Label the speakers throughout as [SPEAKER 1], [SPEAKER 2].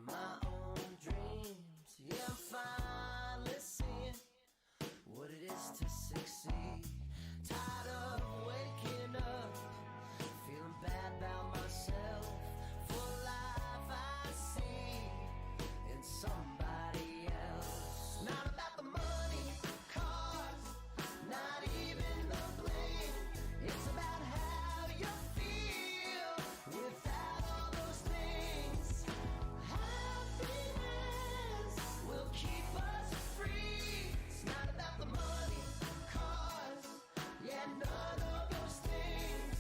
[SPEAKER 1] my own dreams. Yeah, I'm finally seeing what it is to succeed. Tired of waking up, feeling bad about myself. For life I see in somebody else. Not about the money, cars, not even the bling. It's about how you feel without all those things. Happiness will keep us free. It's not about the money, cars, yeah, none of those things.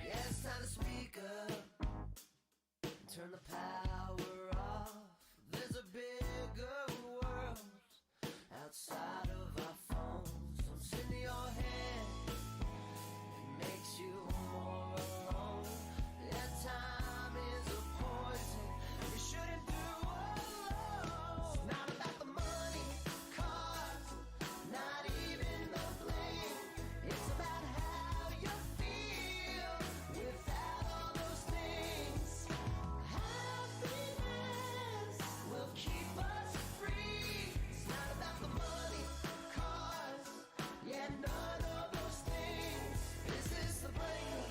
[SPEAKER 1] Yeah, it's time to speak up. Turn the power off. There's a bigger world outside of our phones. Don't send to your head. It makes you more alone. Yeah, time is a poison you shouldn't do alone. It's not about the money, cars, not even the bling. It's about how you feel without all those things. Happiness will keep us free. It's not about the money, cars, yeah, none of those things. Is this the breakup?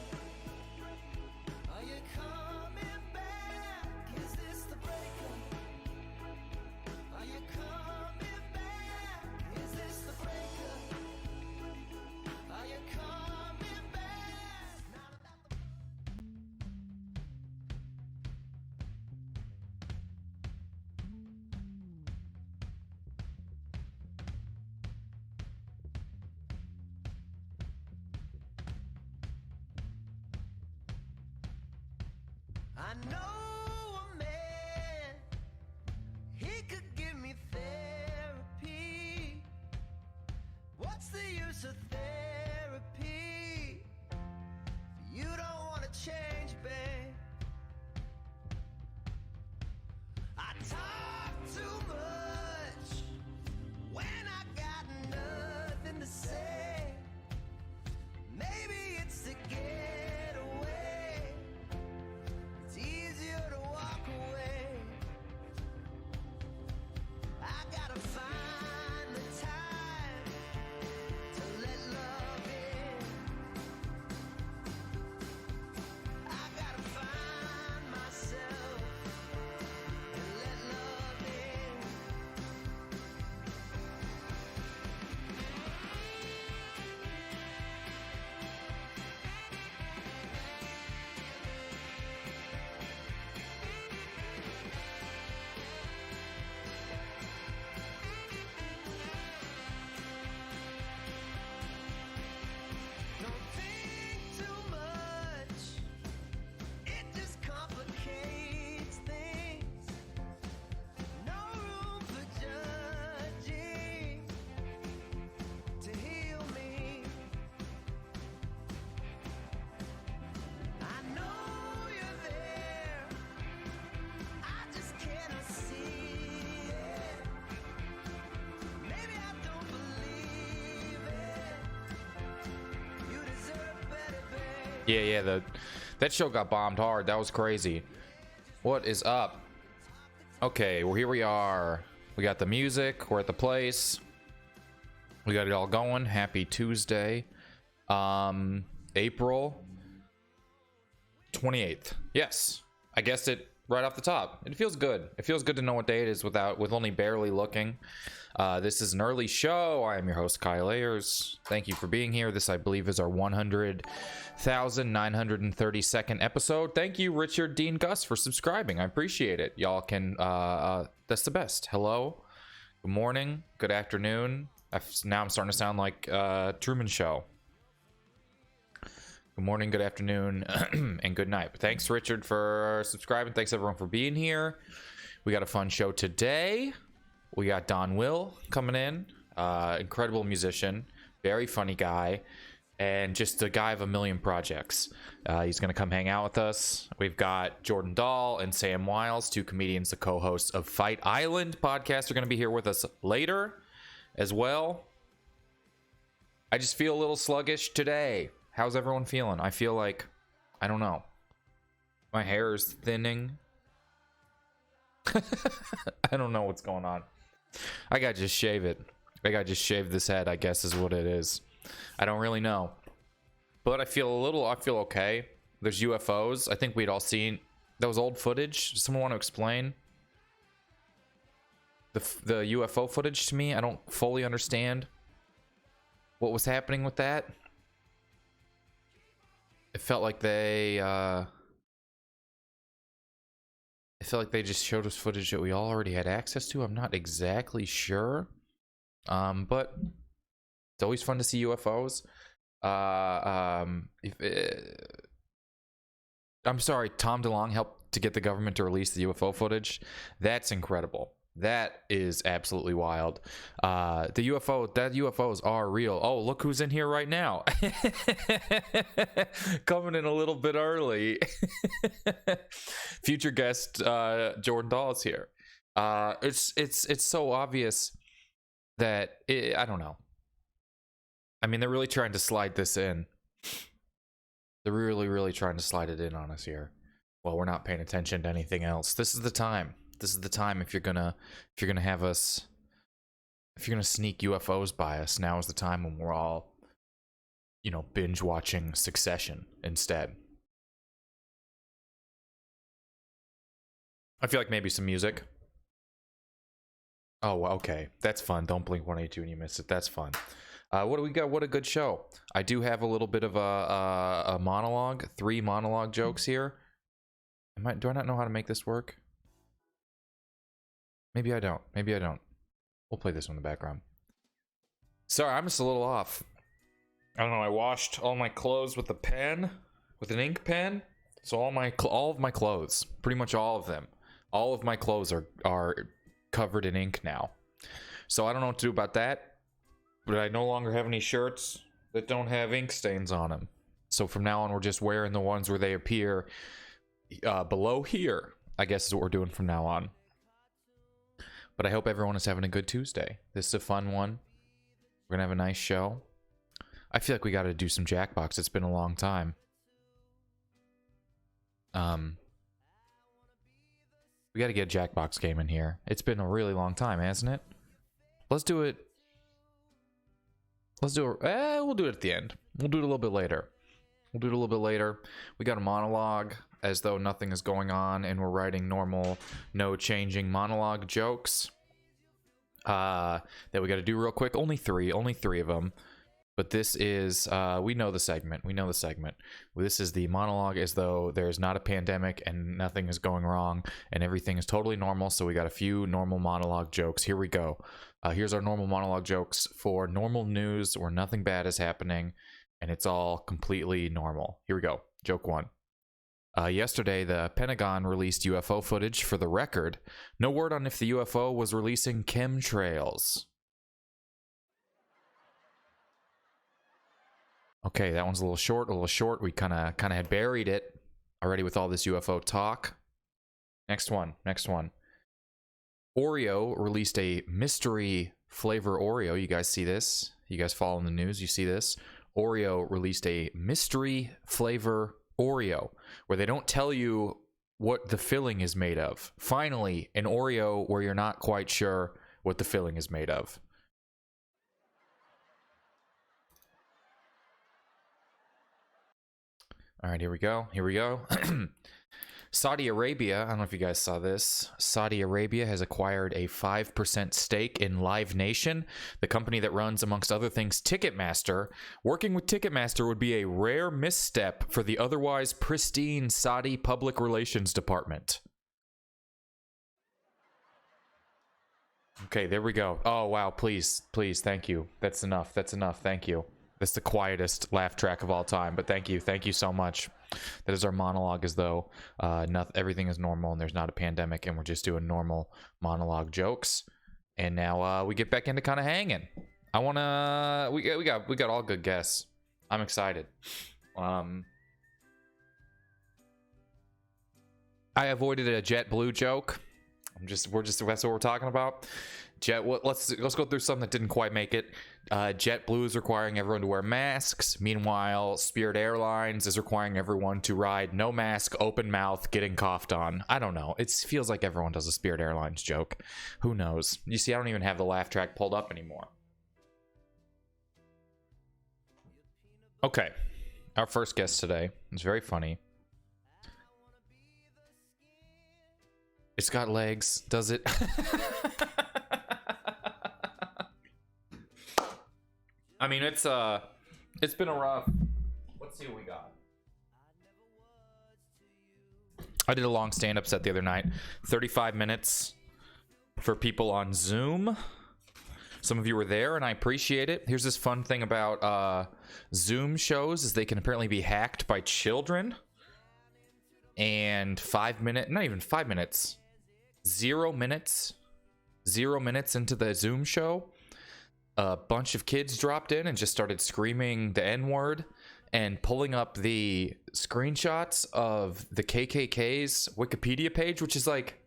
[SPEAKER 1] Are you coming back? Is this the breakup? Are you coming back? Is this the breakup? Are you coming back? Not about the I know a man, he could give me therapy. What's the use of therapy? You don't want to change, babe. I talk too much when I got nothing to say. Maybe it's to get away. It's easier to walk away. I gotta find the time to let love in. I gotta find myself and let love in. Don't think too much, it just complicates things. No room for judging to heal me. I know you're there, I just cannot see it. Maybe I don't believe it. You deserve better, babe.
[SPEAKER 2] Yeah, that show got bombed hard. That was crazy. What is up? Okay, well, here we are. We got the music. We're at the place. We got it all going. Happy Tuesday. April 28th. Yes, I guessed it right off the top. It feels good. It feels good to know what day it is with only barely looking. This is an early show. I am your host, Kyle Ayers. Thank you for being here. This, I believe, is our 100,932nd episode. Thank you, Richard Dean Gus, for subscribing. I appreciate it. Y'all can, that's the best. Hello, good morning, good afternoon. Now I'm starting to sound like Truman Show. Good morning, good afternoon, and good night. But thanks, Richard, for subscribing. Thanks, everyone, for being here. We got a fun show today. We got Donwill coming in. Incredible musician, very funny guy, and just a guy of a million projects. He's going to come hang out with us. We've got Jordan Dahl and Sam Wiles, two comedians, the co-hosts of Fight Island podcast, are going to be here with us later as well. I just feel a little sluggish today. How's everyone feeling? I feel like, I don't know. My hair is thinning. I don't know what's going on. I gotta just shave it. I gotta just shave this head, I guess is what it is. I don't really know. But I feel okay. There's UFOs. I think we'd all seen those old footage. Does someone want to explain the UFO footage to me? I don't fully understand what was happening with that. It felt like they just showed us footage that we all already had access to. I'm not exactly sure. But it's always fun to see UFOs. I'm sorry, Tom DeLonge helped to get the government to release the UFO footage. That's incredible. That is absolutely wild. UFOs are real. Oh, look who's in here right now. Coming in a little bit early. Future guest Jordan Dahl is here. It's so obvious that I don't know. I mean, they're really trying to slide this in. They're really trying to slide it in on us here. Well, we're not paying attention to anything else. This is the time. This is the time if you're gonna have us, if you're gonna sneak UFOs by us. Now is the time when we're all, you know, binge watching Succession instead. I feel like maybe some music. Oh, okay, that's fun. Don't blink 182 and you miss it. That's fun. What do we got? What a good show. I do have a little bit of a monologue, 3 monologue jokes here. Do I not know how to make this work? Maybe I don't. Maybe I don't. We'll play this one in the background. Sorry, I'm just a little off. I don't know. I washed all my clothes with a pen, with an ink pen. So all of my clothes, pretty much all of them, all of my clothes are covered in ink now. So I don't know what to do about that. But I no longer have any shirts that don't have ink stains on them. So from now on, we're just wearing the ones where they appear below here, I guess is what we're doing from now on. But I hope everyone is having a good Tuesday. This is a fun one. We're going to have a nice show. I feel like we got to do some Jackbox. It's been a long time. We got to get a Jackbox game in here. It's been a really long time, hasn't it? Let's do it. We'll do it at the end. We'll do it a little bit later. We got a monologue as though nothing is going on and we're writing normal, no changing monologue jokes. That we got to do real quick. Only three of them. But this is, we know the segment. This is the monologue as though there's not a pandemic and nothing is going wrong and everything is totally normal. So we got a few normal monologue jokes. Here we go. Here's our normal monologue jokes for normal news where nothing bad is happening and it's all completely normal. Here we go. Joke 1. Yesterday, the Pentagon released UFO footage for the record. No word on if the UFO was releasing chemtrails. Okay, that one's a little short. We kind of had buried it already with all this UFO talk. Next one. Oreo released a mystery flavor Oreo. You guys see this? You guys follow the news? You see this? Oreo released a mystery flavor Oreo where they don't tell you what the filling is made of. Finally, an Oreo where you're not quite sure what the filling is made of. All right, here we go. Saudi Arabia, I don't know if you guys saw this. Saudi Arabia has acquired a 5% stake in Live Nation, the company that runs, amongst other things, Ticketmaster. Working with Ticketmaster would be a rare misstep for the otherwise pristine Saudi Public Relations Department. Okay, there we go. Oh, wow, please, thank you. That's enough, thank you. That's the quietest laugh track of all time, but thank you so much. That is our monologue as though everything is normal and there's not a pandemic and we're just doing normal monologue jokes. And now we get back into kind of hanging. We got all good guests. I'm excited. I avoided a JetBlue joke. That's what we're talking about. Let's go through some that didn't quite make it. JetBlue is requiring everyone to wear masks. Meanwhile, Spirit Airlines is requiring everyone to ride no mask, open mouth, getting coughed on. I don't know. It feels like everyone does a Spirit Airlines joke. Who knows? You see, I don't even have the laugh track pulled up anymore. Okay, our first guest today is very funny. It's got legs, does it? I mean, it's been a rough. Let's see what we got. I did a long stand-up set the other night, 35 minutes for people on Zoom. Some of you were there, and I appreciate it. Here's this fun thing about Zoom shows: is they can apparently be hacked by children. And 5 minutes, not even 5 minutes, 0 minutes into the Zoom show, a bunch of kids dropped in and just started screaming the N-word and pulling up the screenshots of the KKK's Wikipedia page, which is like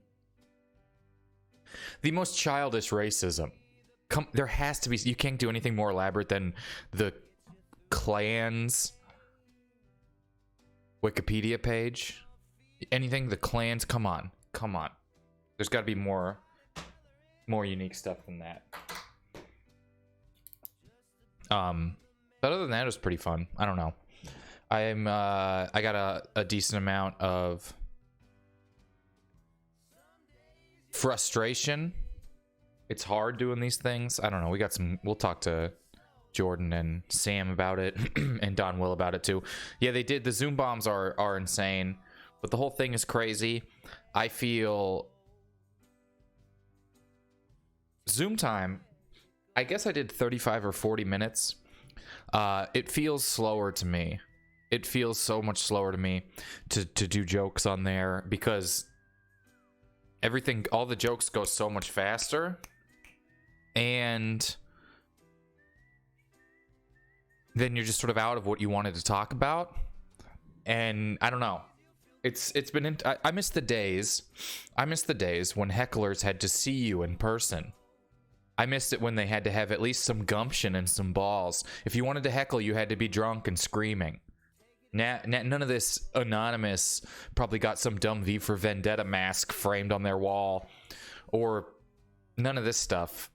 [SPEAKER 2] the most childish racism. There has to be. You can't do anything more elaborate than the Klan's Wikipedia page. Anything, the Klans, come on. There's got to be more unique stuff than that. But other than that, it was pretty fun. I don't know. I got a decent amount of frustration. It's hard doing these things. I don't know. We'll talk to Jordan and Sam about it and Donwill about it too. Yeah, they did. The Zoom bombs are insane, but the whole thing is crazy. I feel Zoom time, I guess I did 35 or 40 minutes. It feels slower to me. It feels so much slower to me to do jokes on there because all the jokes go so much faster. And then you're just sort of out of what you wanted to talk about. And I don't know. It's been, I miss the days. I miss the days when hecklers had to see you in person. I missed it when they had to have at least some gumption and some balls. If you wanted to heckle, you had to be drunk and screaming. None of this anonymous probably got some dumb V for Vendetta mask framed on their wall. Or none of this stuff.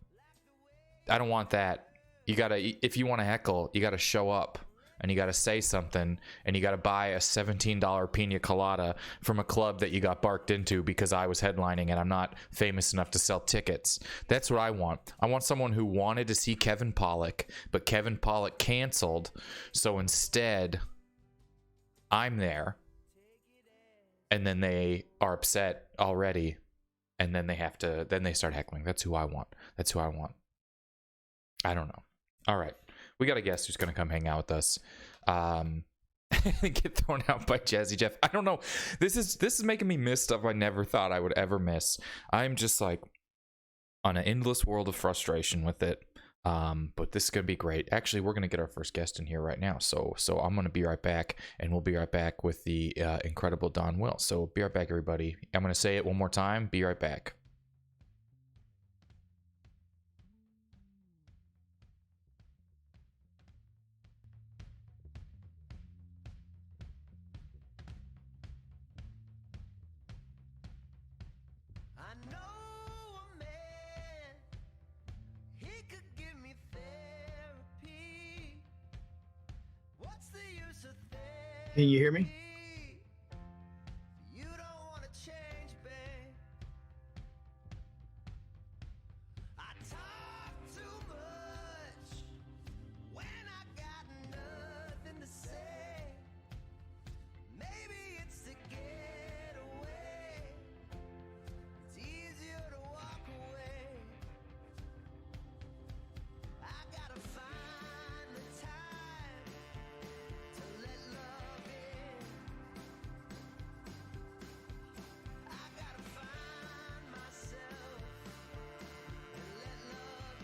[SPEAKER 2] I don't want that. If you want to heckle, you gotta show up. And you gotta say something. And you gotta buy a $17 pina colada from a club that you got barked into because I was headlining and I'm not famous enough to sell tickets. That's what I want. I want someone who wanted to see Kevin Pollak, but Kevin Pollak canceled. So instead, I'm there. And then they are upset already. And then they start heckling. That's who I want. I don't know. All right. We got a guest who's going to come hang out with us. Get thrown out by Jazzy Jeff. I don't know. This is making me miss stuff I never thought I would ever miss. I'm just like on an endless world of frustration with it. But this is going to be great. Actually, we're going to get our first guest in here right now. So I'm going to be right back, and we'll be right back with the incredible Donwill. So be right back, everybody. I'm going to say it one more time. Be right back.
[SPEAKER 1] I know a man, he could give me therapy. What's the use of therapy?
[SPEAKER 3] Can you hear me?
[SPEAKER 1] You don't want to change, babe. I talk too much when I got nothing to say. Maybe it's to get away. It's easier to walk away. I gotta find the time to let love in. I gotta find myself and let love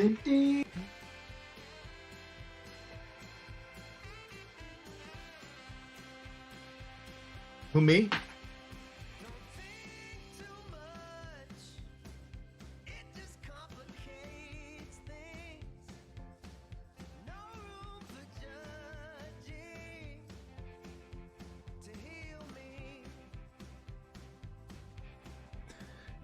[SPEAKER 1] in.
[SPEAKER 3] Who, me?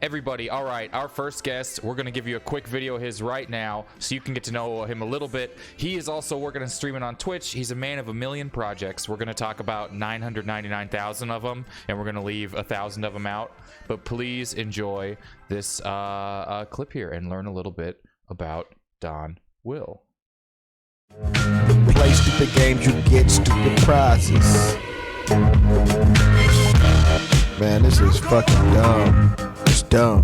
[SPEAKER 2] Everybody, all right, our first guest, we're going to give you a quick video of his right now so you can get to know him a little bit. He is also working and streaming on Twitch. He's a man of a million projects. We're going to talk about 999,000 of them, and we're going to leave 1,000 of them out. But please enjoy this clip here and learn a little bit about Donwill.
[SPEAKER 4] Play stupid games, you get stupid prizes. Man, this is fucking dumb. It's dumb.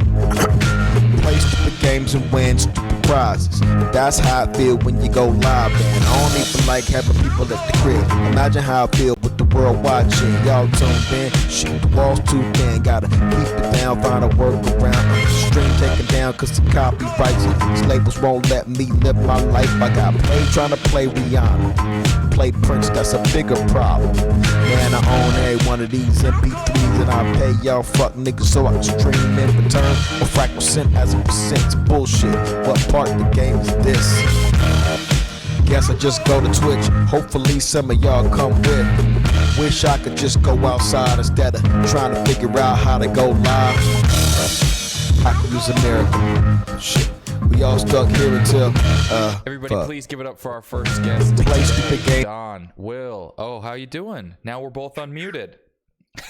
[SPEAKER 4] Play stupid games and win stupid prizes. That's how I feel when you go live, man. I don't even like having people at the crib. Imagine how I feel with the world watching. Y'all tuned in, shit, the walls too thin. Gotta keep it down, find a workaround. Stream taken down cause the copyrights. These labels won't let me live my life. I got paid trying to play Rihanna. Play Prince, that's a bigger problem. Man, I own every one of these MP3s and I pay y'all fuck niggas so I can stream in return. A fractal cent as a percent's bullshit. What part of the game is this? Guess I just go to Twitch. Hopefully some of y'all come with. Wish I could just go outside instead of trying to figure out how to go live. I could use a miracle. Shit. We all stuck here until
[SPEAKER 2] Everybody,
[SPEAKER 4] fuck.
[SPEAKER 2] please give it up for our first guest,
[SPEAKER 4] Play stupid game.
[SPEAKER 2] Donwill. Oh, how you doing? Now we're both unmuted.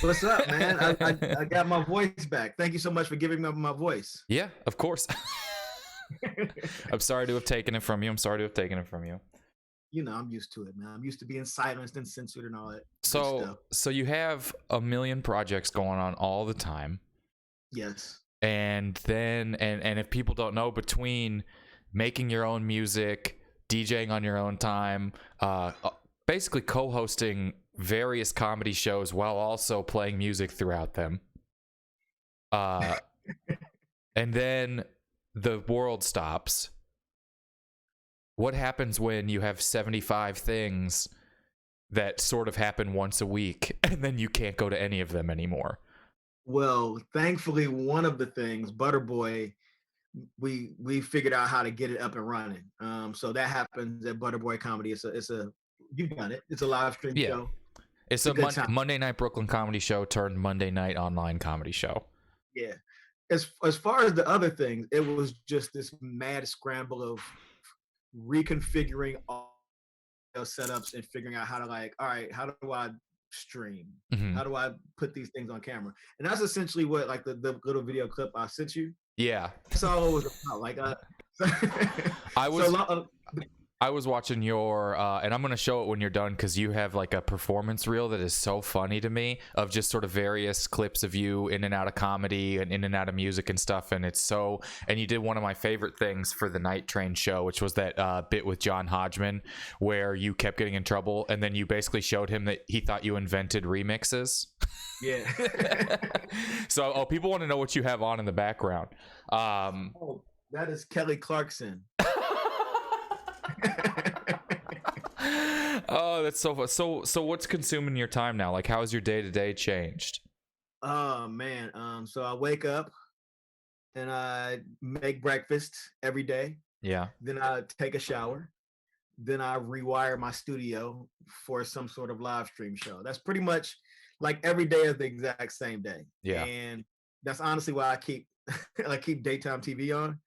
[SPEAKER 3] What's up, man? I got my voice back. Thank you so much for giving me my voice.
[SPEAKER 2] Yeah, of course. I'm sorry to have taken it from you.
[SPEAKER 3] You know, I'm used to it, man. I'm used to being silenced and censored and all that. good
[SPEAKER 2] So,
[SPEAKER 3] stuff.
[SPEAKER 2] so you have a million projects going on all the time.
[SPEAKER 3] Yes.
[SPEAKER 2] And then and if people don't know, between making your own music, DJing on your own time, basically co-hosting various comedy shows while also playing music throughout them, and then the world stops. What happens when you have 75 things that sort of happen once a week and then you can't go to any of them anymore?
[SPEAKER 3] Well, thankfully, one of the things, Butterboy, we figured out how to get it up and running. So that happens at Butterboy Comedy. It's a you've done it. It's a live stream
[SPEAKER 2] Yeah.
[SPEAKER 3] show.
[SPEAKER 2] It's
[SPEAKER 3] a
[SPEAKER 2] a
[SPEAKER 3] good time.
[SPEAKER 2] Monday night Brooklyn comedy show turned Monday night online comedy show.
[SPEAKER 3] Yeah. As far as the other things, it was just this mad scramble of reconfiguring all setups and figuring out how to all right, how do I stream?
[SPEAKER 2] Mhm.
[SPEAKER 3] How do I put these things on camera? And that's essentially what the little video clip I sent you.
[SPEAKER 2] Yeah,
[SPEAKER 3] That's all it was about.
[SPEAKER 2] I was watching your and I'm gonna show it when you're done, because you have like a performance reel that is so funny to me, of just sort of various clips of you in and out of comedy and in and out of music and stuff. And it's so, and you did one of my favorite things for the Night Train show, which was that bit with John Hodgman where you kept getting in trouble and then you basically showed him that he thought you invented remixes.
[SPEAKER 3] Yeah.
[SPEAKER 2] So people want to know what you have on in the background.
[SPEAKER 3] Oh, that is Kelly Clarkson.
[SPEAKER 2] Oh, that's so fun. So what's consuming your time now? Like, how has your day-to-day changed?
[SPEAKER 3] Oh man. So I wake up and I make breakfast every day.
[SPEAKER 2] Yeah.
[SPEAKER 3] Then I take a shower. Then I rewire my studio for some sort of live stream show. That's pretty much like every day is the exact same day.
[SPEAKER 2] Yeah.
[SPEAKER 3] And that's honestly why I keep I keep daytime TV on,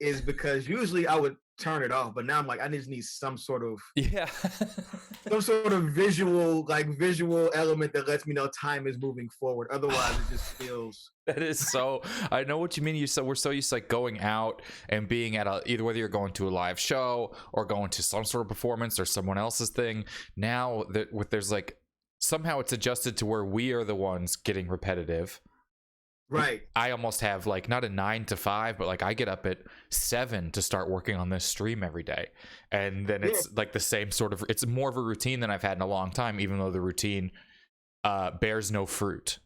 [SPEAKER 3] is because usually I would turn it off, but now I'm like, I just need some sort of visual element that lets me know time is moving forward. Otherwise it just feels
[SPEAKER 2] That is so, I know what you mean. We're so used to like going out and being at either whether you're going to a live show or going to some sort of performance or someone else's thing. Now that there's like, somehow it's adjusted to where we are the ones getting repetitive.
[SPEAKER 3] right.
[SPEAKER 2] I almost have like not a 9 to 5, but like I get up at 7 to start working on this stream every day. And then it's like the same sort of, it's more of a routine than I've had in a long time, even though the routine bears no fruit.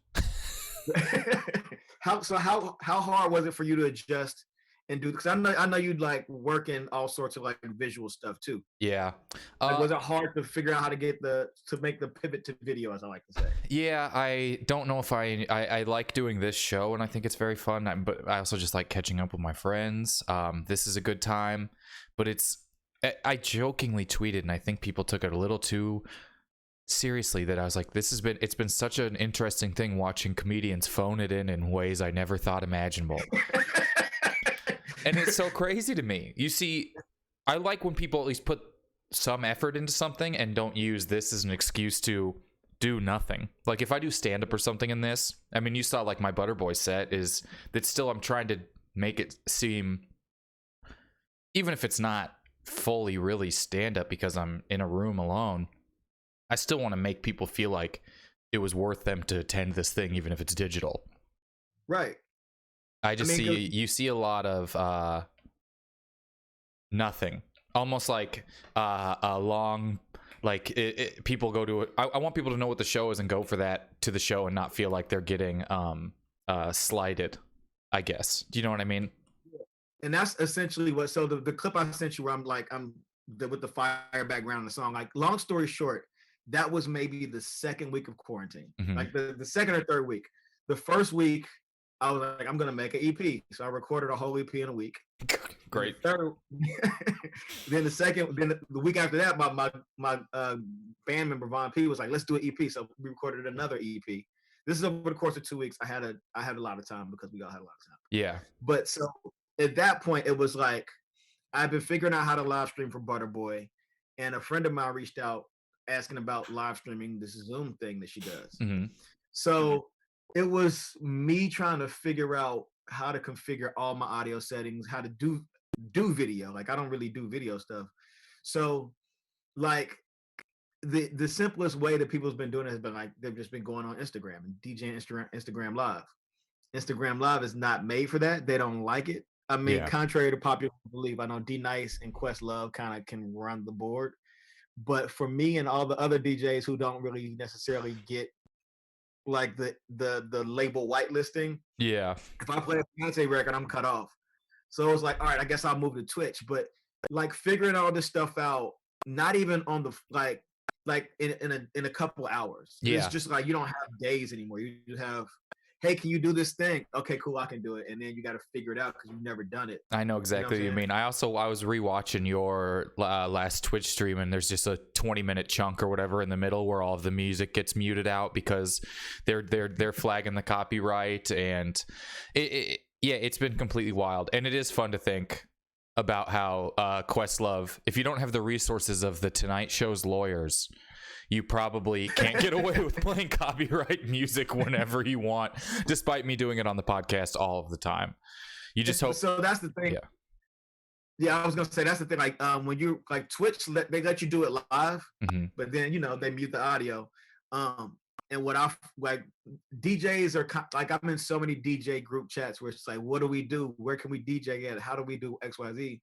[SPEAKER 3] How hard was it for you to adjust and do, because I know you'd like work in all sorts of like visual stuff too.
[SPEAKER 2] Yeah.
[SPEAKER 3] Like, was it hard to figure out how to make the pivot to video, as I like to say?
[SPEAKER 2] Yeah, I don't know if I like doing this show, and I think it's very fun, but I also just like catching up with my friends. This is a good time, but I jokingly tweeted, and I think people took it a little too seriously, that I was like, it's been such an interesting thing watching comedians phone it in ways I never thought imaginable. And it's so crazy to me. You see, I like when people at least put some effort into something and don't use this as an excuse to do nothing. Like if I do stand up or something in this, I mean, you saw like my Butterboy set is that still I'm trying to make it seem, even if it's not fully really stand up because I'm in a room alone, I still want to make people feel like it was worth them to attend this thing, even if it's digital.
[SPEAKER 3] Right.
[SPEAKER 2] You see a lot of nothing, almost like a long, like people go to it. I want people to know what the show is and go for that to the show and not feel like they're getting slighted, I guess. Do you know what I mean?
[SPEAKER 3] And that's essentially what, so the clip I sent you where I'm with the fire background in the song, like, long story short, that was maybe the second week of quarantine.
[SPEAKER 2] Mm-hmm.
[SPEAKER 3] Like the second or third week. The first week, I was like, I'm gonna make an EP. So I recorded a whole EP in a week.
[SPEAKER 2] Great.
[SPEAKER 3] Then the week after that, my band member Von P was like, let's do an EP. So we recorded another EP. This is over the course of 2 weeks. I had a lot of time because we all had a lot of time.
[SPEAKER 2] Yeah.
[SPEAKER 3] But so at that point, it was like, I've been figuring out how to live stream for Butterboy, and a friend of mine reached out asking about live streaming this Zoom thing that she does.
[SPEAKER 2] Mm-hmm.
[SPEAKER 3] So it was me trying to figure out how to configure all my audio settings, how to do video. Like, I don't really do video stuff. So like the simplest way that people's been doing it has been like, they've just been going on Instagram and DJing Instagram Live. Instagram Live is not made for that. They don't like it. I mean, contrary to popular belief, I know D Nice and Questlove kind of can run the board. But for me and all the other DJs who don't really necessarily get like the label whitelisting, if I play a Beyonce record, I'm cut off. So it was like, all right, I guess I'll move to Twitch. But like figuring all this stuff out, not even on the like in a couple hours. It's just like, you don't have days anymore. You just have, hey, can you do this thing? Okay, cool, I can do it. And then you got to figure it out because you've never done it.
[SPEAKER 2] I know exactly what you mean. I was rewatching your last Twitch stream, and there's just a 20-minute chunk or whatever in the middle where all of the music gets muted out because they're flagging the copyright, and it's been completely wild. And it is fun to think about how Questlove, if you don't have the resources of the Tonight Show's lawyers, you probably can't get away with playing copyright music whenever you want, despite me doing it on the podcast all of the time. You just hope.
[SPEAKER 3] So that's the thing. Yeah, I was gonna say that's the thing. Like, when you like Twitch, they let you do it live, but then they mute the audio. And what I like, DJs are like, I'm in so many DJ group chats where it's like, what do we do? Where can we DJ at? How do we do XYZ?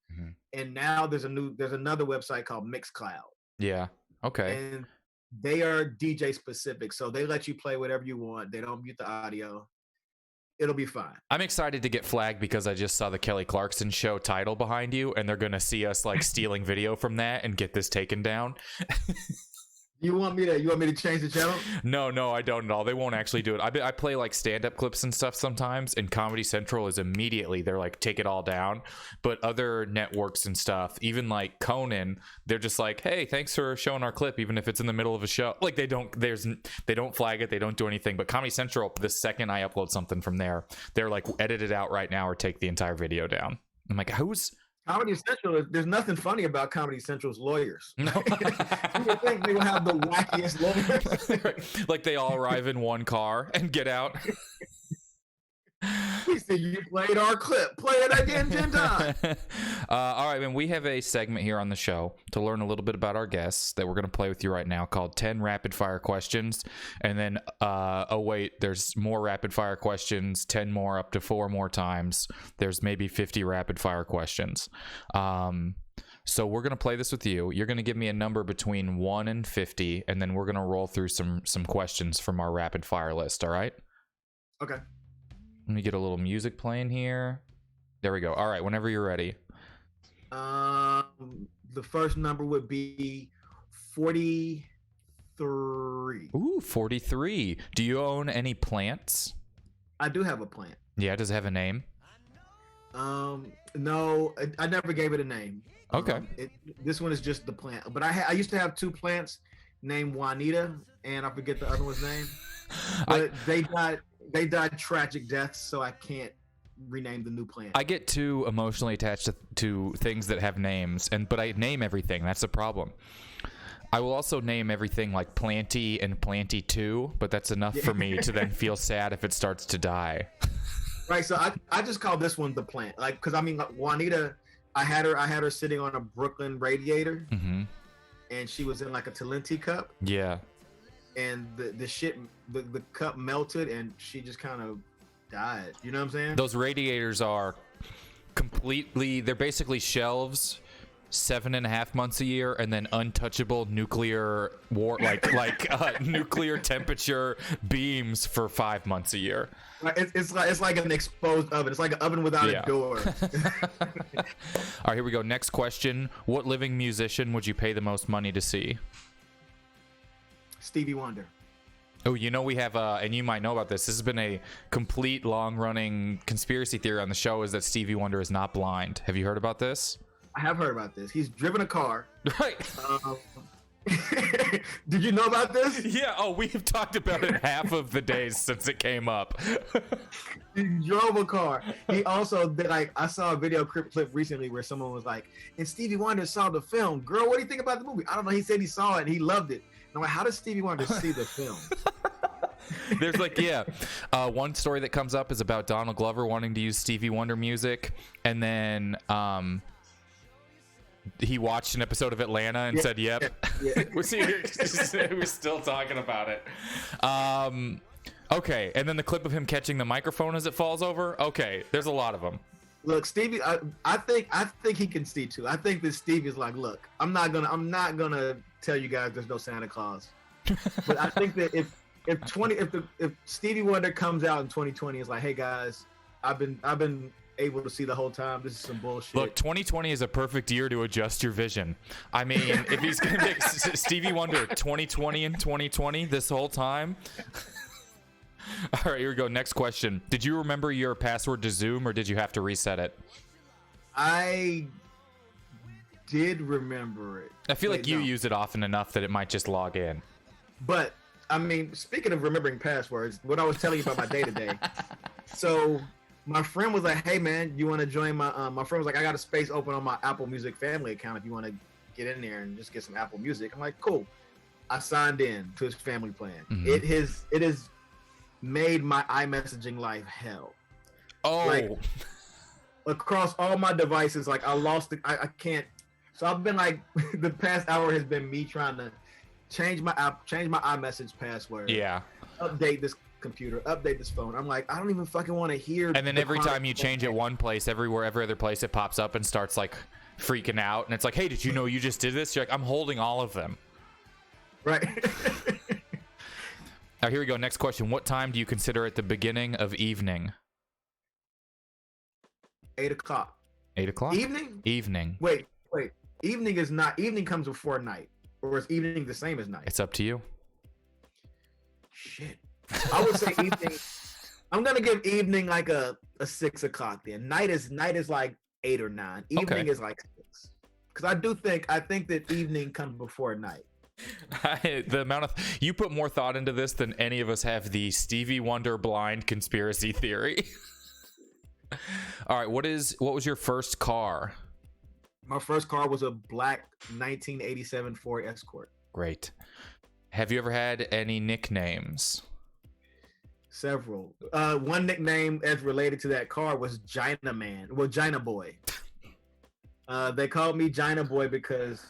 [SPEAKER 3] And now there's another website called Mixcloud.
[SPEAKER 2] Yeah. Okay.
[SPEAKER 3] And they are DJ specific, so they let you play whatever you want. They don't mute the audio. It'll be fine.
[SPEAKER 2] I'm excited to get flagged because I just saw the Kelly Clarkson show title behind you, and they're gonna see us like stealing video from that and get this taken down.
[SPEAKER 3] You want me to change the channel?
[SPEAKER 2] No, I don't at all. They won't actually do it. I play like stand-up clips and stuff sometimes, and Comedy Central is immediately, they're like, take it all down. But other networks and stuff, even like Conan, they're just like, hey, thanks for showing our clip, even if it's in the middle of a show. Like, they don't flag it, they don't do anything. But Comedy Central, the second I upload something from there, they're like, edit it out right now or take the entire video down. I'm like, who's
[SPEAKER 3] Comedy Central? There's nothing funny about Comedy Central's lawyers.
[SPEAKER 2] No.
[SPEAKER 3] You would think they would have the wackiest lawyers.
[SPEAKER 2] Like, they all arrive in one car and get out.
[SPEAKER 3] We said, you played our clip. Play it again 10 times.
[SPEAKER 2] All right, man. We have a segment here on the show to learn a little bit about our guests that we're going to play with you right now, called 10 rapid fire questions. And then, there's more rapid fire questions, 10 more, up to 4 more times. There's maybe 50 rapid fire questions. So we're going to play this with you. You're going to give me a number between 1 and 50, and then we're going to roll through some questions from our rapid fire list. All right?
[SPEAKER 3] Okay.
[SPEAKER 2] Let me get a little music playing here. There we go. All right, whenever you're ready.
[SPEAKER 3] The first number would be 43.
[SPEAKER 2] Ooh, 43. Do you own any plants?
[SPEAKER 3] I do have a plant.
[SPEAKER 2] Yeah, does it have a name?
[SPEAKER 3] No, I never gave it a name.
[SPEAKER 2] Okay.
[SPEAKER 3] This one is just the plant. But I used to have two plants named Juanita, and I forget the other one's name. But they died tragic deaths, so I can't rename the new plant.
[SPEAKER 2] I get too emotionally attached to things that have names, but I name everything. That's the problem. I will also name everything like Planty and Planty 2, but that's enough for me to then feel sad if it starts to die.
[SPEAKER 3] Right, so I just call this one the plant, like, because I mean, like, Juanita, I had her sitting on a Brooklyn radiator, and she was in like a Talenti cup.
[SPEAKER 2] Yeah.
[SPEAKER 3] And the cup melted, and she just kind of died. You know what I'm saying?
[SPEAKER 2] Those radiators are they're basically shelves 7.5 months a year, and then untouchable nuclear war, like nuclear temperature beams for 5 months a year.
[SPEAKER 3] It's like an exposed oven. It's like an oven without a door.
[SPEAKER 2] All right, here we go. Next question: what living musician would you pay the most money to see?
[SPEAKER 3] Stevie Wonder.
[SPEAKER 2] Oh, you know, we have and you might know about this. This has been a complete long-running conspiracy theory on the show, is that Stevie Wonder is not blind. Have you heard about this?
[SPEAKER 3] I have heard about this. He's driven a car.
[SPEAKER 2] Right.
[SPEAKER 3] Did you know about this?
[SPEAKER 2] Yeah. Oh, we've talked about it half of the days since it came up.
[SPEAKER 3] He drove a car. He also did, like, I saw a video clip recently where someone was like, and Stevie Wonder saw the film. Girl, what do you think about the movie? I don't know. He said he saw it and he loved it. And I'm like, how does Stevie Wonder see the film?
[SPEAKER 2] There's like, one story that comes up is about Donald Glover wanting to use Stevie Wonder music, and then he watched an episode of Atlanta and said, yep.
[SPEAKER 3] Yeah.
[SPEAKER 2] We're still talking about it. Okay, and then the clip of him catching the microphone as it falls over. Okay, there's a lot of them.
[SPEAKER 3] Look, Stevie, I think he can see too. I think that Stevie's like, look, I'm not gonna tell you guys there's no Santa Claus. But I think that if Stevie Wonder comes out in 2020, is like, hey guys, I've been able to see the whole time. This is some bullshit.
[SPEAKER 2] Look, 2020 is a perfect year to adjust your vision. I mean, if he's gonna make Stevie Wonder 2020 and 2020 this whole time. All right, here we go. Next question. Did you remember your password to Zoom, or did you have to reset it?
[SPEAKER 3] I did remember it.
[SPEAKER 2] I feel like you use it often enough that it might just log in.
[SPEAKER 3] But I mean, speaking of remembering passwords, what I was telling you about my day-to-day. So my friend was like, hey man, you want to join my friend was like, I got a space open on my Apple Music family account if you want to get in there and just get some Apple Music. I'm like, cool. I signed in to his family plan. It has made my iMessaging life hell.
[SPEAKER 2] Oh,
[SPEAKER 3] like, across all my devices, like I lost it. I can't. So I've been like, the past hour has been me trying to change my iMessage password.
[SPEAKER 2] Yeah.
[SPEAKER 3] Update this computer, update this phone. I'm like, I don't even fucking want to hear.
[SPEAKER 2] And then every time you change it one place, every other place it pops up and starts like freaking out. And it's like, hey, did you know you just did this? You're like, I'm holding all of them.
[SPEAKER 3] Right.
[SPEAKER 2] All right, here we go. Next question. What time do you consider at the beginning of evening?
[SPEAKER 3] 8 o'clock.
[SPEAKER 2] 8 o'clock?
[SPEAKER 3] Evening?
[SPEAKER 2] Evening.
[SPEAKER 3] Wait. Evening is not. Evening comes before night. Or is evening the same as night?
[SPEAKER 2] It's up to you.
[SPEAKER 3] Shit. I would say evening. I'm gonna give evening like a 6 o'clock then. Night is like 8 or 9. Evening is like 6. Because I think that evening comes before night.
[SPEAKER 2] The amount of you put more thought into this than any of us have the Stevie Wonder blind conspiracy theory. All right, what was your first car?
[SPEAKER 3] My first car was a black 1987 Ford Escort.
[SPEAKER 2] Great. Have you ever had any nicknames?
[SPEAKER 3] Several. One nickname as related to that car was Gina Man. Well, Gina Boy. They called me Gina Boy because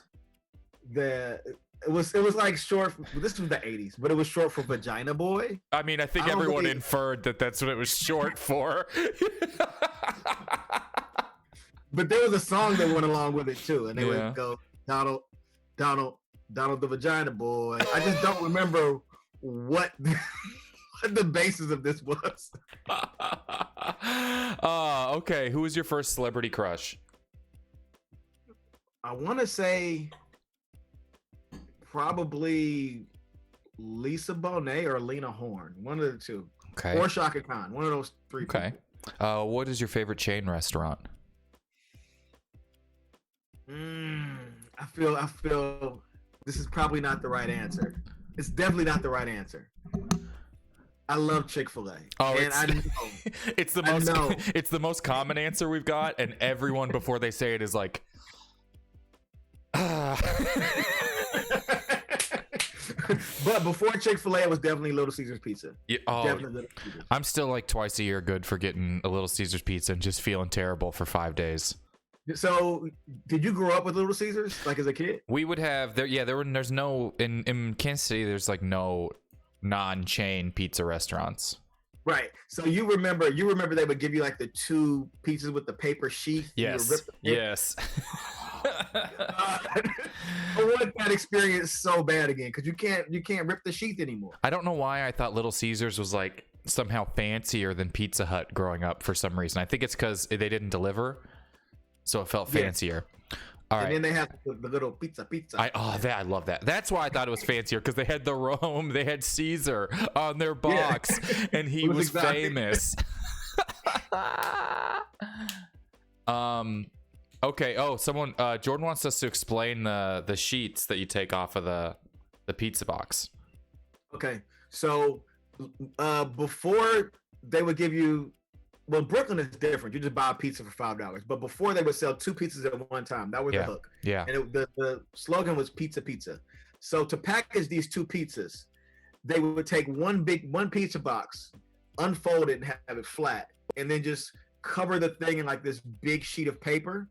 [SPEAKER 3] it was like short. This was the 80s, but it was short for Vagina Boy.
[SPEAKER 2] I mean, I think everyone inferred that that's what it was short for.
[SPEAKER 3] But there was a song that went along with it too, and they would go Donald the Vagina Boy. I just don't remember what the basis of this was.
[SPEAKER 2] Okay. Who was your first celebrity crush?
[SPEAKER 3] I want to say probably Lisa Bonet or Lena Horne, one of the two.
[SPEAKER 2] Okay.
[SPEAKER 3] Or Shaka Khan, one of those three.
[SPEAKER 2] Okay. What is your favorite chain restaurant?
[SPEAKER 3] I feel this is probably not the right answer. It's definitely not the right answer. I love Chick-fil-A.
[SPEAKER 2] Oh,
[SPEAKER 3] and I know.
[SPEAKER 2] It's the most it's the most common answer we've got, and everyone before they say it is like
[SPEAKER 3] But before Chick-fil-A, it was definitely Little Caesars Pizza.
[SPEAKER 2] Yeah,
[SPEAKER 3] Definitely Little Caesars.
[SPEAKER 2] I'm still like twice a year good for getting a Little Caesars pizza and just feeling terrible for 5 days.
[SPEAKER 3] So, did you grow up with Little Caesars, like as a kid?
[SPEAKER 2] We would have there's no in Kansas City. There's like no non-chain pizza restaurants.
[SPEAKER 3] Right. So you remember they would give you like the 2 pizzas with the paper sheet.
[SPEAKER 2] Yes. Yes.
[SPEAKER 3] I want that experience so bad again because you can't rip the sheath anymore.
[SPEAKER 2] I don't know why I thought Little Caesars was like somehow fancier than Pizza Hut growing up for some reason. I think it's because they didn't deliver, so it felt fancier. All right.
[SPEAKER 3] And then they have the little pizza.
[SPEAKER 2] I love that. That's why I thought it was fancier, because they had the Rome, they had Caesar on their box, and he was famous. Okay. Oh, someone Jordan wants us to explain the sheets that you take off of the pizza box.
[SPEAKER 3] Okay. So before they would give you, well, Brooklyn is different. You just buy a pizza for $5. But before they would sell 2 pizzas at one time. That was the hook.
[SPEAKER 2] Yeah.
[SPEAKER 3] And the slogan was pizza. So to package these 2 pizzas, they would take one pizza box, unfold it and have it flat, and then just cover the thing in like this big sheet of paper.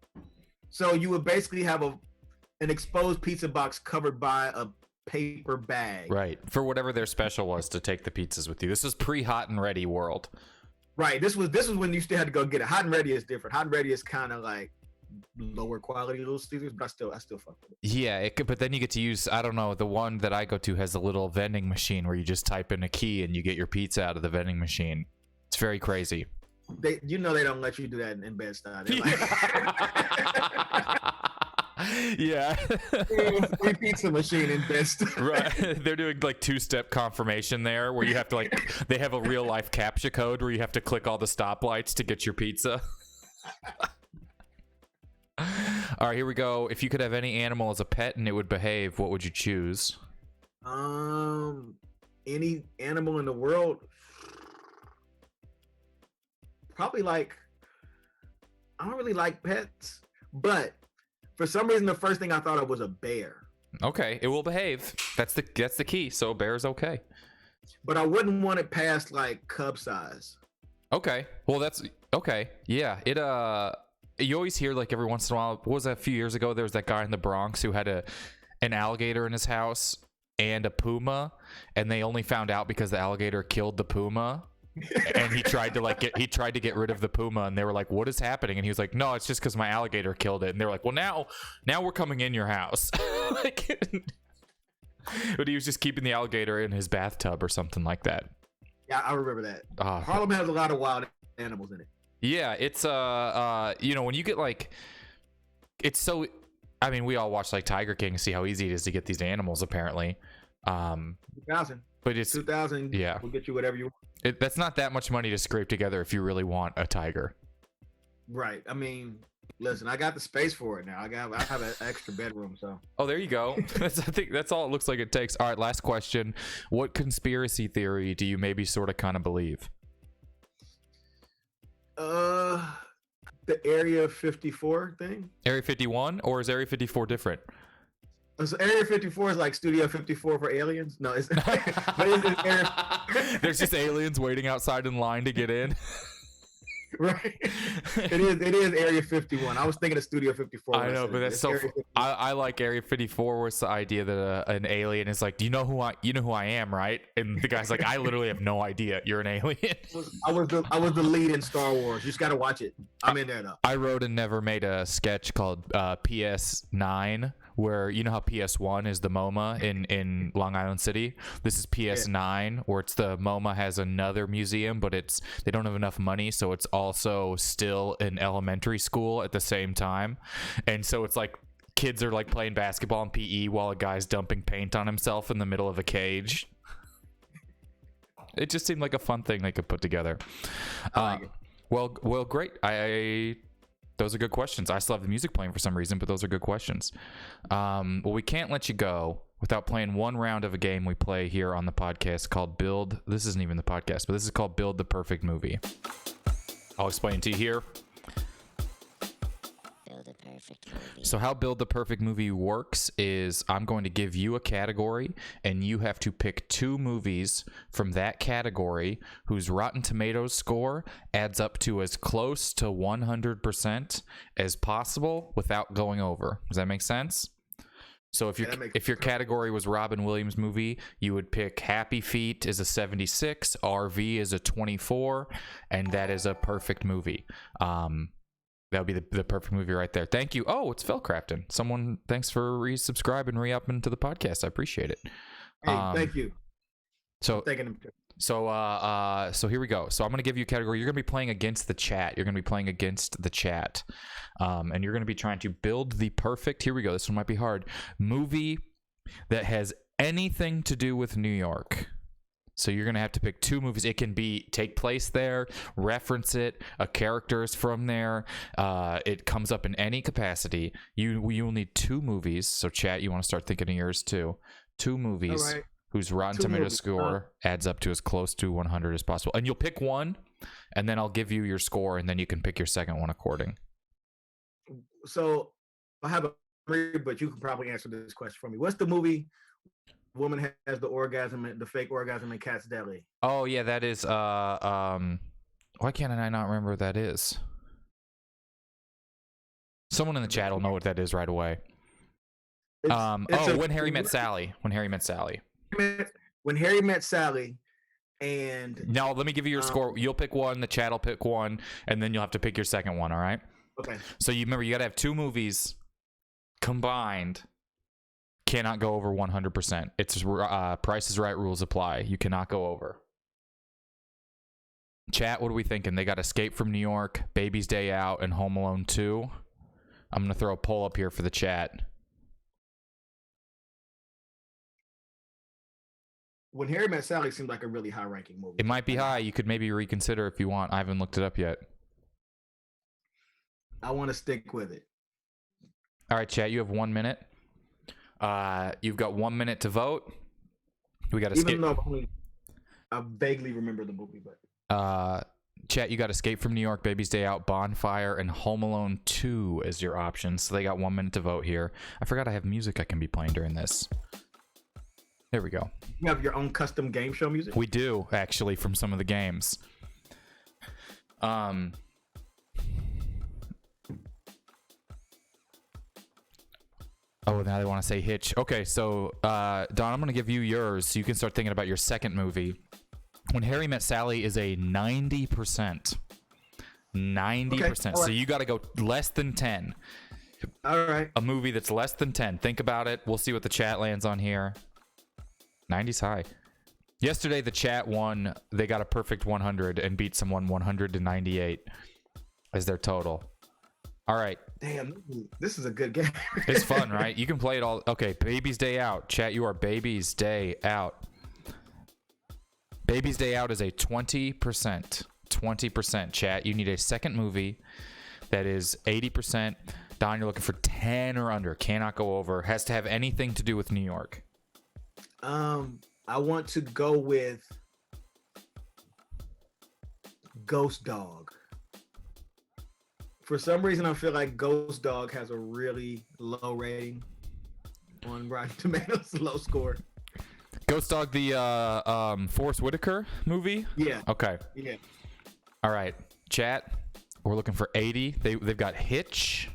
[SPEAKER 3] So you would basically have an exposed pizza box covered by a paper bag.
[SPEAKER 2] Right. For whatever their special was to take the pizzas with you. This was pre-hot and ready world.
[SPEAKER 3] Right. This was when you still had to go get it. Hot and ready is different. Hot and ready is kind of like lower quality Little Caesars, but I still fuck with it.
[SPEAKER 2] Yeah, but then you get to use, I don't know, the one that I go to has a little vending machine where you just type in a key and you get your pizza out of the vending machine. It's very crazy.
[SPEAKER 3] They don't let you do that in Bed-Stuy.
[SPEAKER 2] Yeah.
[SPEAKER 3] Free pizza machine in Bed-Stuy.
[SPEAKER 2] Right. They're doing like 2-step confirmation there where you have to they have a real life CAPTCHA code where you have to click all the stoplights to get your pizza. All right, here we go. If you could have any animal as a pet and it would behave, what would you choose?
[SPEAKER 3] Any animal in the world. Probably I don't really like pets, but for some reason the first thing I thought of was a bear.
[SPEAKER 2] Okay, it will behave. That's the key. So a bear is okay.
[SPEAKER 3] But I wouldn't want it past like cub size.
[SPEAKER 2] Okay. Well, that's okay. Yeah. You always hear like every once in a while. What was that, a few years ago? There was that guy in the Bronx who had an alligator in his house and a puma, and they only found out because the alligator killed the puma. And he tried to get rid of the puma, and they were like, "What is happening?" And he was like, "No, it's just because my alligator killed it." And they were like, "Well, now we're coming in your house." But he was just keeping the alligator in his bathtub or something like that.
[SPEAKER 3] Yeah, I remember that. Harlem has a lot of wild animals in it.
[SPEAKER 2] Yeah, it's when you get like, it's so. I mean, we all watch like Tiger King to see how easy it is to get these animals. Apparently,
[SPEAKER 3] 2,000.
[SPEAKER 2] But it's
[SPEAKER 3] 2,000.
[SPEAKER 2] Yeah,
[SPEAKER 3] we'll get you whatever you want.
[SPEAKER 2] That's not that much money to scrape together if you really want a tiger.
[SPEAKER 3] Right. I mean, listen, I got the space for it now. I have an extra bedroom, so.
[SPEAKER 2] Oh, there you go. I think that's all it looks like it takes. All right, last question. What conspiracy theory do you maybe sort of kind of believe?
[SPEAKER 3] The Area 54 thing.
[SPEAKER 2] Area 51, or is Area 54 different?
[SPEAKER 3] So Area 54 is like Studio 54 for aliens? No, it's
[SPEAKER 2] There's just aliens waiting outside in line to get in.
[SPEAKER 3] Right. It is Area 51. I was thinking of Studio 54.
[SPEAKER 2] I know, but that's so I like Area 54 where it's the idea that an alien is like, "Do you know who I am, right?" And the guy's like, "I literally have no idea. You're an alien."
[SPEAKER 3] I was the lead in Star Wars. You just got to watch it. I'm in there though.
[SPEAKER 2] I wrote and never made a sketch called PS9, where you know how PS1 is the MoMA in Long Island City. This is PS9, where it's the MoMA has another museum, but they don't have enough money, so it's also still an elementary school at the same time, and so it's like kids are like playing basketball in PE while a guy's dumping paint on himself in the middle of a cage. It just seemed like a fun thing they could put together. Well, great. Those are good questions. I still have the music playing for some reason, but those are good questions. Well, we can't let you go without playing one round of a game we play here on the podcast called Build. This isn't even the podcast, but this is called Build the Perfect Movie. I'll explain to you here. So how Build the Perfect Movie works is I'm going to give you a category, and you have to pick 2 movies from that category whose Rotten Tomatoes score adds up to as close to 100% as possible without going over. Does that make sense? So if your category was Robin Williams movie, you would pick Happy Feet is a 76, RV is a 24, and that is a perfect movie. That would be the perfect movie right there. Thank you. Oh, it's Felcrafton. Thanks for resubscribing, re-upping to the podcast. I appreciate it.
[SPEAKER 3] Hey, thank you.
[SPEAKER 2] So here we go. So I'm going to give you a category. You're going to be playing against the chat. And you're going to be trying to build the perfect, here we go, this one might be hard, movie that has anything to do with New York. So you're going to have to pick 2 movies. It can take place there, reference it, a character is from there. It comes up in any capacity. You will need 2 movies. So chat, you want to start thinking of yours too. 2 movies whose Rotten Tomatoes score adds up to as close to 100 as possible. And you'll pick one, and then I'll give you your score, and then you can pick your second one according.
[SPEAKER 3] So I have a memory, but you can probably answer this question for me. What's the movie woman has the orgasm, the fake orgasm in Cat's Deli?
[SPEAKER 2] Oh yeah, that is why can't I not remember what that is? Someone in the chat will know what that is right away. When Harry Met Sally. When Harry Met Sally.
[SPEAKER 3] And
[SPEAKER 2] now let me give you your score. You'll pick one, the chat will pick one, and then you'll have to pick your second one, all right?
[SPEAKER 3] Okay.
[SPEAKER 2] So you got to have 2 movies combined. Cannot go over 100%. It's Price is Right rules apply. You cannot go over. Chat, what are we thinking? They got Escape from New York, Baby's Day Out, and Home Alone 2. I'm going to throw a poll up here for the chat.
[SPEAKER 3] When Harry Met Sally seemed like a really high-ranking movie.
[SPEAKER 2] It might be high. You could maybe reconsider if you want. I haven't looked it up yet.
[SPEAKER 3] I want to stick with it.
[SPEAKER 2] All right, chat, you have 1 minute. You've got 1 minute to vote. We got
[SPEAKER 3] Even though I vaguely remember the movie, but
[SPEAKER 2] chat, you got Escape from New York, Baby's Day Out, Bonfire, and Home Alone 2 as your options. So they got 1 minute to vote here. I forgot I have music I can be playing during this. There we go.
[SPEAKER 3] You have your own custom game show music?
[SPEAKER 2] We do, actually, from some of the games. Oh, now they want to say Hitch. Okay, so Don, I'm going to give you yours so you can start thinking about your second movie. When Harry Met Sally is a 90%. 90%. Okay, right. So you got to go less than 10.
[SPEAKER 3] All right.
[SPEAKER 2] A movie that's less than 10. Think about it. We'll see what the chat lands on here. 90's high. Yesterday, the chat won. They got a perfect 100 and beat someone 100 to 98 as their total. All right.
[SPEAKER 3] Damn, this is a good game.
[SPEAKER 2] It's fun, right? You can play it all. Okay, Baby's Day Out. Chat, you are Baby's Day Out. Baby's Day Out is a 20%. 20%. Chat, you need a second movie that is 80%. Don, you're looking for 10 or under. Cannot go over. Has to have anything to do with New York.
[SPEAKER 3] I want to go with Ghost Dog. For some reason, I feel like Ghost Dog has a really low rating on Rotten Tomatoes, low score.
[SPEAKER 2] Ghost Dog, the Forrest Whitaker movie?
[SPEAKER 3] Yeah.
[SPEAKER 2] Okay.
[SPEAKER 3] Yeah.
[SPEAKER 2] All right. Chat, we're looking for 80. They've got Hitch,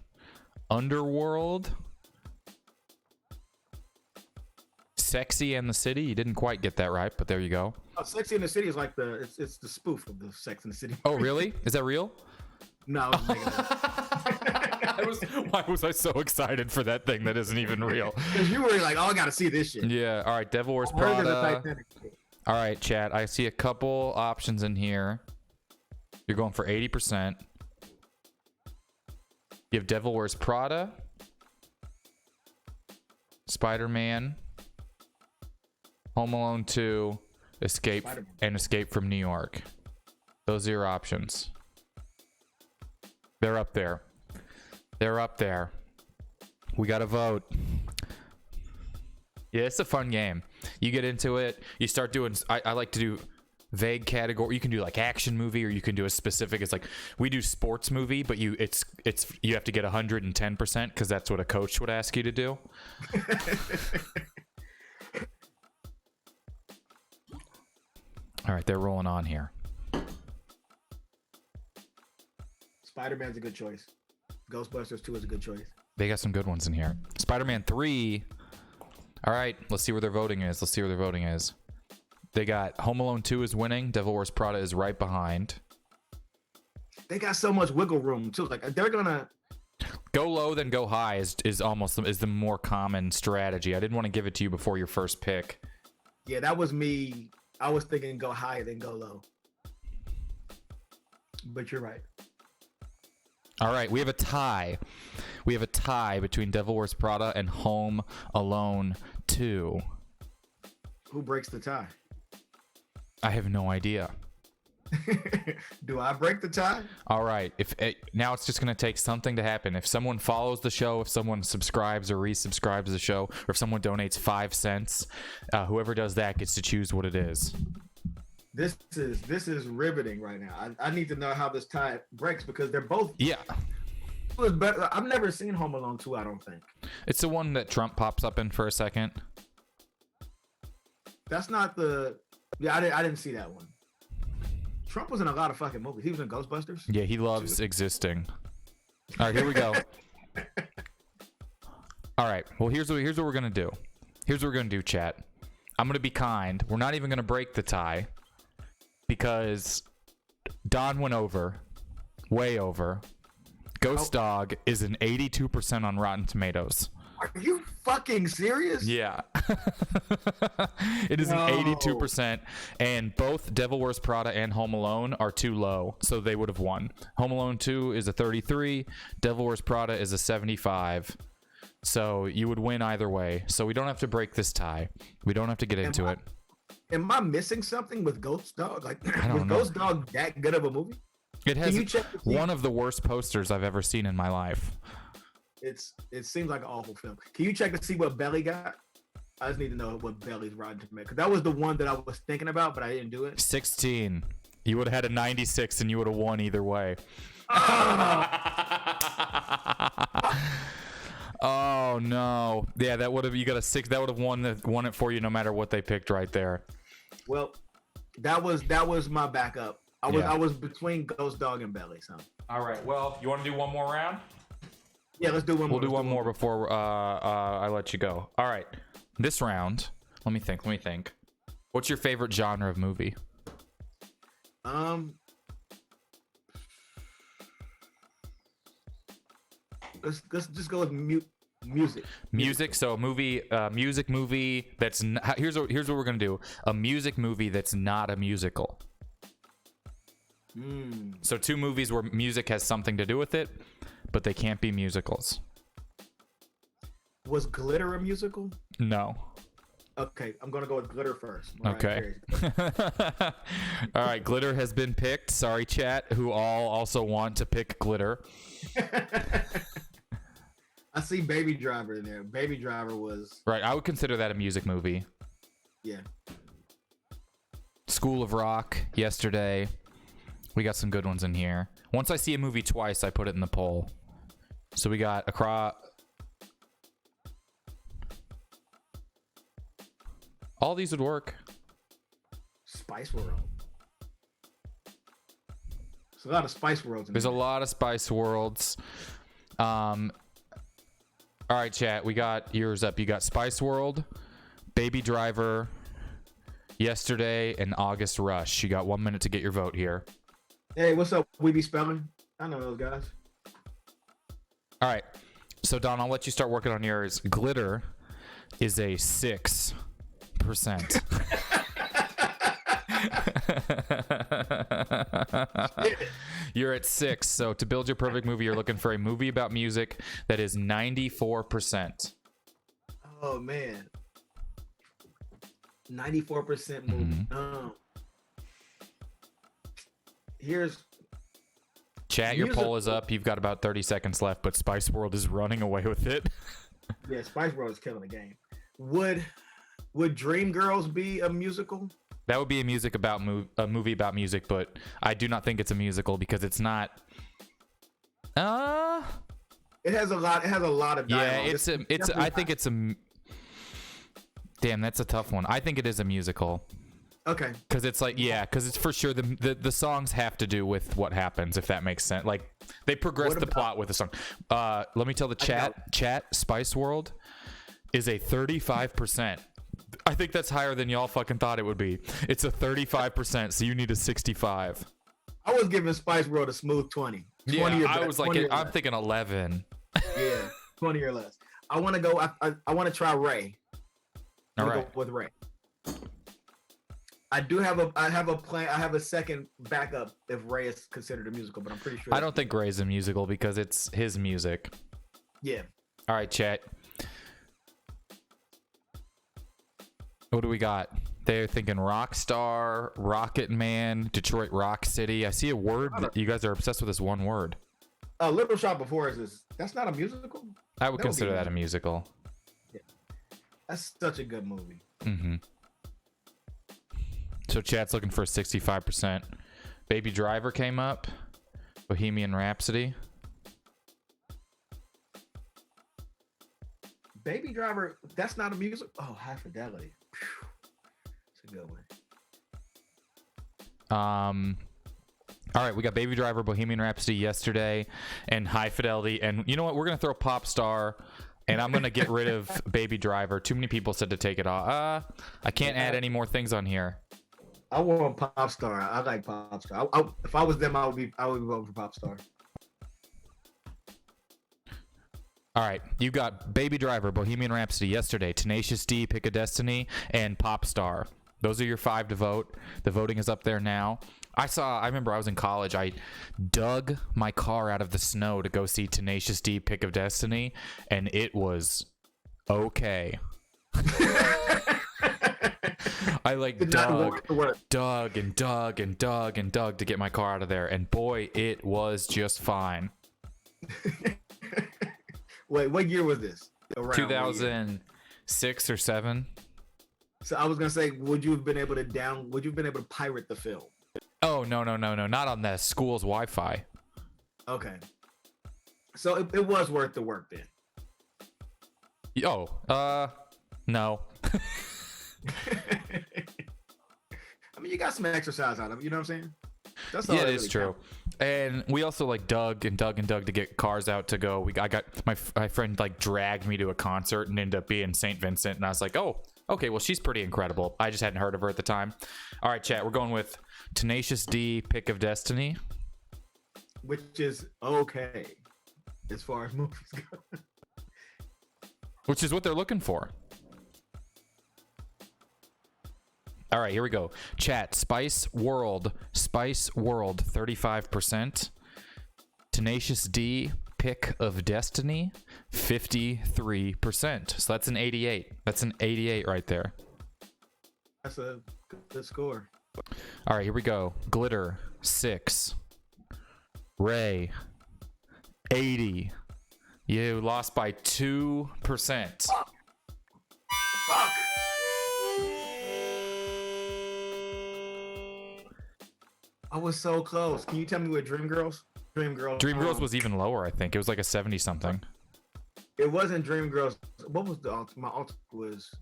[SPEAKER 2] Underworld, Sexy and the City. You didn't quite get that right, but there you go.
[SPEAKER 3] Sexy and the City is like it's the spoof of the Sex and the City.
[SPEAKER 2] Oh, really? Is that real?
[SPEAKER 3] No.
[SPEAKER 2] Why was I so excited for that thing that isn't even real?
[SPEAKER 3] Because you were like, oh, I gotta see this shit.
[SPEAKER 2] Yeah. All right. Devil Wears
[SPEAKER 3] I heard there's a
[SPEAKER 2] Prada.
[SPEAKER 3] Titanic shit.
[SPEAKER 2] All right, chat. I see a couple options in here. You're going for 80%. You have Devil Wears Prada, Spider-Man, Home Alone 2, Escape,
[SPEAKER 3] Spider-Man.
[SPEAKER 2] and Escape from New York. Those are your options. They're up there. They're up there. We got to vote. Yeah, it's a fun game. You get into it. You start doing. I like to do vague category. You can do like action movie, or you can do a specific. It's like we do sports movie, but you have to get 110% because that's what a coach would ask you to do. All right, they're rolling on here.
[SPEAKER 3] Spider-Man's a good choice. Ghostbusters 2 is a good choice.
[SPEAKER 2] They got some good ones in here. Spider-Man 3. All right, let's see where their voting is. They got Home Alone 2 is winning. Devil Wears Prada is right behind.
[SPEAKER 3] They got so much wiggle room too. Like they're gonna
[SPEAKER 2] Go low then go high is the more common strategy. I didn't want to give it to you before your first pick.
[SPEAKER 3] Yeah, that was me. I was thinking go high then go low. But you're right.
[SPEAKER 2] All right, we have a tie. We have a tie between Devil Wears Prada and Home Alone 2.
[SPEAKER 3] Who breaks the tie?
[SPEAKER 2] I have no idea.
[SPEAKER 3] Do I break the tie?
[SPEAKER 2] All right. Now it's just going to take something to happen. If someone follows the show, if someone subscribes or resubscribes to the show, or if someone donates 5 cents, whoever does that gets to choose what it is.
[SPEAKER 3] This is riveting right now. I need to know how this tie breaks because they're both.
[SPEAKER 2] Yeah.
[SPEAKER 3] It was better. I've never seen Home Alone 2. I don't think
[SPEAKER 2] It's the one that Trump pops up in for a second.
[SPEAKER 3] that's not the. Yeah, I didn't see that one. Trump was in a lot of fucking movies. He was in Ghostbusters.
[SPEAKER 2] Yeah, he loves existing. All right, here we go. All right. Well, here's what we're gonna do. Here's what we're gonna do, chat. I'm gonna be kind. We're not even gonna break the tie because Don went over, way over. Ghost Dog is an 82% on Rotten Tomatoes.
[SPEAKER 3] Are you fucking serious?
[SPEAKER 2] Yeah. It is an 82%, and both Devil Wears Prada and Home Alone are too low, so they would have won. Home Alone 2 is a 33, Devil Wears Prada is a 75. So you would win either way. So we don't have to break this tie. We don't have to get into it.
[SPEAKER 3] Am I missing something with Ghost Dog? Like,
[SPEAKER 2] don't
[SPEAKER 3] was
[SPEAKER 2] know.
[SPEAKER 3] Ghost Dog that good of a movie?
[SPEAKER 2] It has
[SPEAKER 3] you check to see-
[SPEAKER 2] one of the worst posters I've ever seen in my life.
[SPEAKER 3] It seems like an awful film. Can you check to see what Belly got? I just need to know what Belly's Rotten Tomatoes. Because that was the one that I was thinking about, but I didn't do it.
[SPEAKER 2] 16. You would have had a 96 and you would have won either way. Oh no. Yeah, that would have you got a 6. That would have won it for you no matter what they picked right there.
[SPEAKER 3] Well, that was my backup. I was between Ghost Dog and Belly. So.
[SPEAKER 2] All right. Well, you want to do one more round?
[SPEAKER 3] Yeah, let's do one more.
[SPEAKER 2] We'll do one more before I let you go. All right. This round, let me think. What's your favorite genre of movie?
[SPEAKER 3] Let's just go with music.
[SPEAKER 2] Music. So a music movie that's here's what we're gonna do. A music movie that's not a musical. So 2 movies where music has something to do with it, but they can't be musicals.
[SPEAKER 3] Was Glitter a musical?
[SPEAKER 2] No.
[SPEAKER 3] Okay, I'm gonna go with Glitter first.
[SPEAKER 2] Okay. All right, Glitter has been picked. Sorry, chat, who all also want to pick Glitter.
[SPEAKER 3] I see Baby Driver in there. Baby Driver was
[SPEAKER 2] Right, I would consider that a music movie.
[SPEAKER 3] yeah.
[SPEAKER 2] School of Rock, Yesterday. We got some good ones in here. Once I see a movie twice, I put it in the poll. So we got across. All these would work.
[SPEAKER 3] Spice World. There's a lot of Spice Worlds in
[SPEAKER 2] There's a
[SPEAKER 3] there.
[SPEAKER 2] lot of Spice Worlds. All right, chat. We got yours up. You got Spice World, Baby Driver, Yesterday, and August Rush. You got 1 minute to get your vote here.
[SPEAKER 3] Hey, what's up? We be spelling. I know those guys.
[SPEAKER 2] All right. So Don, I'll let you start working on yours. Glitter is a 6%. You're at 6. So to build your perfect movie, you're looking for a movie about music that is 94%.
[SPEAKER 3] Oh man, 94% movie. Here's
[SPEAKER 2] Chat, your poll is up. You've got about 30 seconds left, but Spice World is running away with it.
[SPEAKER 3] yeah, Spice World is killing the game. Would Dreamgirls be a musical?
[SPEAKER 2] That would be a movie about music, but I do not think it's a musical because it's not.
[SPEAKER 3] It has a lot. It has a lot of dialogue.
[SPEAKER 2] Yeah, I think it's a. Damn, that's a tough one. I think it is a musical.
[SPEAKER 3] Okay.
[SPEAKER 2] Because it's like, yeah, because it's for sure the songs have to do with what happens, if that makes sense. Like they progress the plot with the song. Let me tell the chat. Spice World is a 35%. I think that's higher than y'all fucking thought it would be. It's a 35%, so you need a 65.
[SPEAKER 3] I was giving Spice World a smooth 20. 20
[SPEAKER 2] yeah, I was like, I'm thinking 11.
[SPEAKER 3] Yeah, 20 or less. I want to go. I want to try Ray.
[SPEAKER 2] All right.
[SPEAKER 3] Go with Ray. I have a plan. I have a second backup if Ray is considered a musical, but I'm pretty sure.
[SPEAKER 2] I don't think Ray's a musical because it's his music.
[SPEAKER 3] Yeah.
[SPEAKER 2] All right, chat. What do we got? They're thinking Rockstar, Rocket Man, Detroit Rock City. I see a word that you guys are obsessed with this one word.
[SPEAKER 3] Little Shop of Horrors that's not a musical?
[SPEAKER 2] I would consider that a musical.
[SPEAKER 3] Yeah. That's such a good movie.
[SPEAKER 2] Mm-hmm. So chat's looking for a 65%. Baby Driver came up. Bohemian Rhapsody.
[SPEAKER 3] Baby Driver, that's not a music. Oh, High Fidelity. Whew. It's a good one.
[SPEAKER 2] All right, we got Baby Driver, Bohemian Rhapsody yesterday, and High Fidelity. And you know what? We're gonna throw Pop Star, and I'm gonna get rid of Baby Driver. Too many people said to take it off. I can't add any more things on here.
[SPEAKER 3] I want Pop Star. I like Pop Star. If I was them, I would be voting for Pop Star.
[SPEAKER 2] All right, you got Baby Driver, Bohemian Rhapsody yesterday, Tenacious D, Pick a Destiny, and Pop Star. Those are your 5 to vote. The voting is up there now. I remember I was in college. I dug my car out of the snow to go see Tenacious D, Pick of Destiny, and it was okay. I like dug to get my car out of there, and boy, it was just fine.
[SPEAKER 3] Wait, what year was this?
[SPEAKER 2] 2006 or 7.
[SPEAKER 3] So I was gonna say, would you have been able to pirate the film?
[SPEAKER 2] Oh no, not on the school's Wi-Fi.
[SPEAKER 3] Okay. So it was worth the work then.
[SPEAKER 2] No.
[SPEAKER 3] I mean, you got some exercise out of it, you know what I'm saying? That's all.
[SPEAKER 2] Yeah, it is true. And we also like dug to get cars out to go. I got my friend like dragged me to a concert and ended up being St. Vincent, and I was like, oh, okay, well she's pretty incredible. I just hadn't heard of her at the time. All right, chat, we're going with Tenacious D, Pick of Destiny,
[SPEAKER 3] which is okay as far as movies go.
[SPEAKER 2] Which is what they're looking for. All right, here we go. Chat, Spice World, 35%. Tenacious D, Pick of Destiny, 53%. So that's an 88. That's an 88 right there.
[SPEAKER 3] That's a good score.
[SPEAKER 2] All right, here we go. Glitter, 6. Ray, 80. You lost by 2%.
[SPEAKER 3] Fuck. I was so close. Can you tell me what Dreamgirls?
[SPEAKER 2] Dreamgirls was even lower, I think. It was like a 70 something.
[SPEAKER 3] It wasn't Dreamgirls. What was my alt was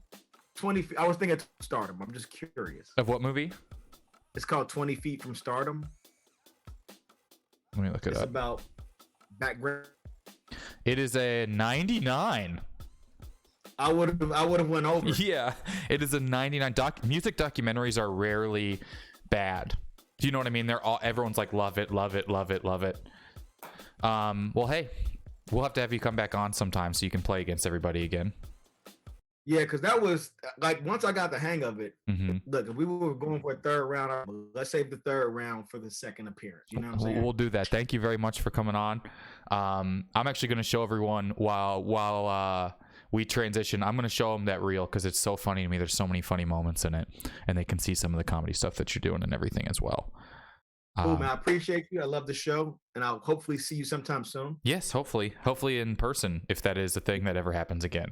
[SPEAKER 3] 20 feet. I was thinking Stardom. I'm just curious.
[SPEAKER 2] Of what movie?
[SPEAKER 3] It's called 20 Feet from Stardom.
[SPEAKER 2] Let me look it up.
[SPEAKER 3] It's about background.
[SPEAKER 2] It is a 99.
[SPEAKER 3] I would have went over.
[SPEAKER 2] Yeah, it is a 99. Music documentaries are rarely bad. Do you know what I mean? Everyone's like, love it. Well, hey, We'll have to have you come back on sometime so you can play against everybody again.
[SPEAKER 3] Yeah, because that was like once I got the hang of it.
[SPEAKER 2] Mm-hmm.
[SPEAKER 3] Look, if we were going for a third round, let's save the third round for the second appearance. You know what I'm saying?
[SPEAKER 2] We'll do that. Thank you very much for coming on. I'm actually going to show everyone while we transition. I'm going to show them that reel because it's so funny to me. There's so many funny moments in it, and they can see some of the comedy stuff that you're doing and everything as well.
[SPEAKER 3] Cool, man. I appreciate you. I love the show, and I'll hopefully see you sometime soon.
[SPEAKER 2] Yes, hopefully in person, if that is a thing that ever happens again.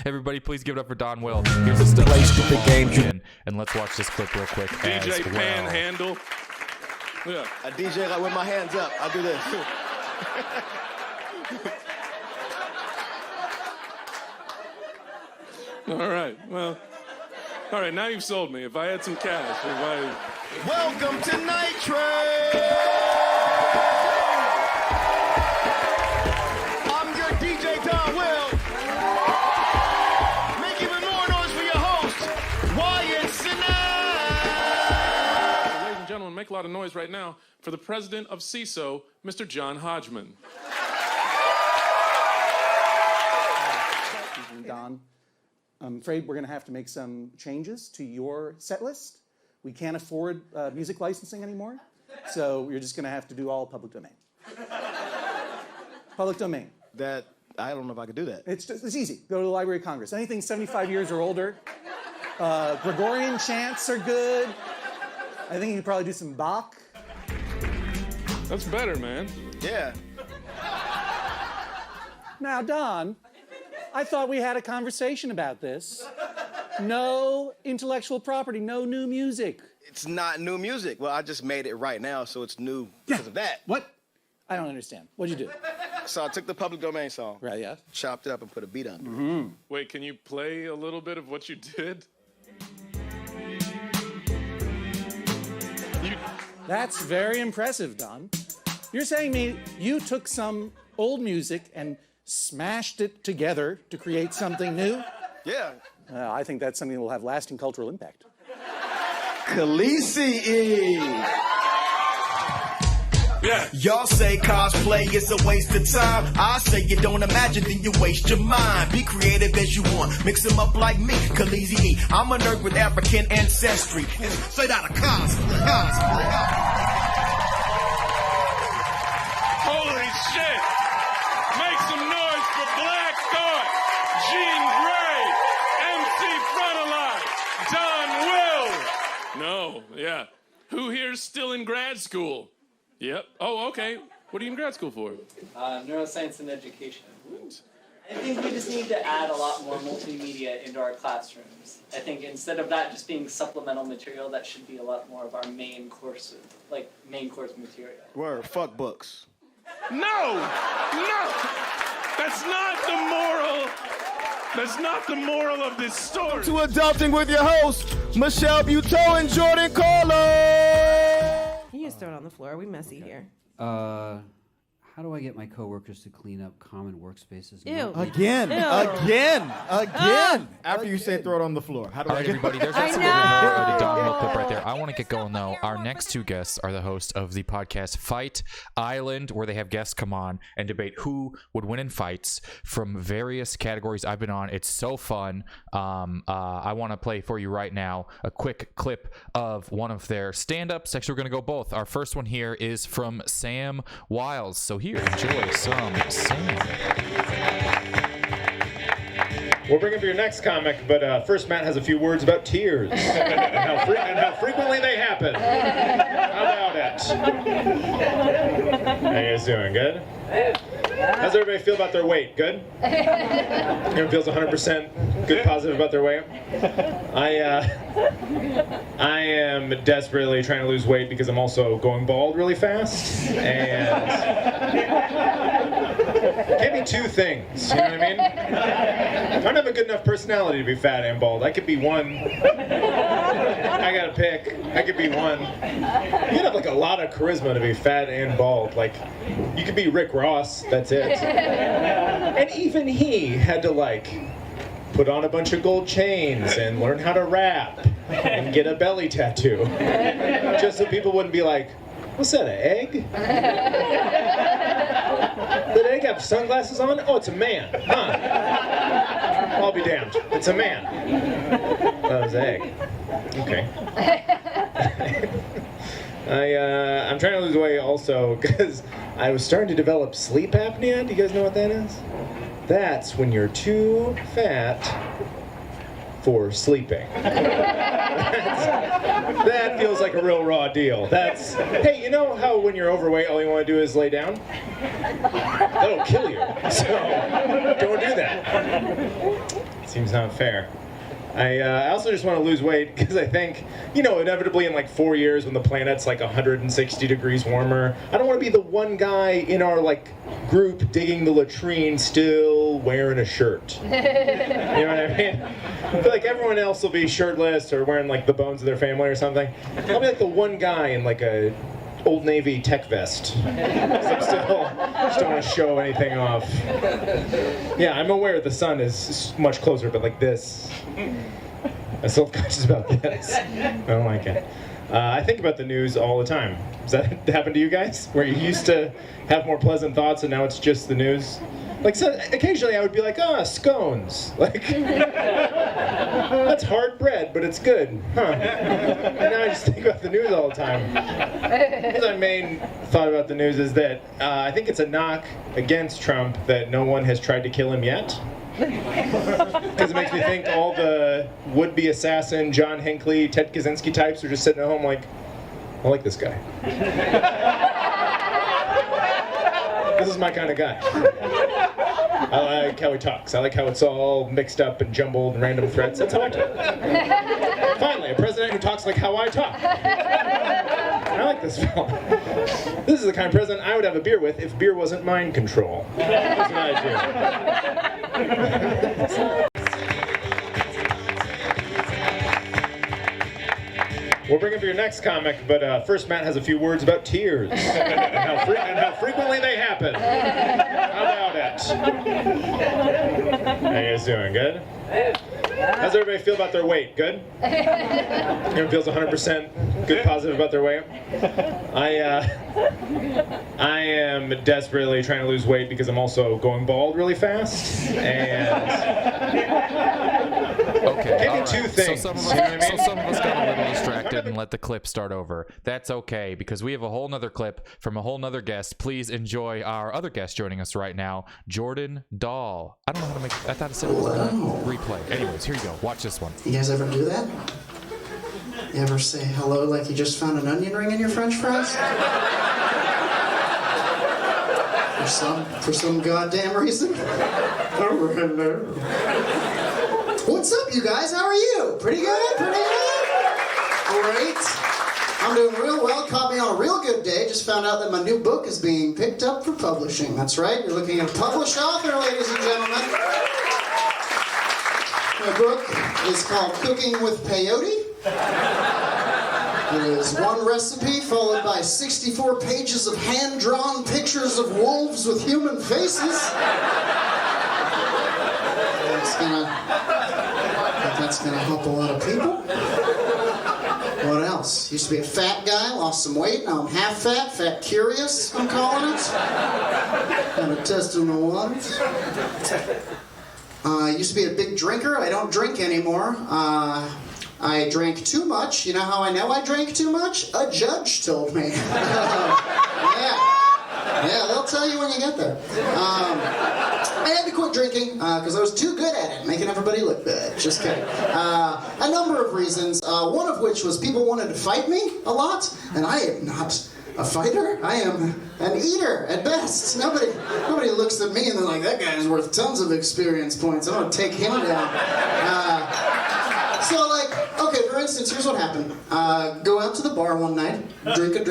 [SPEAKER 2] Everybody, please give it up for Donwill. Here's a step the game, and let's watch this clip real quick.
[SPEAKER 5] DJ Panhandle. Yeah.
[SPEAKER 6] I DJ like with my hands up. I'll do this.
[SPEAKER 5] All right. Well. All right. Now you've sold me. If I had some cash,
[SPEAKER 6] Welcome to Night Train. I'm your DJ Donwill. Make even more noise for your host, Wyatt Sinai.
[SPEAKER 5] Ladies and gentlemen, make a lot of noise right now for the president of CISO, Mr. John Hodgman.
[SPEAKER 7] Don, I'm afraid we're going to have to make some changes to your set list. We can't afford music licensing anymore, so you're just going to have to do all public domain. Public domain.
[SPEAKER 6] That, I don't know if I could do that.
[SPEAKER 7] It's easy. Go to the Library of Congress. Anything 75 years or older. Gregorian chants are good. I think you could probably do some Bach.
[SPEAKER 5] That's better, man.
[SPEAKER 6] Yeah.
[SPEAKER 7] Now, Don, I thought we had a conversation about this. No intellectual property, no new music.
[SPEAKER 6] It's not new music. Well, I just made it right now, so it's new because of that.
[SPEAKER 7] What? I don't understand. What'd you do?
[SPEAKER 6] So I took the public domain song,
[SPEAKER 7] Right, yeah.
[SPEAKER 6] chopped it up, and put a beat on it.
[SPEAKER 7] Mm-hmm.
[SPEAKER 5] Wait, can you play a little bit of what you did?
[SPEAKER 7] That's very impressive, Don. You're saying me you took some old music and smashed it together to create something new?
[SPEAKER 6] Yeah.
[SPEAKER 7] I think that's something that will have lasting cultural impact.
[SPEAKER 6] Khaleesi.
[SPEAKER 5] Yeah.
[SPEAKER 8] Y'all say cosplay is a waste of time. I say you don't imagine, then you waste your mind. Be creative as you want. Mix them up like me, Khaleesi. I'm a nerd with African ancestry. Straight out of cosplay.
[SPEAKER 5] Holy shit! Make some noise for Black Thought, Jean Grey, MC Frontalot, Donwill. No, yeah. Who here's still in grad school? Yep. Oh, okay. What are you in grad school for?
[SPEAKER 9] Neuroscience and education. I think we just need to add a lot more multimedia into our classrooms. I think instead of that just being supplemental material, that should be a lot more of our main course, main course material.
[SPEAKER 6] Word, fuck books.
[SPEAKER 5] No! That's not the moral. That's not the moral of this story.
[SPEAKER 6] To Adulting with your hosts, Michelle Buteau and Jordan Carlo.
[SPEAKER 10] You just throw it on the floor. We messy here.
[SPEAKER 11] How do I get my coworkers to clean up common workspaces?
[SPEAKER 10] Ew.
[SPEAKER 4] Again. After you say throw it on the floor. How do
[SPEAKER 2] All
[SPEAKER 4] I
[SPEAKER 2] right,
[SPEAKER 4] get
[SPEAKER 2] everybody, there's that the Donwill clip right there. I want to get going, though. Our next two guests are the hosts of the podcast Fight Island, where they have guests come on and debate who would win in fights from various categories I've been on. It's so fun. I want to play for you right now a quick clip of one of their stand-ups. Actually, we're going to go both. Our first one here is from Sam Wiles. So here, enjoy some Sam.
[SPEAKER 12] We'll bring up your next comic, but first Matt has a few words about tears and how frequently they happen. How about it? How you guys doing? Good? How's everybody feel about their weight? Good? Everyone feels 100% good, positive about their weight? I am desperately trying to lose weight because I'm also going bald really fast, and it can't be two things, you know what I mean? I don't have a good enough personality to be fat and bald. I could be one. I gotta pick. I could be one. You have like a lot of charisma to be fat and bald. Like, you could be Rick Ross, that's it. And even he had to like put on a bunch of gold chains and learn how to rap and get a belly tattoo. Just so people wouldn't be like, what's that, an egg? Did egg have sunglasses on? Oh, it's a man. Huh. I'll be damned. It's a man. That was egg. Okay. I'm trying to lose weight also because I was starting to develop sleep apnea. Do you guys know what that is? That's when you're too fat for sleeping. That feels like a real raw deal. That's, hey, you know how when you're overweight, all you want to do is lay down? That'll kill you. So don't do that. Seems not fair. I also just want to lose weight because I think, you know, inevitably in like 4 years when the planet's like 160 degrees warmer, I don't want to be the one guy in our like group digging the latrine still wearing a shirt. You know what I mean? I feel like everyone else will be shirtless or wearing like the bones of their family or something. I'll be like the one guy in like a Old Navy tech vest. I still just don't want to show anything off. Yeah, I'm aware the sun is much closer, but like this. I'm self-conscious about this. I don't like it. I think about the news all the time. Does that happen to you guys? Where you used to have more pleasant thoughts and now it's just the news? Like, so occasionally I would be like, scones. Like, that's hard bread, but it's good. Huh. And now I just think about the news all the time. Because my main thought about the news is that I think it's a knock against Trump that no one has tried to kill him yet. Because it makes me think all the would-be assassin, John Hinckley, Ted Kaczynski types are just sitting at home like, I like this guy. This is my kind of guy. I like how he talks. I like how it's all mixed up and jumbled and random threats. That's how I talk. Finally, a president who talks like how I talk. I like this fella. This is the kind of president I would have a beer with if beer wasn't mind control. That's what I do. We'll bring up your next comic, but first Matt has a few words about tears and how frequently they happen. How about it? How you guys doing? Good? How's everybody feel about their weight? Good? Everyone feels 100% good, positive about their weight? I am desperately trying to lose weight because I'm also going bald really fast,
[SPEAKER 2] Okay, all right.
[SPEAKER 12] two things.
[SPEAKER 2] So some of us got a little distracted and let the clip start over. That's okay, because we have a whole nother clip from a whole nother guest. Please enjoy our other guest joining us right now, Jordan Dahl. I don't know how to make. I thought it said it was a replay. Anyways, here you go. Watch this one.
[SPEAKER 13] You guys ever do that? You ever say hello like you just found an onion ring in your French fries? For some goddamn reason. Hello. What's up, you guys? How are you? Pretty good? Pretty good? Great. I'm doing real well. Caught me on a real good day. Just found out that my new book is being picked up for publishing. That's right. You're looking at a published author, ladies and gentlemen. My book is called Cooking with Peyote. It is one recipe followed by 64 pages of hand-drawn pictures of wolves with human faces. That's gonna help a lot of people. What else? Used to be a fat guy, lost some weight, now I'm half fat, fat curious, I'm calling it. Kind of testing the waters. I used to be a big drinker, I don't drink anymore. I drank too much. You know how I know I drank too much? A judge told me. Yeah, they'll tell you when you get there. I had to quit drinking because I was too good at it, making everybody look good. Just kidding. A number of reasons, one of which was people wanted to fight me a lot, and I am not a fighter. I am an eater at best. Nobody looks at me and they're like, that guy's worth tons of experience points. I'm going to take him down. So, like, okay, for instance, here's what happened. Go out to the bar one night, drink a,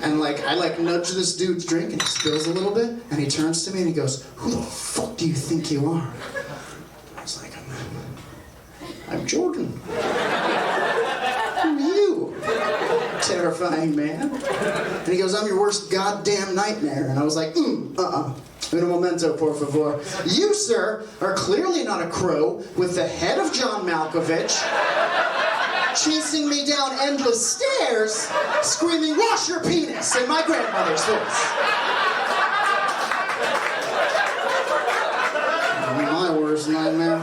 [SPEAKER 13] and, like, I, like, nudge this dude's drink, and he spills a little bit, and he turns to me and he goes, who the fuck do you think you are? I was like, I'm Jordan. Who are you? Terrifying man. And he goes, I'm your worst goddamn nightmare. And I was like, Un momento, por favor. You, sir, are clearly not a crow with the head of John Malkovich chasing me down endless stairs, screaming, wash your penis, in my grandmother's voice. worst nightmare.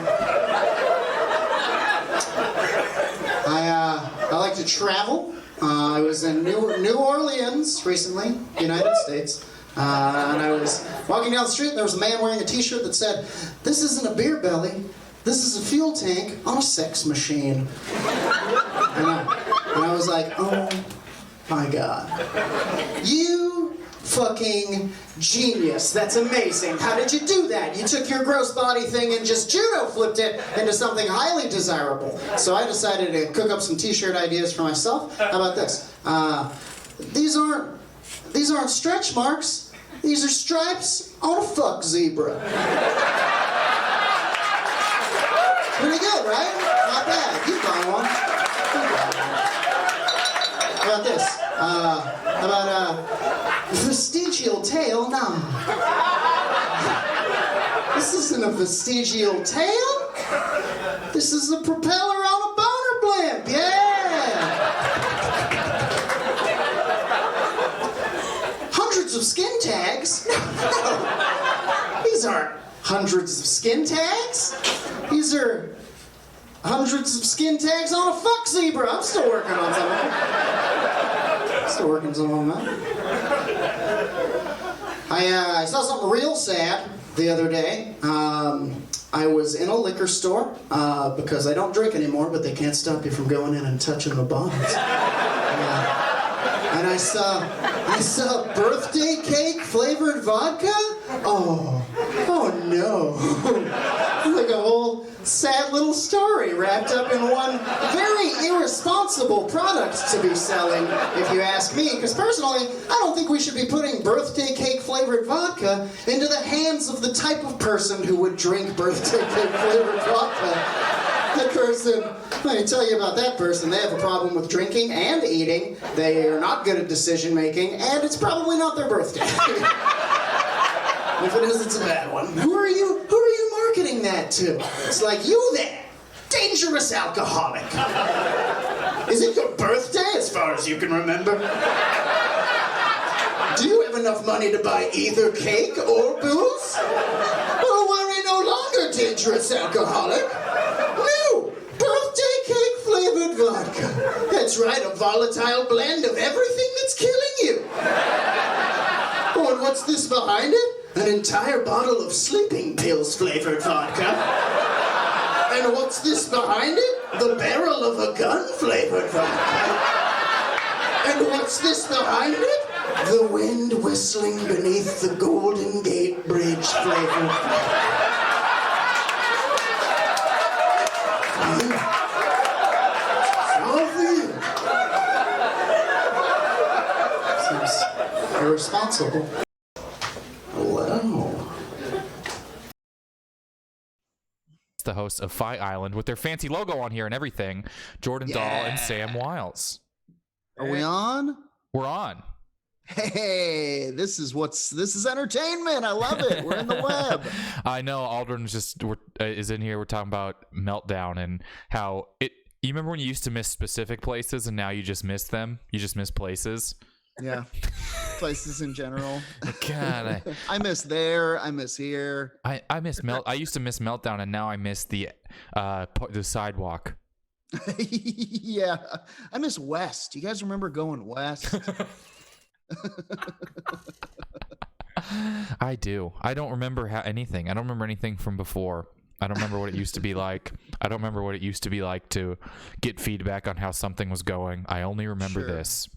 [SPEAKER 13] I like to travel. I was in New Orleans recently, United States. And I was walking down the street, and there was a man wearing a t-shirt that said, "This isn't a beer belly, this is a fuel tank on a sex machine." And I was like, oh my God. You fucking genius. That's amazing. How did you do that? You took your gross body thing and just judo flipped it into something highly desirable. So I decided to cook up some t-shirt ideas for myself. How about this? These aren't stretch marks. These are stripes on a fuck zebra. Pretty good, right? Not bad. You got one. How about this? How about vestigial tail? Nah. This isn't a vestigial tail. This is a propeller on a boner blimp. Yeah. Hundreds of skin tags? No. These aren't hundreds of skin tags. These are hundreds of skin tags on a fuck zebra. I'm still working on some of them. Still working on some of them. I saw something real sad the other day. I was in a liquor store because I don't drink anymore, but they can't stop you from going in and touching the bottles. And I saw birthday cake flavored vodka. Oh no. Like a whole sad little story wrapped up in one very irresponsible product to be selling, if you ask me. Because personally, I don't think we should be putting birthday cake flavored vodka into the hands of the type of person who would drink birthday cake flavored vodka. That person, let me tell you about that person. They have a problem with drinking and eating. They are not good at decision making, and it's probably not their birthday. If it is, it's a bad one. Who are you marketing that to? It's like, you there, dangerous alcoholic. Is it your birthday as far as you can remember? Do you have enough money to buy either cake or booze? Oh, worry no longer, dangerous alcoholic. New birthday cake flavored vodka. That's right, a volatile blend of everything that's killing you. Oh, and what's this behind it? An entire bottle of sleeping pills flavored vodka. And what's this behind it? The barrel of a gun flavored vodka. And what's this behind it? The wind whistling beneath the Golden Gate Bridge flavored vodka. Seems irresponsible. Wow.
[SPEAKER 2] It's the hosts of Fi Island with their fancy logo on here and everything. Jordan Dahl and Sam Wiles.
[SPEAKER 6] Are we on?
[SPEAKER 2] We're on.
[SPEAKER 6] Hey, this is entertainment. I love it. We're in the web.
[SPEAKER 2] I know Aldrin is in here. We're talking about Meltdown and how it. You remember when you used to miss specific places and now you just miss them? You just miss places.
[SPEAKER 6] Yeah, places in general.
[SPEAKER 2] God,
[SPEAKER 6] I miss there. I miss here.
[SPEAKER 2] I miss I used to miss Meltdown, and now I miss the sidewalk.
[SPEAKER 6] Yeah, I miss West. You guys remember going West?
[SPEAKER 2] I do. I don't remember anything. I don't remember anything from before. I don't remember what it used to be like. I don't remember what it used to be like to get feedback on how something was going. I only remember this.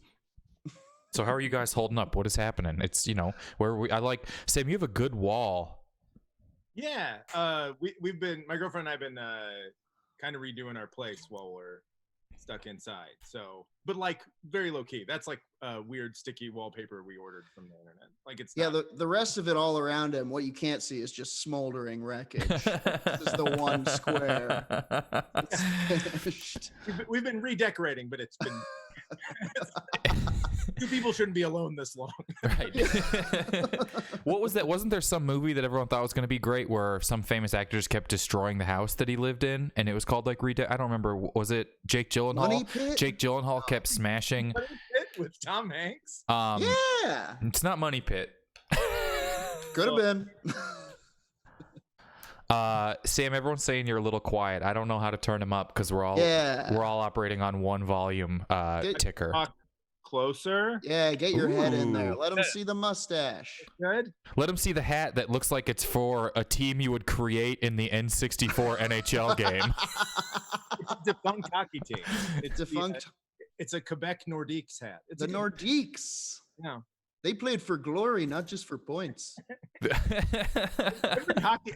[SPEAKER 2] So how are you guys holding up? What is happening? It's, Sam, you have a good wall.
[SPEAKER 12] Yeah. We've been, my girlfriend and I have been kind of redoing our place while we're stuck inside. So, but like very low key. That's like weird sticky wallpaper we ordered from the internet. Like it's
[SPEAKER 6] the rest of it all around him, what you can't see is just smoldering wreckage. This is the one square.
[SPEAKER 12] We've been redecorating, but it's been two people shouldn't be alone this long.
[SPEAKER 2] Right. What was that? Wasn't there some movie that everyone thought was going to be great where some famous actors kept destroying the house that he lived in, and it was called like I don't remember. Was it Jake Gyllenhaal?
[SPEAKER 6] Money Pit?
[SPEAKER 2] Jake Gyllenhaal kept smashing.
[SPEAKER 12] Money Pit with Tom Hanks.
[SPEAKER 6] Yeah.
[SPEAKER 2] It's not Money Pit.
[SPEAKER 6] Could have been.
[SPEAKER 2] Sam, everyone's saying you're a little quiet. I don't know how to turn him up because we're all operating on one volume ticker.
[SPEAKER 12] Talk closer.
[SPEAKER 6] Yeah, get your head in there. Let them see the mustache.
[SPEAKER 12] Good.
[SPEAKER 2] Let him see the hat that looks like it's for a team you would create in the N64 NHL game.
[SPEAKER 12] It's a defunct hockey team. It's
[SPEAKER 6] Defunct.
[SPEAKER 12] It's a Quebec Nordiques hat. It's
[SPEAKER 6] The Nordiques.
[SPEAKER 12] Yeah.
[SPEAKER 6] They played for glory, not just for points.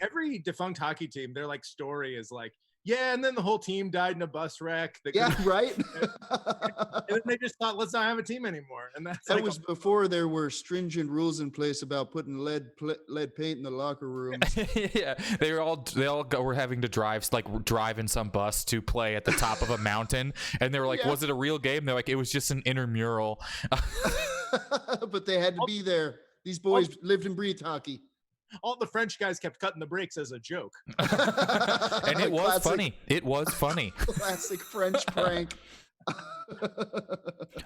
[SPEAKER 12] Every defunct hockey team, their like story is like, yeah, and then the whole team died in a bus wreck.
[SPEAKER 6] Right.
[SPEAKER 12] And then they just thought, let's not have a team anymore. And that
[SPEAKER 6] was before there were stringent rules in place about putting lead paint in the locker rooms.
[SPEAKER 2] Yeah, they all were having to drive in some bus to play at the top of a mountain, and they were like, was it a real game? They're like, it was just an intramural.
[SPEAKER 6] But they had to be there. These boys lived and breathed hockey.
[SPEAKER 12] All the French guys kept cutting the brakes as a joke.
[SPEAKER 2] And it was funny. It was funny.
[SPEAKER 6] Classic French prank.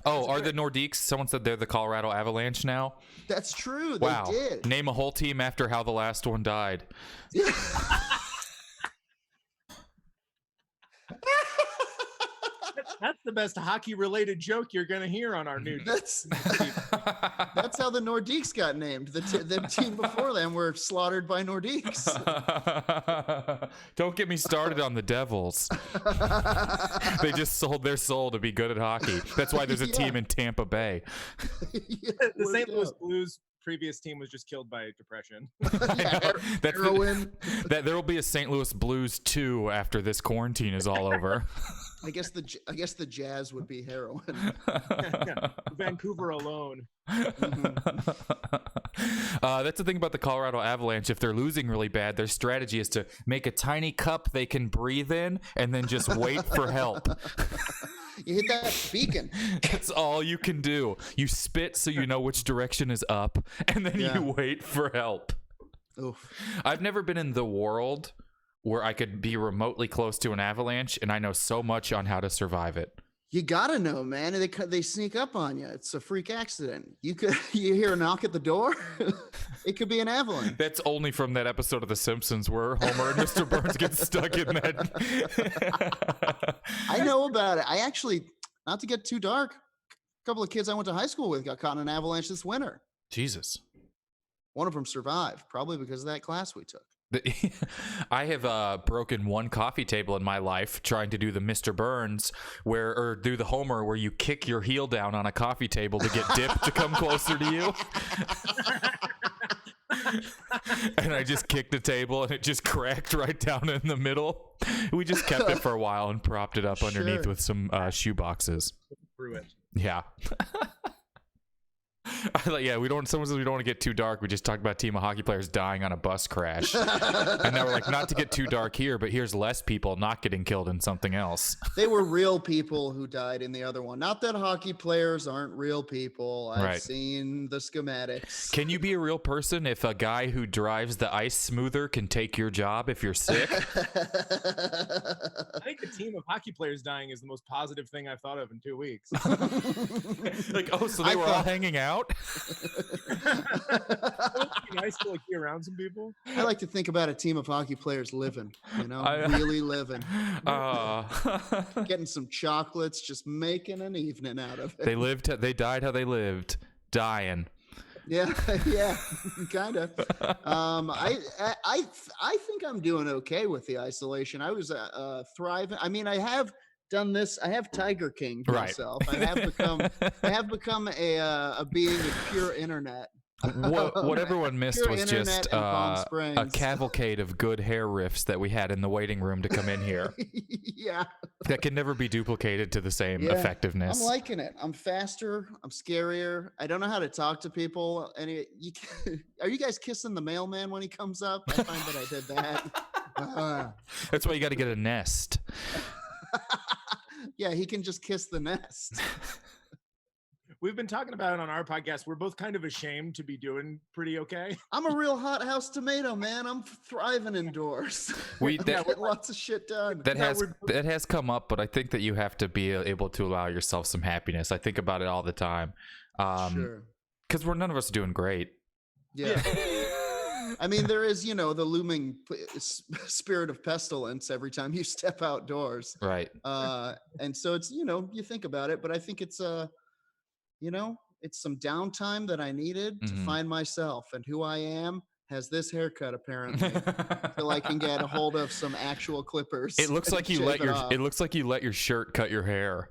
[SPEAKER 2] Oh, are the Nordiques? Someone said they're the Colorado Avalanche now.
[SPEAKER 6] That's true.
[SPEAKER 2] Wow.
[SPEAKER 6] They did.
[SPEAKER 2] Name a whole team after how the last one died.
[SPEAKER 12] That's the best hockey-related joke you're gonna hear on our new.
[SPEAKER 6] That's how the Nordiques got named. The team before them were slaughtered by Nordiques.
[SPEAKER 2] Don't get me started on the Devils. They just sold their soul to be good at hockey. That's why there's a team in Tampa Bay.
[SPEAKER 12] The St. Louis Blues previous team was just killed by depression.
[SPEAKER 6] Heroin.
[SPEAKER 2] There will be a St. Louis Blues 2 after this quarantine is all over.
[SPEAKER 6] I guess the Jazz would be heroin.
[SPEAKER 12] Vancouver alone.
[SPEAKER 2] That's the thing about the Colorado Avalanche. If they're losing really bad, their strategy is to make a tiny cup they can breathe in and then just wait for help.
[SPEAKER 6] You hit that beacon.
[SPEAKER 2] That's all you can do. You spit so you know which direction is up, and then you wait for help.
[SPEAKER 6] Oof.
[SPEAKER 2] I've never been in the world where I could be remotely close to an avalanche, and I know so much on how to survive it.
[SPEAKER 6] You gotta know, man. They sneak up on you. It's a freak accident. You hear a knock at the door. It could be an avalanche.
[SPEAKER 2] That's only from that episode of The Simpsons where Homer and Mr. Burns get stuck in that.
[SPEAKER 6] I know about it. I actually, not to get too dark, a couple of kids I went to high school with got caught in an avalanche this winter.
[SPEAKER 2] Jesus.
[SPEAKER 6] One of them survived, probably because of that class we took.
[SPEAKER 2] I have broken one coffee table in my life trying to do the Mr. Burns or do the Homer where you kick your heel down on a coffee table to get dip to come closer to you. And I just kicked the table and it just cracked right down in the middle. We just kept it for a while and propped it up underneath with some shoe boxes.
[SPEAKER 12] Through it.
[SPEAKER 2] Yeah. We don't want to get too dark. We just talked about a team of hockey players dying on a bus crash. And now we're like, not to get too dark here, but here's less people not getting killed in something else.
[SPEAKER 6] They were real people who died in the other one. Not that hockey players aren't real people. I've seen the schematics.
[SPEAKER 2] Can you be a real person if a guy who drives the ice smoother can take your job if you're sick?
[SPEAKER 12] I think a team of hockey players dying is the most positive thing I've thought of in 2 weeks.
[SPEAKER 2] So they were all hanging out?
[SPEAKER 12] Nice to be around some people.
[SPEAKER 6] I like to think about a team of hockey players living, really living. Getting some chocolates, just making an evening out of it.
[SPEAKER 2] They died how they lived, dying.
[SPEAKER 6] Yeah, kind of. I think I'm doing okay with the isolation. I was thriving. I mean, I have done this. I have Tiger King myself. I have become a being of pure internet.
[SPEAKER 2] What everyone missed was just a cavalcade of good hair riffs that we had in the waiting room to come in here.
[SPEAKER 6] Yeah.
[SPEAKER 2] That can never be duplicated to the same effectiveness.
[SPEAKER 6] I'm liking it. I'm faster. I'm scarier. I don't know how to talk to people. Are you guys kissing the mailman when he comes up? I find that I did that.
[SPEAKER 2] That's why you got to get a nest.
[SPEAKER 6] Yeah, he can just kiss the nest.
[SPEAKER 12] We've been talking about it on our podcast. We're both kind of ashamed to be doing pretty okay.
[SPEAKER 6] I'm a real hothouse tomato, man. I'm thriving indoors. Get lots of shit done.
[SPEAKER 2] That has come up, but I think that you have to be able to allow yourself some happiness. I think about it all the time.
[SPEAKER 6] Sure.
[SPEAKER 2] Because none of us are doing great.
[SPEAKER 6] Yeah. I mean, there is, the looming spirit of pestilence every time you step outdoors.
[SPEAKER 2] Right.
[SPEAKER 6] And so it's, you think about it, but I think it's it's some downtime that I needed to find myself, and who I am has this haircut apparently, so I can get a hold of some actual clippers.
[SPEAKER 2] It looks like you let your shirt cut your hair.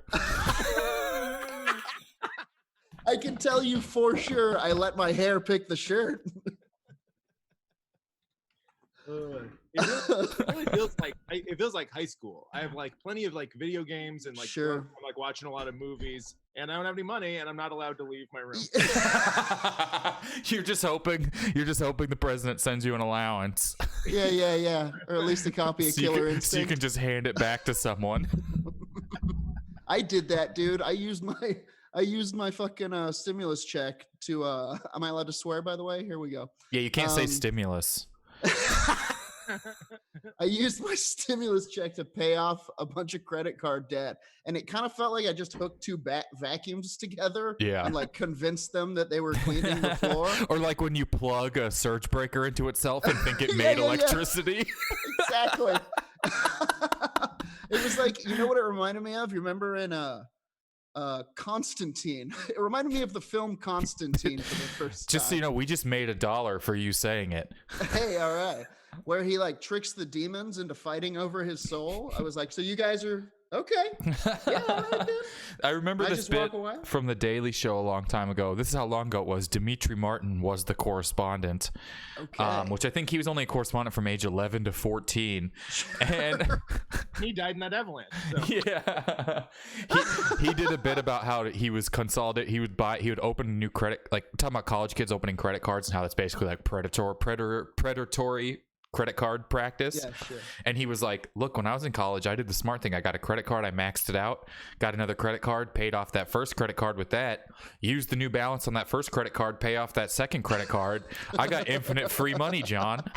[SPEAKER 6] I can tell you for sure I let my hair pick the shirt.
[SPEAKER 12] It feels like high school. I have like plenty of like video games and like
[SPEAKER 6] Sure.
[SPEAKER 12] I'm like watching a lot of movies, and I don't have any money, and I'm not allowed to leave my room.
[SPEAKER 2] You're just hoping the president sends you an allowance.
[SPEAKER 6] Yeah. Or at least a copy of Killer Instinct.
[SPEAKER 2] So you can just hand it back to someone.
[SPEAKER 6] I did that, dude. I used my fucking stimulus check to am I allowed to swear, by the way? Here we go.
[SPEAKER 2] Yeah, you can't say stimulus.
[SPEAKER 6] I used my stimulus check to pay off a bunch of credit card debt, and it kind of felt like I just hooked two vacuums together and like convinced them that they were cleaning the floor.
[SPEAKER 2] Or like when you plug a surge breaker into itself and think it made electricity.
[SPEAKER 6] Exactly. It was like, you know what it reminded me of? You remember in Constantine? It reminded me of the film Constantine for the first time.
[SPEAKER 2] Just so you know, we just made $1 for you saying it.
[SPEAKER 6] Hey, all right. Where he like tricks the demons into fighting over his soul. I was like, so you guys are okay. Yeah, all right, then.
[SPEAKER 2] I remember this bit from The Daily Show a long time ago. This is how long ago it was. Dimitri Martin was the correspondent, which I think he was only a correspondent from age 11 to 14. And
[SPEAKER 12] he died in that avalanche. So.
[SPEAKER 2] Yeah, he did a bit about how he was consolidated. He would open a new credit, like talking about college kids opening credit cards and how that's basically like predatory credit card practice.
[SPEAKER 6] Yeah, sure.
[SPEAKER 2] And he was like, look, when I was in college, I did the smart thing. I got a credit card, I maxed it out, got another credit card, paid off that first credit card with that, used the new balance on that first credit card, pay off that second credit card. I got infinite free money, John.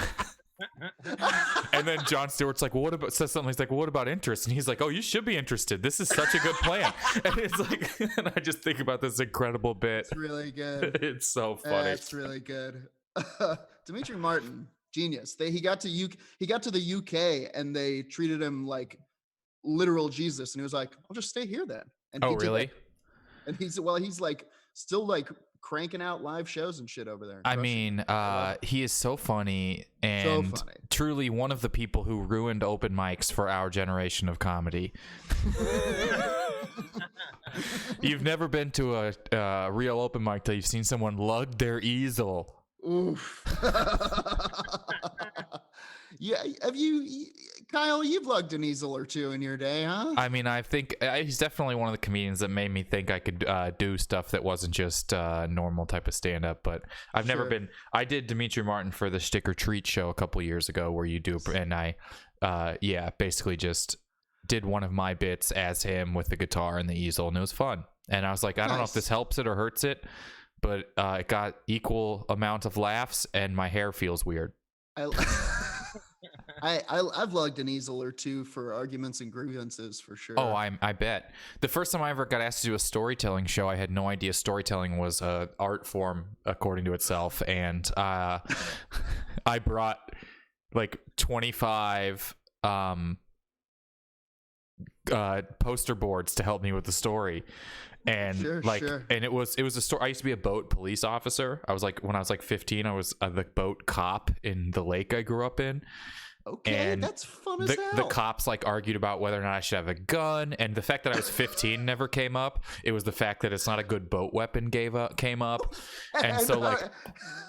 [SPEAKER 2] And then Jon Stewart's like, well, says something. He's like, well, what about interest? And he's like, oh, you should be interested. This is such a good plan. And it's like, and I just think about this incredible bit.
[SPEAKER 6] It's really good.
[SPEAKER 2] It's so funny.
[SPEAKER 6] It's really good. Dimitri Martin, genius. He got to the UK and they treated him like literal Jesus, and he was like, I'll just stay here then. And
[SPEAKER 2] oh, really?
[SPEAKER 6] And he's like still like cranking out live shows and shit over there.
[SPEAKER 2] I mean, he is so funny and truly one of the people who ruined open mics for our generation of comedy. You've never been to a real open mic till you've seen someone lug their easel.
[SPEAKER 6] Oof. Yeah, have you, Kyle? You've lugged an easel or two in your day, huh?
[SPEAKER 2] I mean, I think he's definitely one of the comedians that made me think I could do stuff that wasn't just normal type of stand-up. But I've never been. I did Dimitri Martin for the Stick or Treat show a couple years ago, where you do, and I, basically just did one of my bits as him with the guitar and the easel, and it was fun. And I was like, I don't know if this helps it or hurts it, but it got equal amount of laughs, and my hair feels weird.
[SPEAKER 6] I've lugged an easel or two for arguments and grievances for sure.
[SPEAKER 2] Oh, I bet. The first time I ever got asked to do a storytelling show, I had no idea storytelling was an art form according to itself, and I brought like 25 poster boards to help me with the story. And and it was a story. I used to be a boat police officer. I was like, when I was like 15, I was the boat cop in the lake I grew up in.
[SPEAKER 6] Okay, and that's fun as hell.
[SPEAKER 2] The cops like argued about whether or not I should have a gun, and the fact that I was 15 never came up. It was the fact that it's not a good boat weapon came up, and so like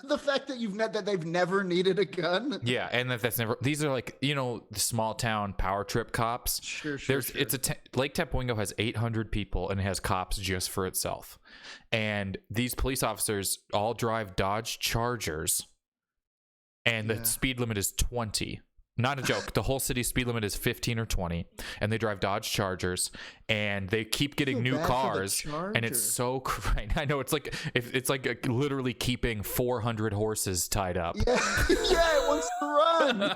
[SPEAKER 6] the fact that they've never needed a gun.
[SPEAKER 2] Yeah, and that's never. These are like, the small town power trip cops.
[SPEAKER 6] Sure.
[SPEAKER 2] It's Lake Tapwingo has 800 people and it has cops just for itself, and these police officers all drive Dodge Chargers, and the speed limit is 20. Not a joke. The whole city speed limit is 15 or 20, and they drive Dodge Chargers, and they keep getting new cars, and it's so I know it's like literally keeping 400 horses tied up.
[SPEAKER 6] Yeah, yeah, it wants to run.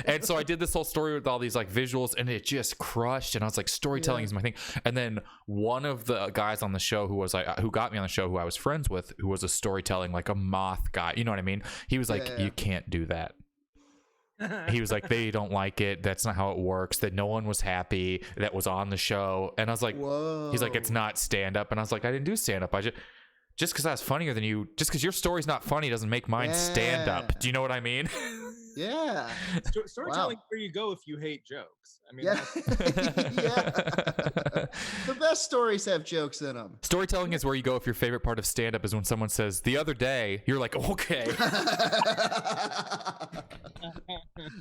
[SPEAKER 2] And so I did this whole story with all these like visuals, and it just crushed. And I was like, storytelling is my thing. And then one of the guys on the show who got me on the show, who I was friends with, who was a storytelling, like a moth guy, you know what I mean? He was like, you can't do that. He was like, they don't like it. That's not how it works. That no one was happy that was on the show. And I was like, whoa. He's like, it's not stand up. And I was like, I didn't do stand up. I just because I was funnier than you, just because your story's not funny doesn't make mine stand up. Do you know what I mean?
[SPEAKER 6] Yeah.
[SPEAKER 12] Storytelling where you go if you hate jokes. I mean,
[SPEAKER 6] yeah. The best stories have jokes in them.
[SPEAKER 2] Storytelling is where you go if your favorite part of stand up is when someone says the other day, you're like, okay.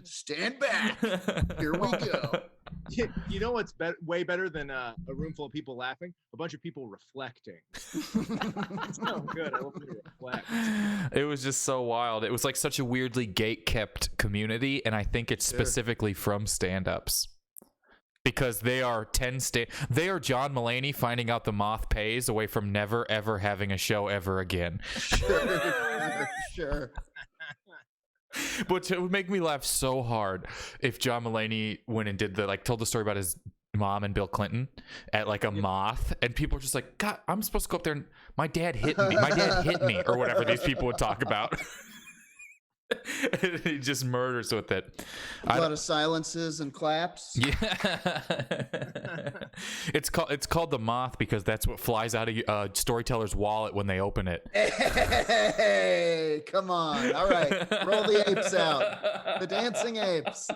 [SPEAKER 6] Stand back. Here we go.
[SPEAKER 12] You know what's way better than a room full of people laughing? A bunch of people reflecting. It's so good. I love when you reflect.
[SPEAKER 2] It was just so wild. It was like such a weirdly gate-kept community, and I think it's specifically from stand-ups. Because they are they are John Mulaney finding out the moth pays away from never ever having a show ever again.
[SPEAKER 6] Sure.
[SPEAKER 2] But it would make me laugh so hard if John Mulaney went and did told the story about his mom and Bill Clinton at like a moth, and people are just like, God, I'm supposed to go up there and my dad hit me or whatever these people would talk about. He just murders with it.
[SPEAKER 6] A lot of silences and claps.
[SPEAKER 2] Yeah. It's called the moth because that's what flies out of a storyteller's wallet when they open it.
[SPEAKER 6] Hey, come on. All right. Roll the apes out. The dancing apes.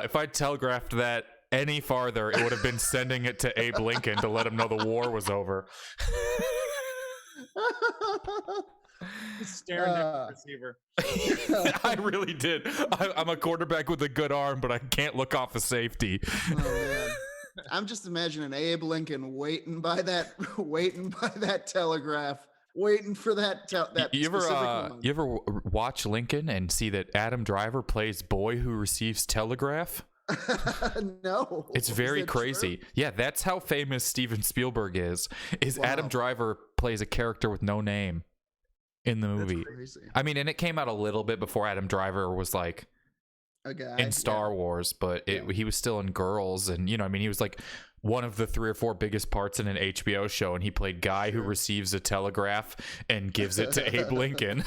[SPEAKER 2] If I telegraphed that any farther, it would have been sending it to Abe Lincoln to let him know the war was over.
[SPEAKER 12] Staring at the receiver.
[SPEAKER 2] I really did. I'm a quarterback with a good arm, but I can't look off the safety.
[SPEAKER 6] Oh man, I'm just imagining Abe Lincoln waiting by that telegraph, waiting for that.
[SPEAKER 2] You ever watch Lincoln and see that Adam Driver plays boy who receives telegraph?
[SPEAKER 6] No,
[SPEAKER 2] it's very crazy. True? Yeah, that's how famous Steven Spielberg is. Wow. Adam Driver plays a character with no name in the movie. I mean, and it came out a little bit before Adam Driver was like
[SPEAKER 6] a guy
[SPEAKER 2] in Star Wars, but he was still in Girls, and you know, I mean, he was like one of the 3 or 4 biggest parts in an HBO show, and he played guy who receives a telegraph and gives it to Abe Lincoln.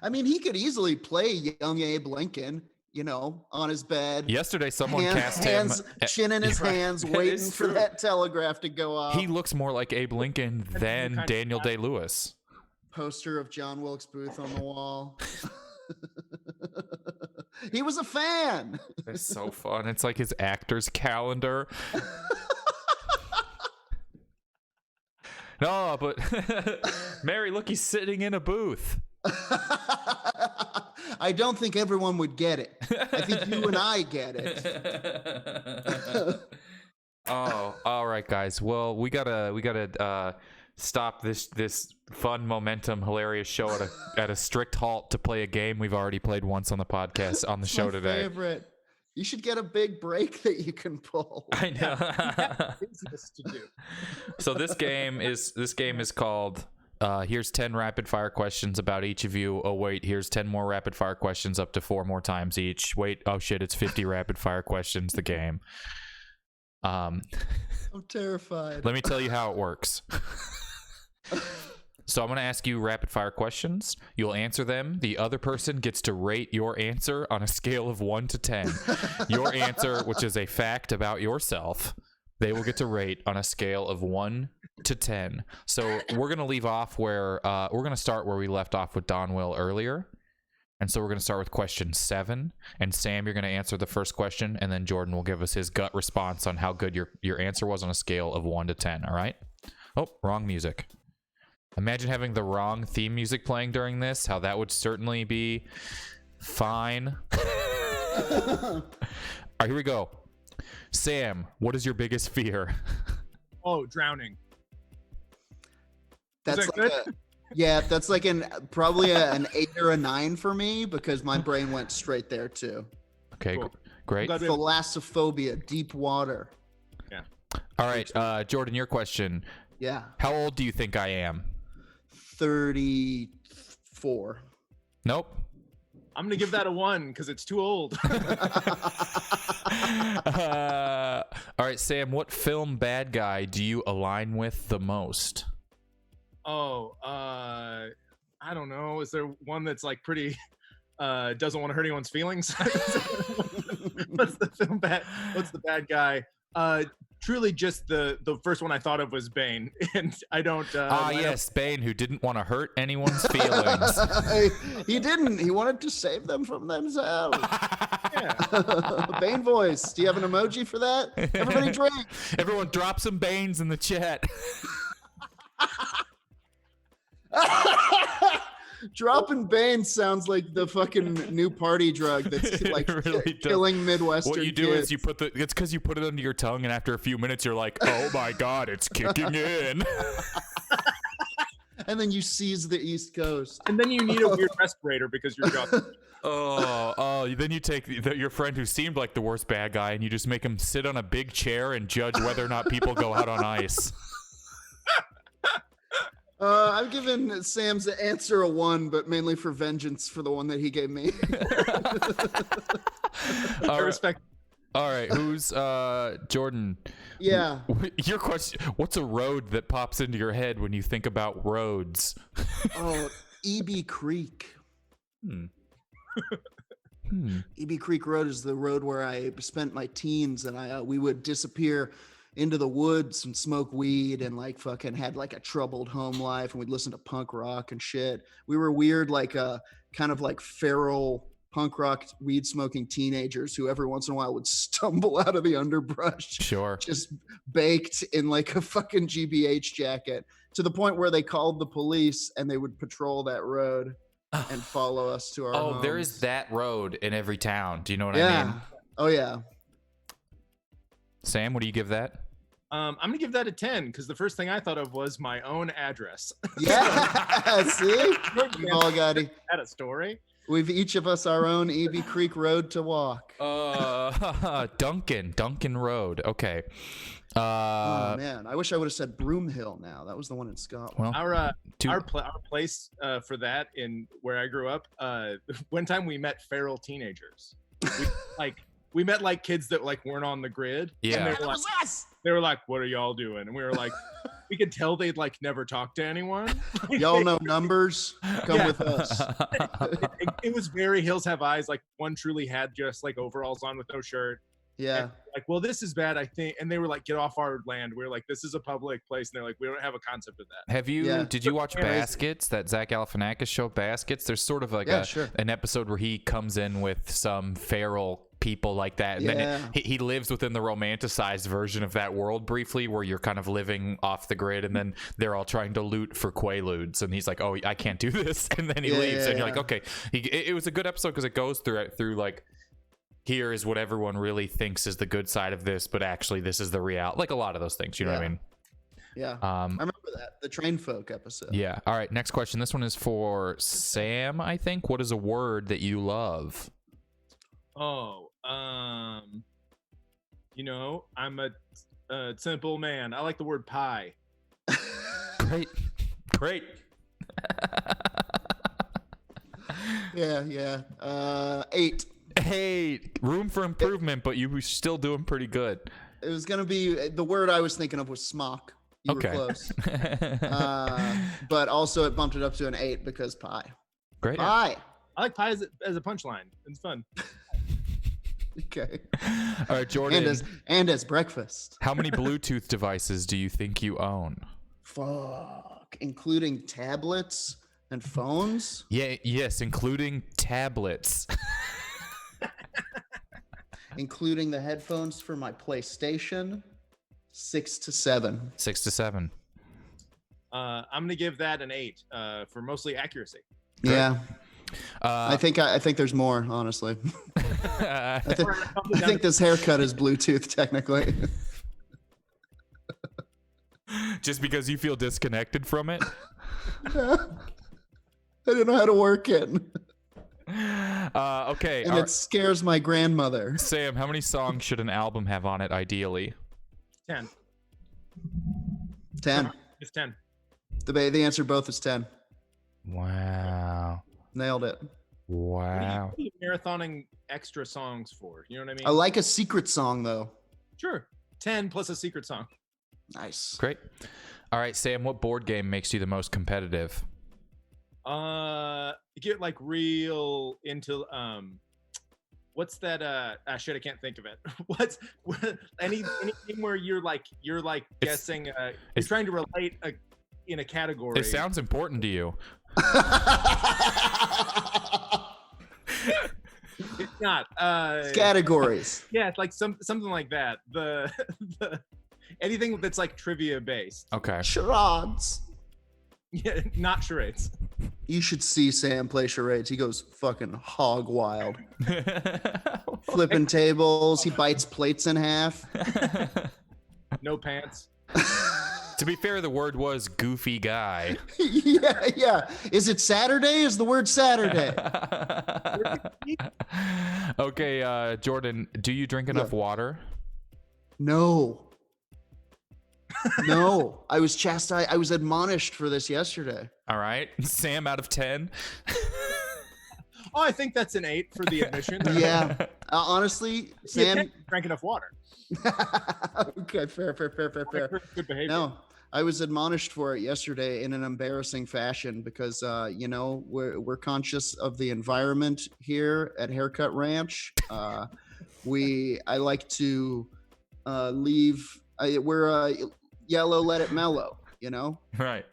[SPEAKER 6] I mean, he could easily play young Abe Lincoln. You know, on his bed.
[SPEAKER 2] Yesterday, someone cast him.
[SPEAKER 6] Chin in his hands, waiting for that telegraph to go off.
[SPEAKER 2] He looks more like Abe Lincoln than Daniel Day-Lewis.
[SPEAKER 6] Poster of John Wilkes Booth on the wall. He was a fan.
[SPEAKER 2] It's so fun. It's like his actor's calendar. No, but Mary, look, he's sitting in a booth.
[SPEAKER 6] I don't think everyone would get it. I think you and I get it.
[SPEAKER 2] Oh, all right, guys. Well, we gotta stop this fun, momentum, hilarious show at a strict halt to play a game we've already played once on the podcast on the show today.
[SPEAKER 6] Favorite. You should get a big break that you can pull.
[SPEAKER 2] I know.
[SPEAKER 12] Business to do.
[SPEAKER 2] So this game is called. Here's 10 rapid fire questions about each of you. Oh wait, here's 10 more rapid fire questions up to 4 more times each. Wait, oh shit, it's 50 rapid fire questions. The game.
[SPEAKER 6] I'm terrified.
[SPEAKER 2] Let me tell you how it works. So I'm going to ask you rapid fire questions. You'll answer them. The other person gets to rate your answer on a scale of 1 to 10. Your answer, which is a fact about yourself, they will get to rate on a scale of 1 to 10. So we're going to leave off where we're going to start where we left off with Donwill earlier. And so we're going to start with question 7. And Sam, you're going to answer the first question, and then Jordan will give us his gut response on how good your answer was on a scale of 1 to 10. All right? Oh, wrong music. Imagine having the wrong theme music playing during this. How that would certainly be fine. All right, here we go. Sam, what is your biggest fear?
[SPEAKER 12] Oh, drowning.
[SPEAKER 6] That's
[SPEAKER 12] that
[SPEAKER 6] like
[SPEAKER 12] good?
[SPEAKER 6] Yeah, that's like probably an 8 or a 9 for me because my brain went straight there too.
[SPEAKER 2] Okay,
[SPEAKER 3] Cool.
[SPEAKER 2] great.
[SPEAKER 6] Thalassophobia, deep water.
[SPEAKER 3] Yeah.
[SPEAKER 2] All right, Jordan, your question.
[SPEAKER 6] Yeah.
[SPEAKER 2] How old do you think I am?
[SPEAKER 6] 34.
[SPEAKER 2] Nope.
[SPEAKER 12] I'm gonna give that a 1 because it's too old.
[SPEAKER 2] All right, Sam, what film bad guy do you align with the most?
[SPEAKER 12] I don't know. Is there one that's like pretty doesn't want to hurt anyone's feelings? What's the bad guy? Truly just the first one I thought of was Bane, and I don't
[SPEAKER 2] yes, Bane, who didn't want to hurt anyone's feelings.
[SPEAKER 6] He didn't. He wanted to save them from themselves. Bane voice. Do you have an emoji for that? Everybody drink.
[SPEAKER 2] Everyone drop some Banes in the chat.
[SPEAKER 6] Dropping Bane sounds like the fucking new party drug that's like
[SPEAKER 2] really
[SPEAKER 6] killing Midwestern
[SPEAKER 2] What you do
[SPEAKER 6] kids.
[SPEAKER 2] is it's because you put it under your tongue, and after a few minutes you're like, oh my god, it's kicking in.
[SPEAKER 6] And then you seize the East Coast.
[SPEAKER 12] And then you need a weird respirator because you're drunk.
[SPEAKER 2] Then you take your friend who seemed like the worst bad guy and you just make him sit on a big chair and judge whether or not people go out on ice.
[SPEAKER 6] I'm giving Sam's answer a 1, but mainly for vengeance for the one that he gave me.
[SPEAKER 2] I respect. All right, who's Jordan?
[SPEAKER 6] Yeah.
[SPEAKER 2] Your question: what's a road that pops into your head when you think about roads?
[SPEAKER 6] E.B. Creek. E.B. Creek Road is the road where I spent my teens, and we would disappear into the woods and smoke weed and like fucking had like a troubled home life, and we'd listen to punk rock and shit. We were weird, like kind of like feral punk rock weed smoking teenagers who every once in a while would stumble out of the underbrush.
[SPEAKER 2] Sure.
[SPEAKER 6] Just baked in like a fucking GBH jacket, to the point where they called the police and they would patrol that road and follow us to our homes.
[SPEAKER 2] There is that road in every town. Do you know what I mean?
[SPEAKER 6] Oh yeah.
[SPEAKER 2] Sam, what do you give that?
[SPEAKER 12] I'm gonna give that a 10 because the first thing I thought of was my own address.
[SPEAKER 6] Yeah, see, we all got it.
[SPEAKER 12] Had a story.
[SPEAKER 6] We've each of us our own E.B. Creek road to walk.
[SPEAKER 2] Duncan Road. Okay.
[SPEAKER 6] Oh man, I wish I would have said Broomhill. Now that was the one in Scotland.
[SPEAKER 12] Well, our place for that in where I grew up. One time we met feral teenagers. We met like kids that like weren't on the grid.
[SPEAKER 2] Yeah.
[SPEAKER 12] And they were like, "What are y'all doing?" And we were like, we could tell they'd like never talked to anyone.
[SPEAKER 6] Y'all know numbers. Come with us.
[SPEAKER 12] It was very Hills Have Eyes. Like one truly had just like overalls on with no shirt.
[SPEAKER 6] Yeah.
[SPEAKER 12] And like, well, this is bad, I think. And they were like, "Get off our land." We were like, "This is a public place." And they're like, "We don't have a concept of that."
[SPEAKER 2] Did you watch Baskets? That Zach Galifianakis show, Baskets? There's sort of like an episode where he comes in with some feral people like that, and then he lives within the romanticized version of that world briefly, where you're kind of living off the grid, and then they're all trying to loot for Quaaludes, and he's like, "Oh, I can't do this," and then he leaves, and you're like, "Okay." It was a good episode because it goes through like, here is what everyone really thinks is the good side of this, but actually this is the reality. Like a lot of those things, you know what I mean?
[SPEAKER 6] Yeah. I remember that, the Train Folk episode.
[SPEAKER 2] Yeah. All right, next question. This one is for Sam, I think. What is a word that you love?
[SPEAKER 12] You know, I'm a simple man. I like the word pie.
[SPEAKER 2] Great.
[SPEAKER 6] Yeah. 8.
[SPEAKER 2] Room for improvement, but you were still doing pretty good.
[SPEAKER 6] It was gonna be, the word I was thinking of was smock. You were close. But also it bumped it up to an 8 because pie.
[SPEAKER 2] Great.
[SPEAKER 6] Pie.
[SPEAKER 12] I like pie as a punchline. It's fun.
[SPEAKER 6] Okay.
[SPEAKER 2] All right, Jordan.
[SPEAKER 6] And as breakfast.
[SPEAKER 2] How many Bluetooth devices do you think you own?
[SPEAKER 6] Fuck. Including tablets and phones?
[SPEAKER 2] Yes, including tablets.
[SPEAKER 6] Including the headphones for my PlayStation. 6 to 7.
[SPEAKER 2] 6 to 7.
[SPEAKER 12] I'm gonna give that an 8 for mostly accuracy.
[SPEAKER 6] Yeah. I think there's more, honestly. I think this haircut is Bluetooth technically.
[SPEAKER 2] Just because you feel disconnected from it?
[SPEAKER 6] I didn't know how to work it.
[SPEAKER 2] Okay.
[SPEAKER 6] And it scares my grandmother.
[SPEAKER 2] Sam, how many songs should an album have on it, ideally?
[SPEAKER 3] 10.
[SPEAKER 6] 10.
[SPEAKER 3] It's 10.
[SPEAKER 6] The answer both is 10.
[SPEAKER 2] Wow.
[SPEAKER 6] Nailed it.
[SPEAKER 2] Wow.
[SPEAKER 3] What are you marathoning extra songs for? You know what I mean?
[SPEAKER 6] I like a secret song, though.
[SPEAKER 3] Sure. 10 plus a secret song.
[SPEAKER 6] Nice.
[SPEAKER 2] Great. All right, Sam, what board game makes you the most competitive?
[SPEAKER 3] Get like real into what's that shit, I can't think of it. Anything where you're guessing you're trying to relate in a category.
[SPEAKER 2] It sounds important to you.
[SPEAKER 3] It's not
[SPEAKER 6] categories.
[SPEAKER 3] Yeah, it's like something like that. The anything that's like trivia based.
[SPEAKER 2] Okay.
[SPEAKER 6] Charades.
[SPEAKER 3] Yeah, not charades.
[SPEAKER 6] You should see Sam play charades. He goes fucking hog wild. Flipping tables. He bites plates in half.
[SPEAKER 3] No pants.
[SPEAKER 2] To be fair, the word was goofy guy.
[SPEAKER 6] Yeah. Is it Saturday? Is the word Saturday?
[SPEAKER 2] Okay, Jordan, do you drink enough water?
[SPEAKER 6] No. No. I was chastised. I was admonished for this yesterday.
[SPEAKER 2] All right. Sam, out of 10?
[SPEAKER 3] Oh, I think that's an 8 for the admission.
[SPEAKER 6] Yeah. Honestly, Sam
[SPEAKER 3] drank enough water.
[SPEAKER 6] Okay, fair.
[SPEAKER 3] Good behavior.
[SPEAKER 6] No, I was admonished for it yesterday in an embarrassing fashion because we're conscious of the environment here at Haircut Ranch. I like to leave. We're yellow, let it mellow.
[SPEAKER 2] Right.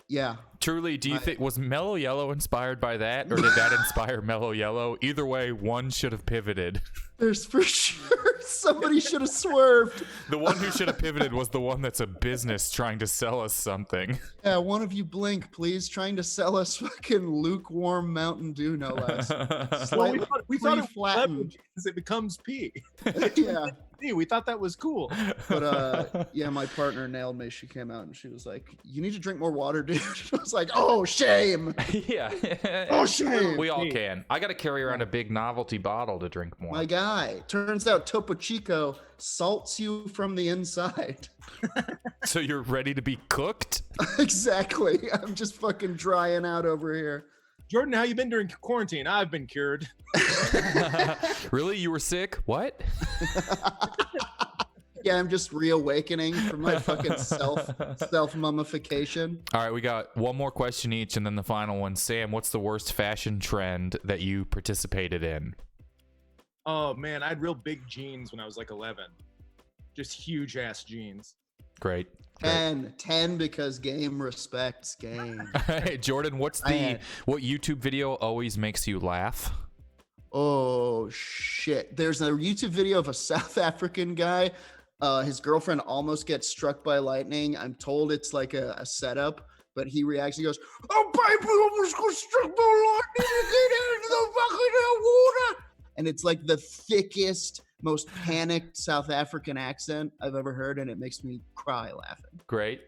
[SPEAKER 6] Yeah.
[SPEAKER 2] Truly, do you think was Mellow Yellow inspired by that, or did that inspire Mellow Yellow? Either way, one should have pivoted.
[SPEAKER 6] There's for sure somebody should have swerved.
[SPEAKER 2] The one who should have pivoted was the one that's a business trying to sell us something.
[SPEAKER 6] Yeah, one of you blink, please. Trying to sell us fucking lukewarm Mountain Dew, no less.
[SPEAKER 3] Well, we thought it
[SPEAKER 6] flattened.
[SPEAKER 3] because it becomes pee.
[SPEAKER 6] Yeah.
[SPEAKER 3] We thought that was cool.
[SPEAKER 6] But yeah, my partner nailed me. She came out and she was like, "You need to drink more water, dude." I was like, "Oh, shame."
[SPEAKER 2] Yeah.
[SPEAKER 6] Oh, shame.
[SPEAKER 2] We all can. I got to carry around a big novelty bottle to drink more.
[SPEAKER 6] My guy. Turns out Topo Chico salts you from the inside.
[SPEAKER 2] So you're ready to be cooked?
[SPEAKER 6] Exactly. I'm just fucking drying out over here.
[SPEAKER 3] Jordan, how you been during quarantine? I've been cured.
[SPEAKER 2] Really? You were sick? What?
[SPEAKER 6] Yeah, I'm just reawakening from my fucking self mummification.
[SPEAKER 2] All right, we got one more question each, and then the final one. Sam, what's the worst fashion trend that you participated in?
[SPEAKER 3] Oh man, I had real big jeans when I was like 11. Just huge ass jeans.
[SPEAKER 2] Great.
[SPEAKER 6] 10 because game respects game.
[SPEAKER 2] Hey, Jordan, what YouTube video always makes you laugh?
[SPEAKER 6] Oh shit. There's a YouTube video of a South African guy. His girlfriend almost gets struck by lightning. I'm told it's like a setup, but he reacts. He goes, "Oh, baby, almost got struck by lightning. Get into the fucking water." And it's like the thickest, most panicked South African accent I've ever heard, and it makes me cry laughing.
[SPEAKER 2] Great.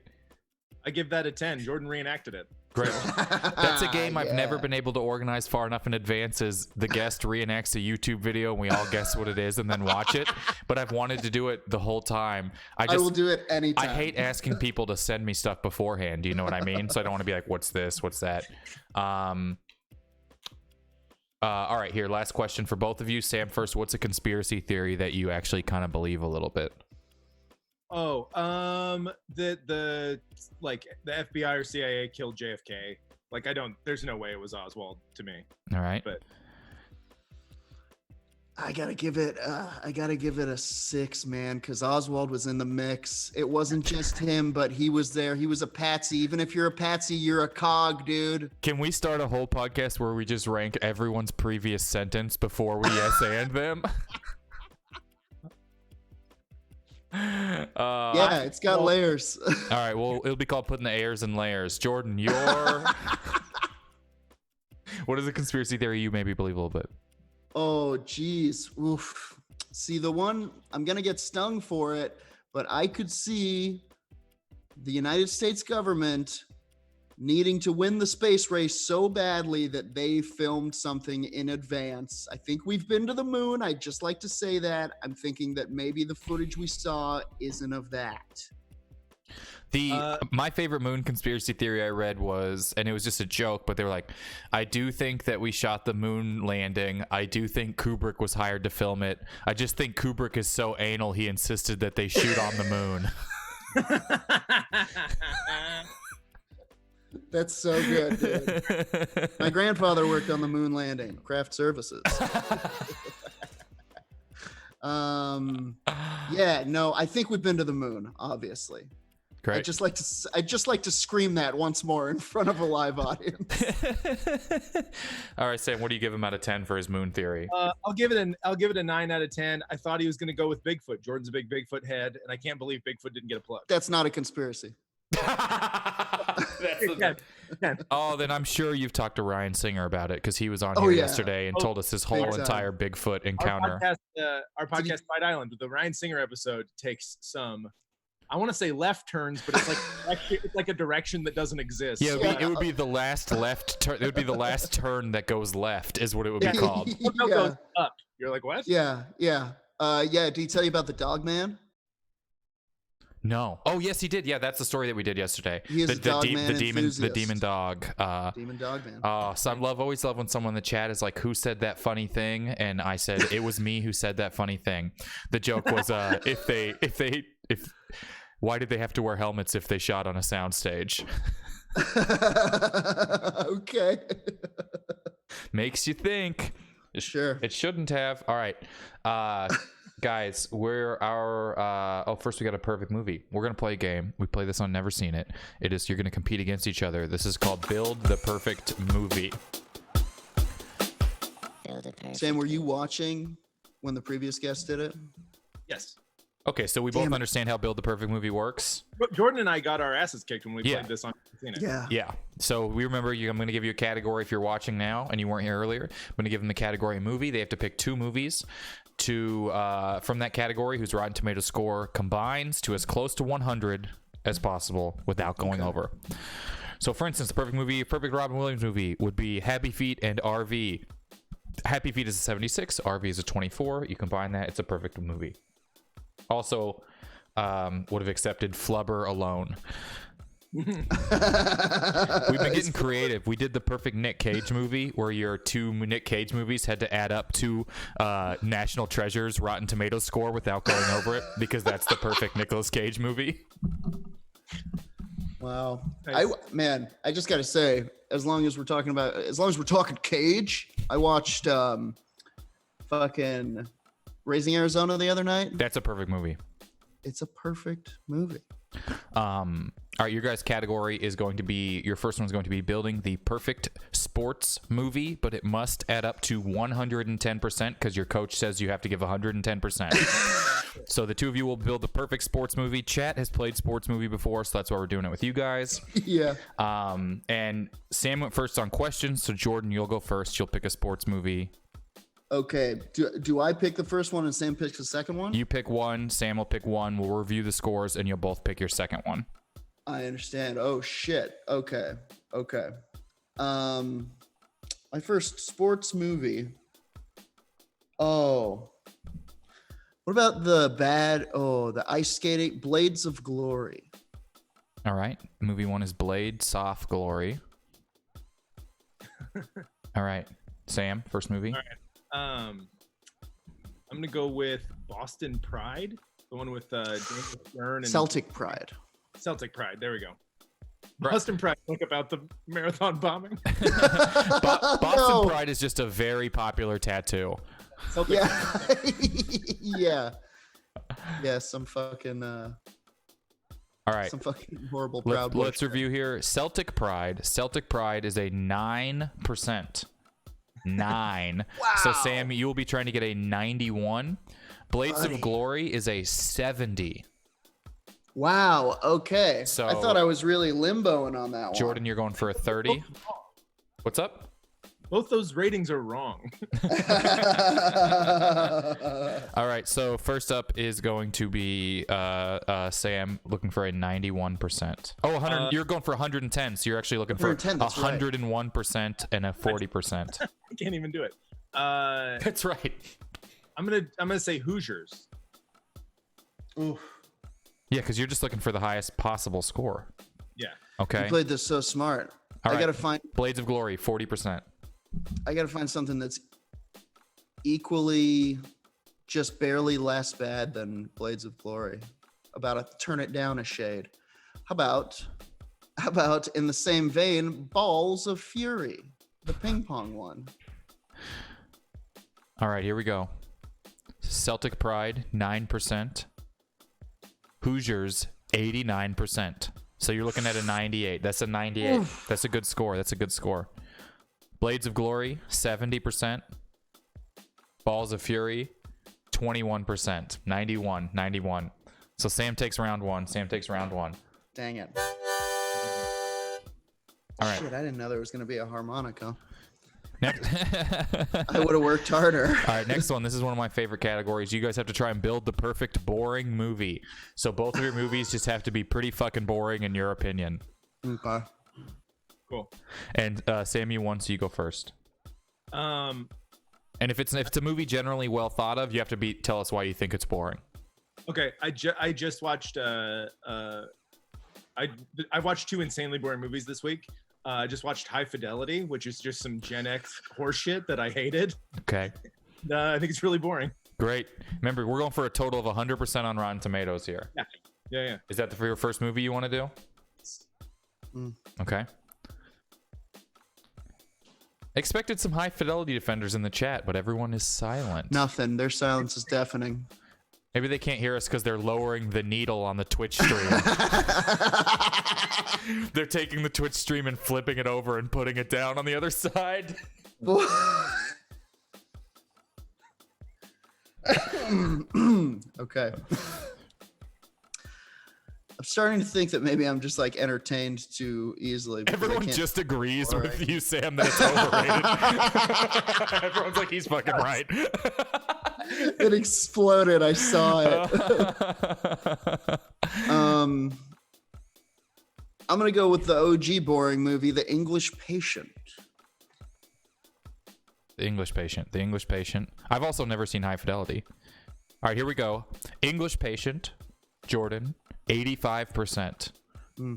[SPEAKER 3] I give that a 10. Jordan reenacted it.
[SPEAKER 2] Great. That's a game I've never been able to organize far enough in advance as the guest reenacts a YouTube video and we all guess what it is and then watch it. But I've wanted to do it the whole time. I will do it anytime. I hate asking people to send me stuff beforehand. Do you know what I mean? So I don't want to be like, what's this? What's that? All right, here, last question for both of you. Sam first, what's a conspiracy theory that you actually kind of believe a little bit?
[SPEAKER 3] Oh, the FBI or CIA killed JFK. Like, there's no way it was Oswald to me.
[SPEAKER 2] All right.
[SPEAKER 3] But
[SPEAKER 6] I gotta give it a 6, man, because Oswald was in the mix. It wasn't just him, but he was there. He was a patsy. Even if you're a patsy, you're a cog, dude.
[SPEAKER 2] Can we start a whole podcast where we just rank everyone's previous sentence before we yes and them?
[SPEAKER 6] Yeah, it's got layers.
[SPEAKER 2] All right, well, it'll be called putting the airs in layers. Jordan, your what is a conspiracy theory you maybe believe a little bit?
[SPEAKER 6] Oh, geez. Oof. See, the one, I'm going to get stung for it, but I could see the United States government needing to win the space race so badly that they filmed something in advance. I think we've been to the moon. I'd just like to say that. I'm thinking that maybe the footage we saw isn't of that.
[SPEAKER 2] My favorite moon conspiracy theory I read was, and it was just a joke, but they were like, I do think that we shot the moon landing. I do think Kubrick was hired to film it. I just think Kubrick is so anal he insisted that they shoot on the moon.
[SPEAKER 6] That's so good, dude. My grandfather worked on the moon landing, craft services. Yeah, no, I think we've been to the moon, obviously.
[SPEAKER 2] Great.
[SPEAKER 6] I'd just like to scream that once more in front of a live audience.
[SPEAKER 2] All right, Sam, what do you give him out of 10 for his moon theory?
[SPEAKER 12] I'll give it a 9 out of 10. I thought he was going to go with Bigfoot. Jordan's a big Bigfoot head, and I can't believe Bigfoot didn't get a plug.
[SPEAKER 6] That's not a conspiracy.
[SPEAKER 2] Oh, then I'm sure you've talked to Ryan Singer about it, because he was on here yesterday and told us his whole entire Bigfoot encounter.
[SPEAKER 12] Our podcast Fight Island, the Ryan Singer episode, takes some, I want to say left turns, but it's like a direction that doesn't exist.
[SPEAKER 2] Yeah, it would be the last left turn. It would be the last turn that goes left, is what it would be called.
[SPEAKER 12] Goes up. You're like, what?
[SPEAKER 6] Yeah. Did he tell you about the dog man?
[SPEAKER 2] No. Oh, yes, he did. Yeah, that's the story that we did yesterday.
[SPEAKER 6] He is
[SPEAKER 2] the
[SPEAKER 6] a dog man
[SPEAKER 2] the
[SPEAKER 6] enthusiast.
[SPEAKER 2] demon dog.
[SPEAKER 6] Demon dog man.
[SPEAKER 2] Oh, so always love when someone in the chat is like, "Who said that funny thing?" And I said, "It was me who said that funny thing." The joke was, why did they have to wear helmets if they shot on a soundstage?
[SPEAKER 6] Okay.
[SPEAKER 2] Makes you think.
[SPEAKER 6] Sure.
[SPEAKER 2] It shouldn't have. All right. Guys, first we got a perfect movie. We're going to play a game. We play this on Never Seen It. You're going to compete against each other. This is called Build the Perfect Movie.
[SPEAKER 6] Sam, were you watching when the previous guest did it?
[SPEAKER 12] Yes.
[SPEAKER 2] Okay, so we both understand how Build the Perfect Movie works.
[SPEAKER 12] Jordan and I got our asses kicked when we played this on Never Seen It.
[SPEAKER 2] Yeah. So we remember I'm going to give you a category if you're watching now and you weren't here earlier. I'm going to give them the category movie. They have to pick 2 movies from that category whose Rotten Tomatoes score combines to as close to 100 as possible without going over. So, for instance, the perfect Robin Williams movie would be Happy Feet and RV. Happy Feet is a 76, RV is a 24. You combine that, it's a perfect movie. Also, would have accepted Flubber Alone. We've been getting creative. We did the perfect Nick Cage movie, where your 2 Nick Cage movies had to add up to National Treasure's Rotten Tomatoes score without going over it, because that's the perfect Nicolas Cage movie.
[SPEAKER 6] Wow. I just got to say, as long as we're talking Cage, I watched fucking Raising Arizona the other night.
[SPEAKER 2] That's a perfect movie.
[SPEAKER 6] It's a perfect movie.
[SPEAKER 2] All right, your guys' category is going to be, your first one's going to be building the perfect sports movie, but it must add up to 110% because your coach says you have to give 110%. So the 2 of you will build the perfect sports movie. Chat has played sports movie before, so that's why we're doing it with you guys.
[SPEAKER 6] Yeah.
[SPEAKER 2] And Sam went first on questions, so Jordan, you'll go first. You'll pick a sports movie.
[SPEAKER 6] Okay. Do I pick the first one and Sam picks the second one?
[SPEAKER 2] You pick one, Sam will pick one. We'll review the scores, and you'll both pick your second one.
[SPEAKER 6] I understand. Oh shit. Okay. My first sports movie. Oh. What about the ice skating Blades of Glory?
[SPEAKER 2] All right. Movie 1 is Blade Soft Glory. All right. Sam, first movie.
[SPEAKER 12] All right. I'm gonna go with Boston Pride, the one with Daniel Stern and
[SPEAKER 6] Celtic Pride.
[SPEAKER 12] Celtic Pride. There we go. Boston Pride. Look about the marathon bombing.
[SPEAKER 2] Boston Pride is just a very popular tattoo.
[SPEAKER 12] Celtic
[SPEAKER 6] Yeah. Some fucking.
[SPEAKER 2] All right.
[SPEAKER 6] Some fucking horrible Proud Boy.
[SPEAKER 2] Let's review here. Celtic Pride. Celtic Pride is a 9%. 9.
[SPEAKER 6] Wow.
[SPEAKER 2] So Sam, you will be trying to get a 91. Blades of Glory is a 70.
[SPEAKER 6] Wow. Okay.
[SPEAKER 2] So
[SPEAKER 6] I thought I was really limboing on that one.
[SPEAKER 2] Jordan, you're going for a 30. What's up?
[SPEAKER 12] Both those ratings are wrong.
[SPEAKER 2] All All right, so first up is going to be Sam looking for a 91%. Oh, 100. You're going for 110, so you're actually looking for 101% and a 40%.
[SPEAKER 12] I can't even do it.
[SPEAKER 2] That's right.
[SPEAKER 12] I'm gonna say Hoosiers.
[SPEAKER 6] Ooh.
[SPEAKER 2] Yeah, because you're just looking for the highest possible score.
[SPEAKER 12] Yeah.
[SPEAKER 2] Okay.
[SPEAKER 6] You played this so smart.
[SPEAKER 2] All
[SPEAKER 6] I
[SPEAKER 2] right.
[SPEAKER 6] gotta find.
[SPEAKER 2] Blades of Glory, 40%.
[SPEAKER 6] I gotta find something that's equally, just barely less bad than Blades of Glory. Turn it down a shade. How about in the same vein, Balls of Fury, the ping pong one.
[SPEAKER 2] All right, here we go. Celtic Pride, 9%. Hoosiers, 89%. So you're looking at a 98. That's a 98.
[SPEAKER 6] Oof.
[SPEAKER 2] That's a good score. That's a good score. Blades of Glory, 70%. Balls of Fury, 21%. 91. So Sam takes round one.
[SPEAKER 6] Dang it.
[SPEAKER 2] All right.
[SPEAKER 6] Shit, I didn't know there was gonna be a harmonica.
[SPEAKER 2] Next.
[SPEAKER 6] I would have worked harder.
[SPEAKER 2] All right, next one. This is one of my favorite categories. You guys have to try and build the perfect boring movie. So both of your movies just have to be pretty fucking boring in your opinion.
[SPEAKER 6] Okay.
[SPEAKER 12] Cool.
[SPEAKER 2] And Sam, you won, so you go first.
[SPEAKER 12] Um,
[SPEAKER 2] And if it's a movie generally well thought of, you have to tell us why you think it's boring.
[SPEAKER 12] Okay, I just watched I watched 2 insanely boring movies this week. I just watched High Fidelity, which is just some Gen X horseshit that I hated.
[SPEAKER 2] Okay.
[SPEAKER 12] I think it's really boring.
[SPEAKER 2] Great. Remember, we're going for a total of 100% on Rotten Tomatoes here.
[SPEAKER 12] Yeah.
[SPEAKER 2] Is that for your first movie you want to do? Okay. Expected some High Fidelity defenders in the chat, but everyone is silent.
[SPEAKER 6] Nothing. Their silence is deafening.
[SPEAKER 2] Maybe they can't hear us because they're lowering the needle on the Twitch stream. They're taking the Twitch stream and flipping it over and putting it down on the other side.
[SPEAKER 6] Okay. I'm starting to think that maybe I'm just like entertained too easily.
[SPEAKER 2] Everyone just agrees with you, Sam, that it's overrated. Everyone's like, he's fucking right.
[SPEAKER 6] It exploded. I saw it. I'm gonna go with the OG boring movie, The English Patient.
[SPEAKER 2] The English Patient. I've also never seen High Fidelity. All right, here we go. English Patient, Jordan, 85%.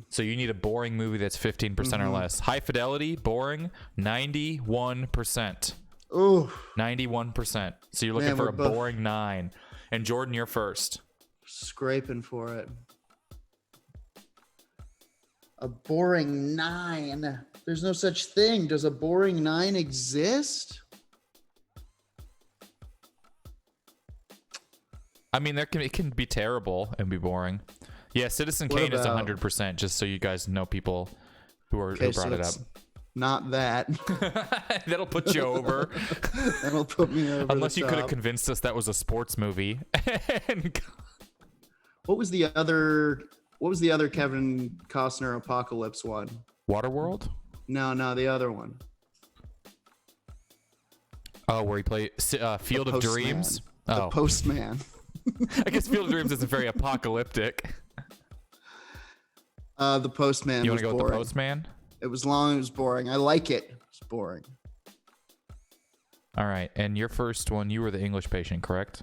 [SPEAKER 2] So you need a boring movie that's 15% or less. High Fidelity, boring, 91%.
[SPEAKER 6] Ooh.
[SPEAKER 2] 91%. So you're looking
[SPEAKER 6] Man,
[SPEAKER 2] for
[SPEAKER 6] we're
[SPEAKER 2] a
[SPEAKER 6] both
[SPEAKER 2] boring 9. And Jordan, you're first.
[SPEAKER 6] Scraping for it. A boring 9. There's no such thing. Does a boring 9 exist?
[SPEAKER 2] I mean, it can be terrible and be boring. Yeah, Citizen Kane is 100%, just so you guys know people who brought it up.
[SPEAKER 6] Not that.
[SPEAKER 2] That'll put you over.
[SPEAKER 6] That'll put me over.
[SPEAKER 2] Unless you could have convinced us that was a sports movie.
[SPEAKER 6] What was the other Kevin Costner apocalypse one?
[SPEAKER 2] Waterworld?
[SPEAKER 6] No, the other one.
[SPEAKER 2] Oh, where he played Field of Dreams?
[SPEAKER 6] The Postman.
[SPEAKER 2] I guess Field of Dreams isn't very apocalyptic.
[SPEAKER 6] The Postman.
[SPEAKER 2] You want to go
[SPEAKER 6] boring.
[SPEAKER 2] with the Postman?
[SPEAKER 6] It was long. It was boring. I like it. It's boring.
[SPEAKER 2] All right. And your first one, you were the English Patient, correct?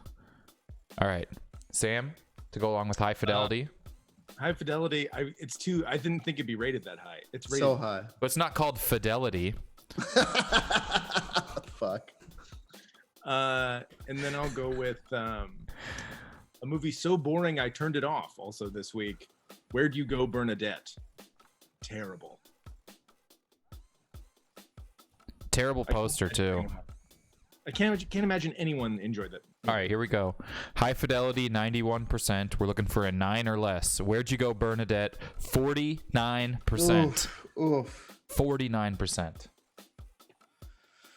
[SPEAKER 2] All right. Sam, to go along with High Fidelity.
[SPEAKER 12] High Fidelity, I didn't think it'd be rated that high. It's rated
[SPEAKER 6] so high.
[SPEAKER 2] But it's not called Fidelity.
[SPEAKER 6] Fuck.
[SPEAKER 12] And then I'll go with a movie so boring I turned it off. Also this week, Where'd You Go, Bernadette? Terrible.
[SPEAKER 2] Terrible poster too.
[SPEAKER 12] I can't imagine anyone enjoyed that.
[SPEAKER 2] All right, here we go. High Fidelity, 91%. We're looking for a 9 or less. Where'd You Go, Bernadette? 49%.
[SPEAKER 6] Oof.
[SPEAKER 2] 49%.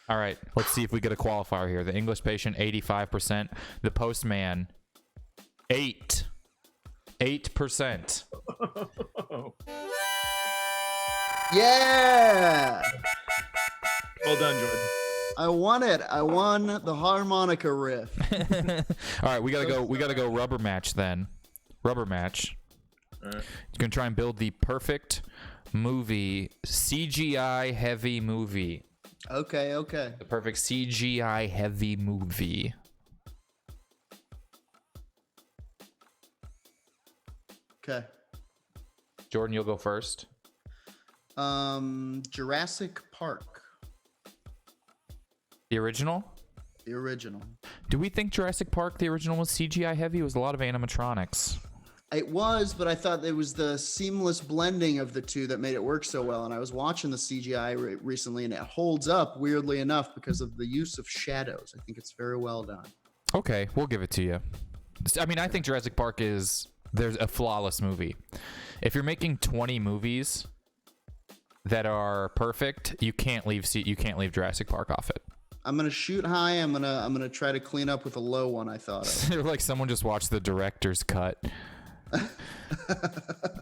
[SPEAKER 2] All right, let's see if we get a qualifier here. The English Patient, 85%. The Postman, 8%.
[SPEAKER 6] Yeah.
[SPEAKER 12] Well done, Jordan.
[SPEAKER 6] I won it. I won the harmonica riff.
[SPEAKER 2] All right, we gotta go rubber match then. Rubber match. You're gonna try and build the perfect movie, CGI heavy movie.
[SPEAKER 6] Okay.
[SPEAKER 2] The perfect CGI heavy movie.
[SPEAKER 6] Okay.
[SPEAKER 2] Jordan, you'll go first.
[SPEAKER 6] Jurassic Park.
[SPEAKER 2] The original?
[SPEAKER 6] The original.
[SPEAKER 2] Do we think Jurassic Park, the original, was CGI heavy? It was a lot of animatronics.
[SPEAKER 6] It was, but I thought it was the seamless blending of the two that made it work so well. And I was watching the CGI recently, and it holds up weirdly enough because of the use of shadows. I think it's very well done.
[SPEAKER 2] Okay, we'll give it to you. I mean, I think Jurassic Park there's a flawless movie. If you're making 20 movies that are perfect, you can't leave Jurassic Park off it.
[SPEAKER 6] I'm gonna shoot high. I'm gonna try to clean up with a low one I thought of.
[SPEAKER 2] They're like someone just watched the director's cut.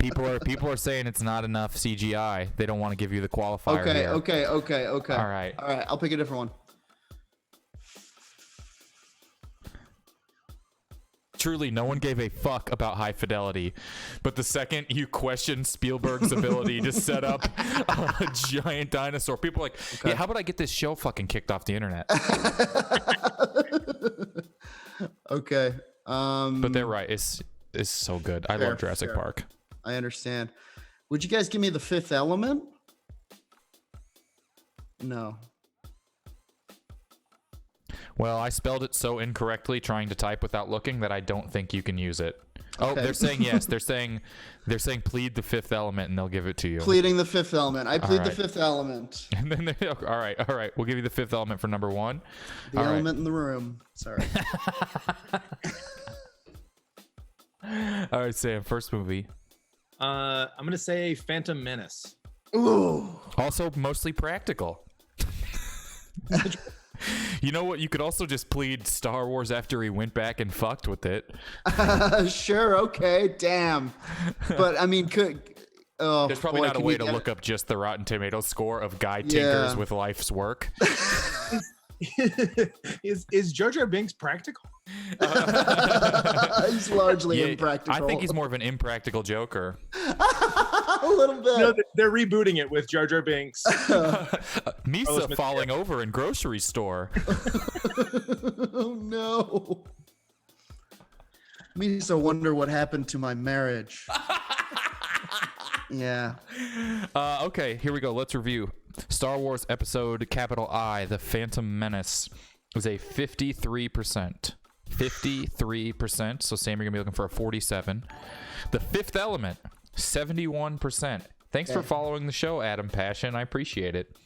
[SPEAKER 2] People are saying it's not enough CGI. They don't want to give you the qualifier.
[SPEAKER 6] Okay.
[SPEAKER 2] All right.
[SPEAKER 6] I'll pick a different one.
[SPEAKER 2] Truly, no one gave a fuck about High Fidelity, but the second you question Spielberg's ability to set up a giant dinosaur, people are like, yeah, how about I get this show fucking kicked off the internet?
[SPEAKER 6] Okay.
[SPEAKER 2] But they're right. It's so good. I love Jurassic Park.
[SPEAKER 6] I understand. Would you guys give me The Fifth Element? No.
[SPEAKER 2] Well, I spelled it so incorrectly trying to type without looking that I don't think you can use it. Oh, they're saying yes. They're saying plead the Fifth Element and they'll give it to you.
[SPEAKER 6] Pleading the Fifth Element. I plead the Fifth Element.
[SPEAKER 2] And then all right. We'll give you the Fifth Element for number one.
[SPEAKER 6] The element in the room. Sorry.
[SPEAKER 2] All right, Sam. First movie.
[SPEAKER 12] I'm gonna say Phantom Menace.
[SPEAKER 6] Ooh.
[SPEAKER 2] Also mostly practical. You know what? You could also just plead Star Wars after he went back and fucked with it.
[SPEAKER 6] Sure. Okay. Damn. But I mean,
[SPEAKER 2] there's probably not a way to look up just the Rotten Tomatoes score of Guy tinkers with life's work.
[SPEAKER 12] Is Jar Jar Binks practical?
[SPEAKER 6] He's largely impractical.
[SPEAKER 2] I think he's more of an impractical Joker.
[SPEAKER 6] A little bit.
[SPEAKER 12] No, they're rebooting it with Jar Jar Binks.
[SPEAKER 2] Misa falling over in grocery store.
[SPEAKER 6] Oh no. Misa wonder what happened to my marriage. Yeah.
[SPEAKER 2] Okay, here we go. Let's review. Star Wars Episode I, The Phantom Menace, was a 53%. 53%. So Sam, you're going to be looking for a 47. The Fifth Element, 71%. Thanks for following the show, Adam Passion. I appreciate it.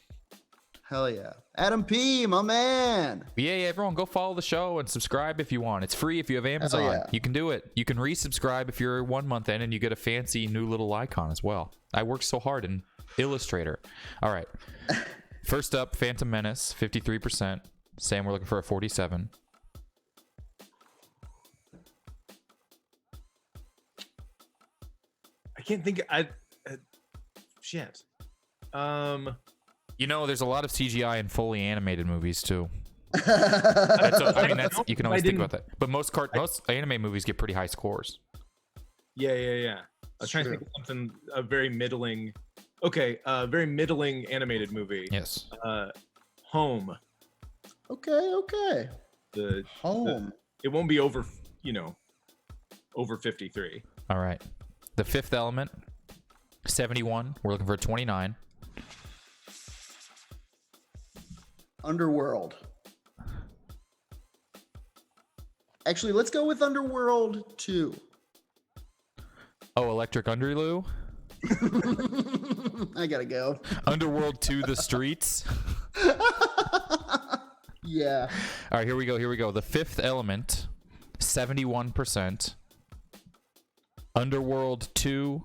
[SPEAKER 6] Hell yeah. Adam P, my man.
[SPEAKER 2] Yeah, everyone go follow the show and subscribe if you want. It's free if you have Amazon. You can do it. You can resubscribe if you're 1 month in and you get a fancy new little icon as well. I worked so hard in Illustrator. All right. First up, Phantom Menace, 53%. Sam, we're looking for a 47.
[SPEAKER 12] I can't think. Shit.
[SPEAKER 2] You know, there's a lot of CGI in fully animated movies too. You can always think about that. But most anime movies get pretty high scores.
[SPEAKER 12] Yeah. I was trying to think of something very middling. Okay, very middling animated movie.
[SPEAKER 2] Yes.
[SPEAKER 12] Home.
[SPEAKER 6] Okay.
[SPEAKER 12] Home. It won't be over 53.
[SPEAKER 2] All right. The Fifth Element, 71. We're looking for 29.
[SPEAKER 6] Underworld. Actually, let's go with Underworld 2.
[SPEAKER 2] Oh, Electric Underloo?
[SPEAKER 6] I gotta go.
[SPEAKER 2] Underworld 2, The Streets?
[SPEAKER 6] Yeah.
[SPEAKER 2] All right, here we go. The Fifth Element, 71%. Underworld 2,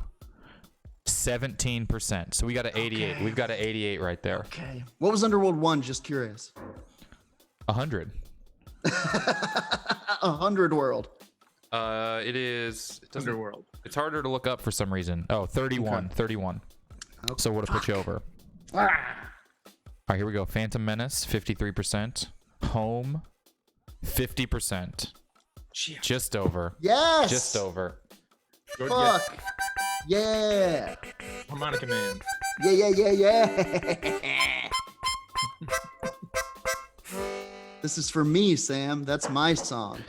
[SPEAKER 2] 17%. So we got an 88. We've got an 88 right there.
[SPEAKER 6] Okay. What was Underworld 1? Just curious.
[SPEAKER 2] 100.
[SPEAKER 6] 100 World.
[SPEAKER 2] It is
[SPEAKER 12] Underworld.
[SPEAKER 2] It's harder to look up for some reason. Oh, 31. Okay. 31. Okay. So would have put you over. right, here we go. Phantom Menace, 53%. Home, 50%. Just over.
[SPEAKER 6] Yes.
[SPEAKER 2] Just over.
[SPEAKER 6] Fuck. Yeah.
[SPEAKER 12] Harmonica Man.
[SPEAKER 6] Yeah. This is for me, Sam. That's my song.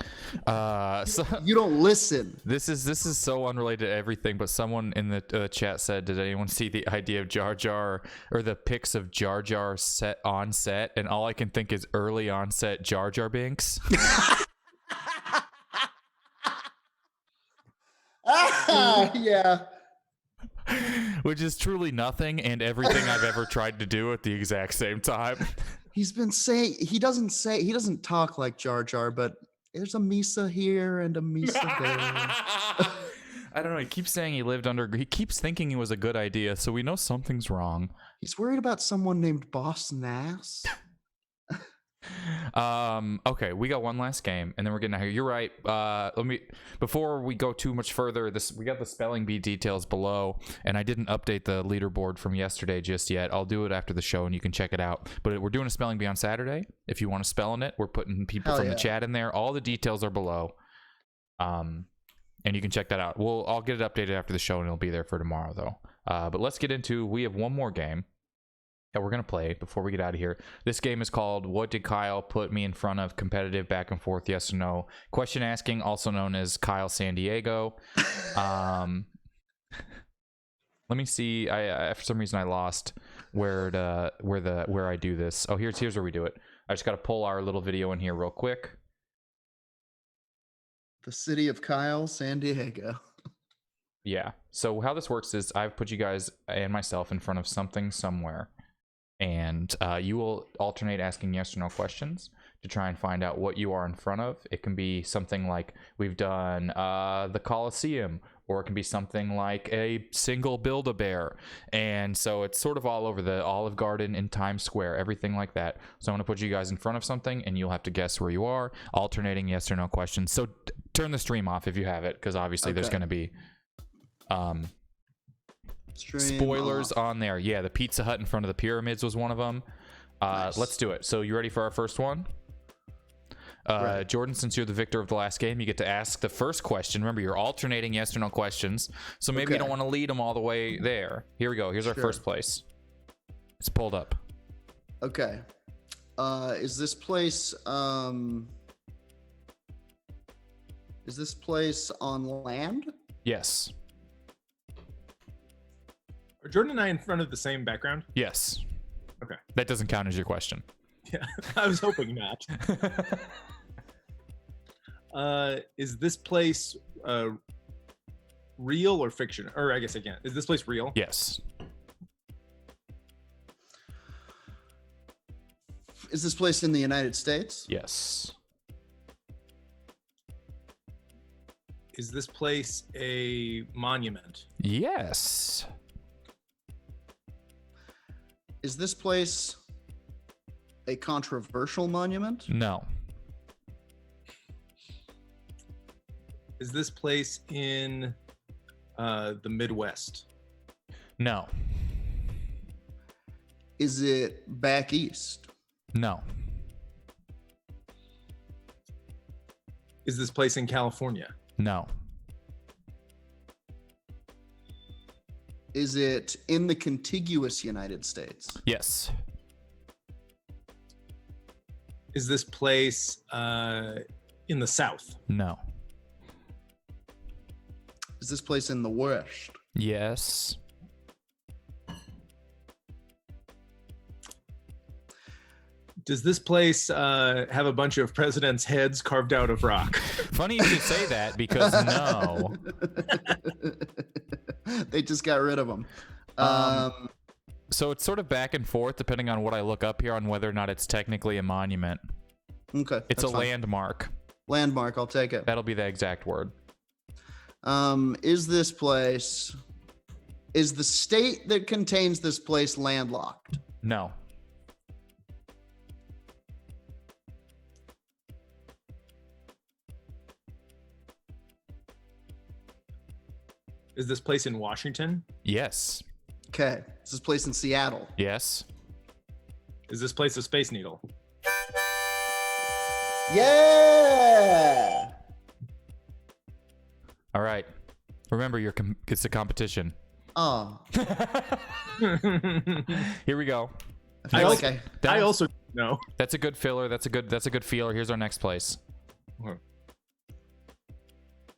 [SPEAKER 2] So
[SPEAKER 6] you don't listen.
[SPEAKER 2] This is so unrelated to everything, but someone in the chat said, "Did anyone see the idea of Jar Jar or the pics of Jar Jar set on set?" And all I can think is early onset Jar Jar Binks.
[SPEAKER 6] Yeah.
[SPEAKER 2] Which is truly nothing and everything I've ever tried to do at the exact same time.
[SPEAKER 6] He's been saying he doesn't talk like Jar Jar, but there's a Misa here and a Misa there.
[SPEAKER 2] I don't know. He keeps saying he keeps thinking it was a good idea, so we know something's wrong.
[SPEAKER 6] He's worried about someone named Boss Nass.
[SPEAKER 2] Okay, we got one last game and then we're getting out here. You're right. Before we go too much further, we got the spelling bee details below, and I didn't update the leaderboard from yesterday just yet. I'll do it after the show and you can check it out. But we're doing a spelling bee on Saturday. If you want to spell in it, we're putting people from the chat in there. All the details are below. And you can check that out. I'll get it updated after the show and it'll be there for tomorrow though. But let's get into, we have one more game that we're going to play before we get out of here. This game is called What Did Kyle Put Me in Front of? Competitive back and forth, yes or no. Question asking, also known as Kyle San Diego. Let me see. I for some reason I lost where I do this. Oh, here's where we do it. I just got to pull our little video in here real quick.
[SPEAKER 6] The city of Kyle, San Diego.
[SPEAKER 2] Yeah. So how this works is I've put you guys and myself in front of something somewhere. And you will alternate asking yes or no questions to try and find out what you are in front of. It can be something like we've done the Coliseum, or it can be something like a single Build-A-Bear. And so it's sort of all over the Olive Garden in Times Square, everything like that. So I'm going to put you guys in front of something and you'll have to guess where you are, alternating yes or no questions. So turn the stream off if you have it, because obviously there's going to be spoilers on there. Yeah, the Pizza Hut in front of the pyramids was one of them. Nice. Let's do it. So you ready for our first one? Right. Jordan, since you're the victor of the last game, you get to ask the first question. Remember, you're alternating yes or no questions, so maybe you don't want to lead them all the way there. Here we go. Here's our first place. It's pulled up.
[SPEAKER 6] Okay. Is this place on land?
[SPEAKER 2] Yes.
[SPEAKER 12] Are Jordan and I in front of the same background?
[SPEAKER 2] Yes.
[SPEAKER 12] Okay.
[SPEAKER 2] That doesn't count as your question.
[SPEAKER 12] Yeah, I was hoping not. Is this place real or fiction? Or I guess I can't. Is this place real?
[SPEAKER 2] Yes.
[SPEAKER 6] Is this place in the United States?
[SPEAKER 2] Yes.
[SPEAKER 12] Is this place a monument?
[SPEAKER 2] Yes.
[SPEAKER 6] Is this place a controversial monument?
[SPEAKER 2] No.
[SPEAKER 12] Is this place in the Midwest?
[SPEAKER 2] No.
[SPEAKER 6] Is it back east?
[SPEAKER 2] No.
[SPEAKER 12] Is this place in California?
[SPEAKER 2] No.
[SPEAKER 6] Is it in the contiguous United States?
[SPEAKER 2] Yes.
[SPEAKER 12] Is this place in the South?
[SPEAKER 2] No.
[SPEAKER 6] Is this place in the West?
[SPEAKER 2] Yes.
[SPEAKER 12] Does this place have a bunch of presidents' heads carved out of rock?
[SPEAKER 2] Funny you should say that, because no.
[SPEAKER 6] They just got rid of them.
[SPEAKER 2] So it's sort of back and forth depending on what I look up here on whether or not it's technically a monument.
[SPEAKER 6] Okay.
[SPEAKER 2] It's a landmark.
[SPEAKER 6] Landmark, I'll take it.
[SPEAKER 2] That'll be the exact word.
[SPEAKER 6] Is this place... Is the state that contains this place landlocked?
[SPEAKER 2] No.
[SPEAKER 12] Is this place in Washington?
[SPEAKER 2] Yes.
[SPEAKER 6] Okay. Is this place in Seattle?
[SPEAKER 2] Yes.
[SPEAKER 12] Is this place a Space Needle?
[SPEAKER 6] Yeah.
[SPEAKER 2] All right. Remember, it's a competition.
[SPEAKER 6] Oh.
[SPEAKER 2] Here we go.
[SPEAKER 6] I feel like
[SPEAKER 12] I also know.
[SPEAKER 2] That's a good filler. That's a good feeler. Here's our next place.
[SPEAKER 12] Okay.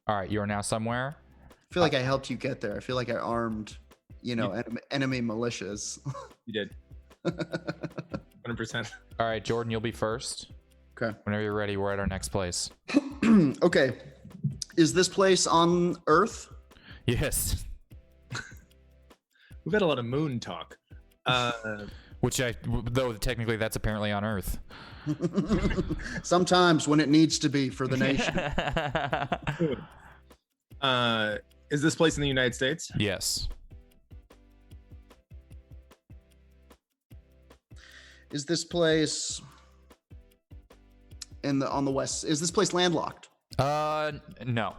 [SPEAKER 2] All right, you are now somewhere.
[SPEAKER 6] I feel like I helped you get there. I feel like I armed, enemy militias.
[SPEAKER 12] You did. 100%.
[SPEAKER 2] All right, Jordan, you'll be first.
[SPEAKER 6] Okay.
[SPEAKER 2] Whenever you're ready, we're at our next place.
[SPEAKER 6] Okay. Is this place on Earth?
[SPEAKER 2] Yes.
[SPEAKER 12] We've had a lot of moon talk.
[SPEAKER 2] Though technically that's apparently on Earth.
[SPEAKER 6] Sometimes when it needs to be for the nation.
[SPEAKER 12] Is this place in the United States?
[SPEAKER 2] Yes.
[SPEAKER 6] Is this place on the west? Is this place landlocked?
[SPEAKER 2] No.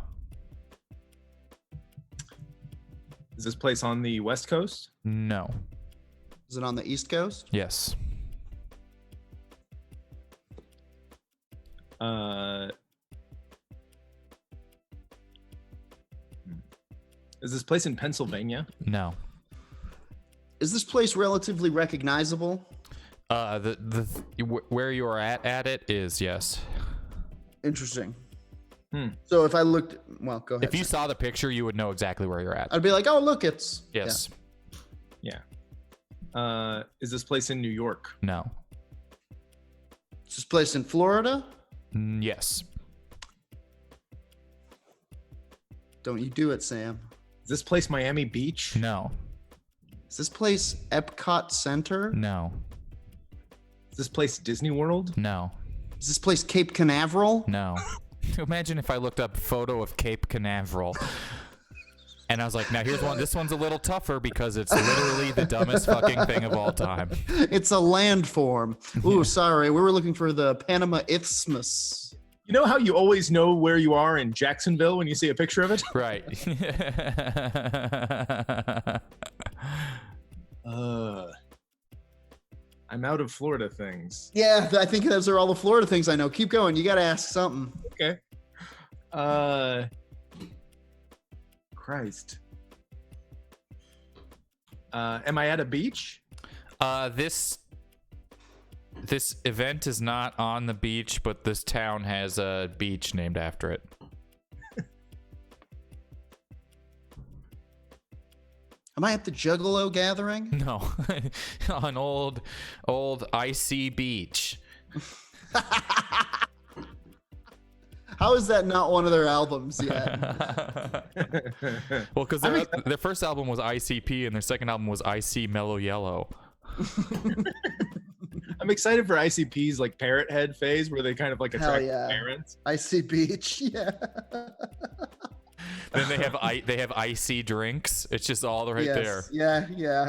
[SPEAKER 12] Is this place on the West Coast?
[SPEAKER 2] No.
[SPEAKER 6] Is it on the East Coast?
[SPEAKER 2] Yes.
[SPEAKER 12] Is this place in Pennsylvania?
[SPEAKER 2] No.
[SPEAKER 6] Is this place relatively recognizable?
[SPEAKER 2] Where you are at it is, yes.
[SPEAKER 6] Interesting. So if I looked, well, go ahead.
[SPEAKER 2] If you saw the picture, you would know exactly where you're at.
[SPEAKER 6] I'd be like, oh, look, it's...
[SPEAKER 2] Yes.
[SPEAKER 12] Yeah. Is this place in New York?
[SPEAKER 2] No.
[SPEAKER 6] Is this place in Florida?
[SPEAKER 2] Yes.
[SPEAKER 6] Don't you do it, Sam.
[SPEAKER 12] Is this place Miami Beach?
[SPEAKER 2] No.
[SPEAKER 6] Is this place Epcot Center?
[SPEAKER 2] No.
[SPEAKER 12] Is this place Disney World?
[SPEAKER 2] No.
[SPEAKER 6] Is this place Cape Canaveral?
[SPEAKER 2] No. Imagine if I looked up photo of Cape Canaveral. And I was like, now here's one. This one's a little tougher because it's literally the dumbest fucking thing of all time.
[SPEAKER 6] It's a landform. Ooh, sorry. We were looking for the Panama Isthmus.
[SPEAKER 12] You know how you always know where you are in Jacksonville when you see a picture of it?
[SPEAKER 2] Right.
[SPEAKER 12] I'm out of Florida things.
[SPEAKER 6] Yeah, I think those are all the Florida things I know. Keep going. You got to ask something.
[SPEAKER 12] Okay. Christ. Am I at a beach?
[SPEAKER 2] This event is not on the beach, but this town has a beach named after it.
[SPEAKER 6] Am I at the Juggalo gathering?
[SPEAKER 2] No. On old icy beach.
[SPEAKER 6] How is that not one of their albums yet?
[SPEAKER 2] Well, because their first album was ICP and their second album was IC Mellow Yellow.
[SPEAKER 12] I'm excited for ICP's like parrot head phase where they kind of like attract parents.
[SPEAKER 6] Icy Beach, yeah.
[SPEAKER 2] Then they have icy drinks. It's just all right there.
[SPEAKER 6] Yeah.